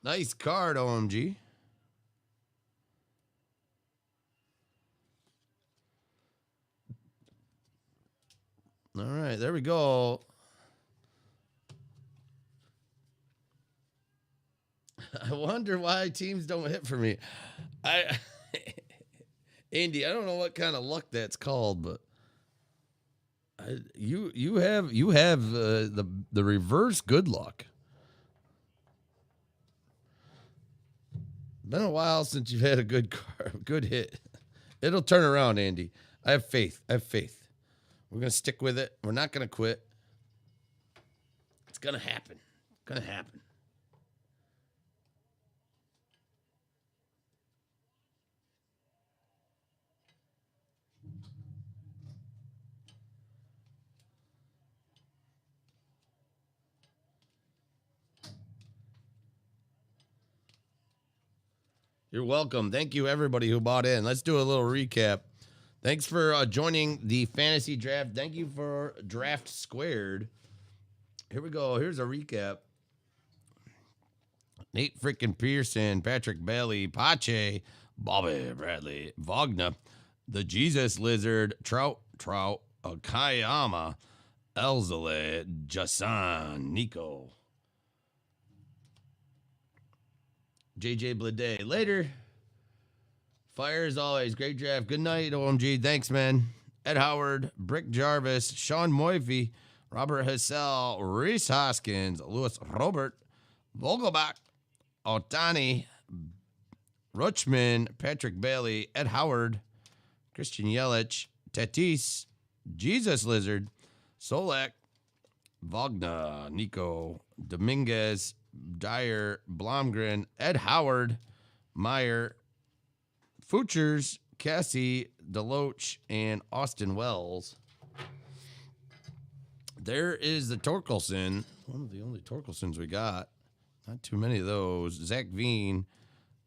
Speaker 1: Nice card, OMG. All right, there we go. I wonder why teams don't hit for me. I Andy, I don't know what kind of luck that's called, but you have the reverse good luck. Been a while since you've had a good hit. It'll turn around, Andy. I have faith. We're gonna stick with it. We're not gonna quit. It's gonna happen. You're welcome. Thank you, everybody who bought in. Let's do a little recap. Thanks for joining the fantasy draft. Thank you for Draft Squared. Here we go. Here's a recap. Nate freaking Pearson, Patrick Bailey, Pache, Bobby Bradley, Wagner, the Jesus Lizard, Trout, Kayama, Elzale, Jason, Nico, JJ Blade. Later. Fire as always. Great draft. Good night, OMG. Thanks, man. Ed Howard, Brick Jarvis, Sean Moife, Robert Hassell, Reese Hoskins, Lewis Robert, Vogelbach, Otani, Rutschman, Patrick Bailey, Ed Howard, Christian Yelich, Tatis, Jesus Lizard, Solak, Wagner, Nico, Dominguez, Dyer, Blomgren, Ed Howard, Meyer, Fuchers, Cassie, Deloach, and Austin Wells. There is the Torkelson. One of the only Torkelsons we got. Not too many of those. Zach Veen,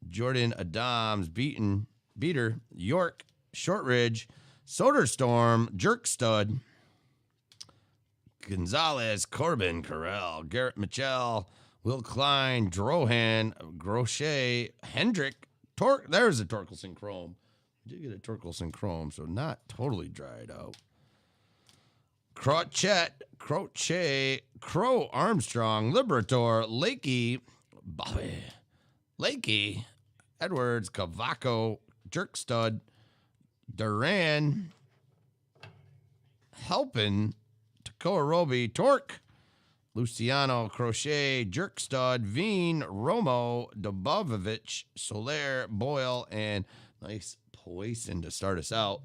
Speaker 1: Jordan Adams, Beater, York, Shortridge, Soderstorm, Jerk Stud, Gonzalez, Corbin, Carell, Garrett Mitchell, Will Klein, Drohan, Grochet, Hendrick, there's a Torkelson Chrome. We did get a Torkelson Chrome, so not totally dried out. Croce, Crow Armstrong, Liberator, Lakey, Edwards, Cavaco, Jerk Stud, Duran, Helpin, Takoa Roby, Torque, Luciano, Crochet, Jerk Stud, Veen, Romo, Dobovovich, Soler, Boyle, and nice Poison to start us out.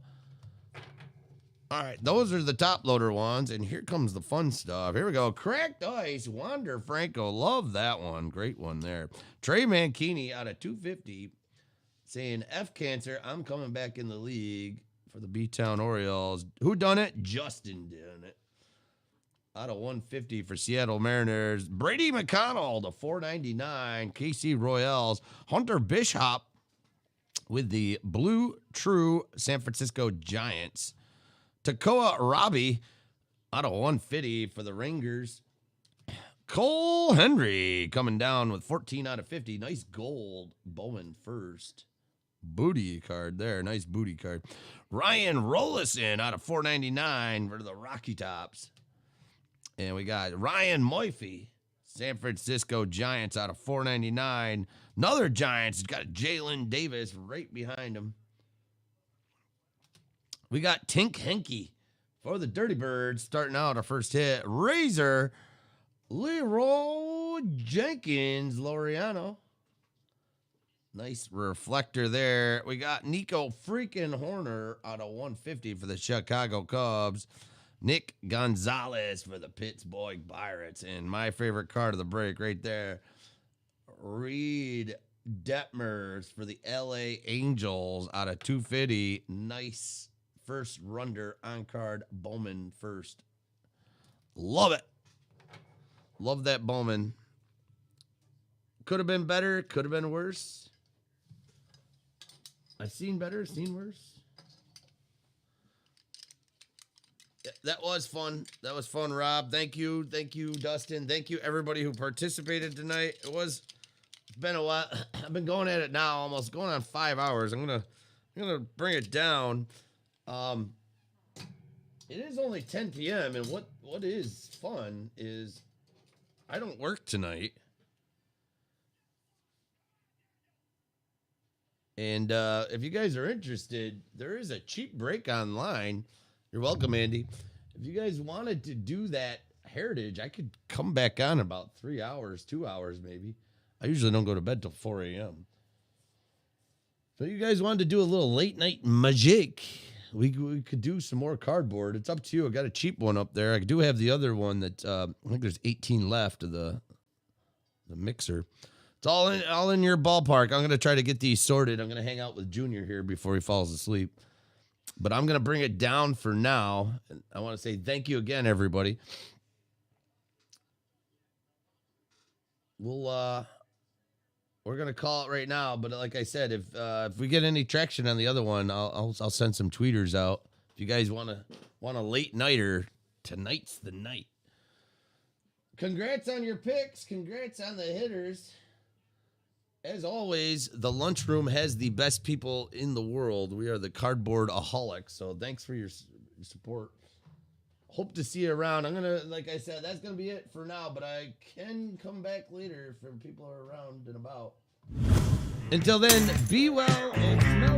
Speaker 1: All right, those are the top loader ones, and here comes the fun stuff. Here we go. Cracked Ice, Wander Franco. Love that one. Great one there. Trey Mancini out of 250 saying, F cancer, I'm coming back in the league for the B-Town Orioles. Who done it? Justin done it. Out of 150 for Seattle Mariners. Brady McConnell to 499. KC Royals. Hunter Bishop with the Blue True San Francisco Giants. Takoa Robbie out of 150 for the Rangers. Cole Henry coming down with 14 out of 50. Nice gold. Bowman first. Booty card there. Nice booty card. Ryan Rollison out of 499 for the Rocky Tops. And we got Ryan Moife, San Francisco Giants out of 499. Another Giants. Got Jalen Davis right behind him. We got Tink Henke for the Dirty Birds starting out our first hit. Razor, Leroy Jenkins, Laureano. Nice reflector there. We got Nico freaking Horner out of 150 for the Chicago Cubs. Nick Gonzalez for the Pittsburgh Pirates. And my favorite card of the break right there, Reed Detmers for the LA Angels out of 250. Nice first runner on card. Bowman first. Love it. Love that Bowman. Could have been better. Could have been worse. I've seen better, seen worse. Yeah, that was fun. That was fun, Rob. Thank you. Thank you, Dustin. Thank you, everybody who participated tonight. It's been a while. I've been going at it now, almost going on 5 hours. I'm gonna bring it down. It is only 10 p.m. and what is fun is I don't work tonight. And if you guys are interested, there is a cheap break online. You're welcome, Andy. If you guys wanted to do that Heritage, I could come back on about 3 hours, 2 hours maybe. I usually don't go to bed till 4 a.m. So you guys wanted to do a little late night magic. We could do some more cardboard. It's up to you. I got a cheap one up there. I do have the other one that I think there's 18 left of the mixer. It's all in your ballpark. I'm going to try to get these sorted. I'm going to hang out with Junior here before he falls asleep. But I'm going to bring it down for now. And I want to say thank you again, everybody. We're going to call it right now, but like I said, if we get any traction on the other one, I'll send some tweeters out. If you guys want a late nighter, tonight's the night. Congrats on your picks. Congrats on the hitters. As always, the Lunchroom has the best people in the world. We are the cardboard-aholics, so thanks for your support. Hope to see you around. I'm going to, like I said, that's going to be it for now, but I can come back later if people are around and about. Until then, be well and smell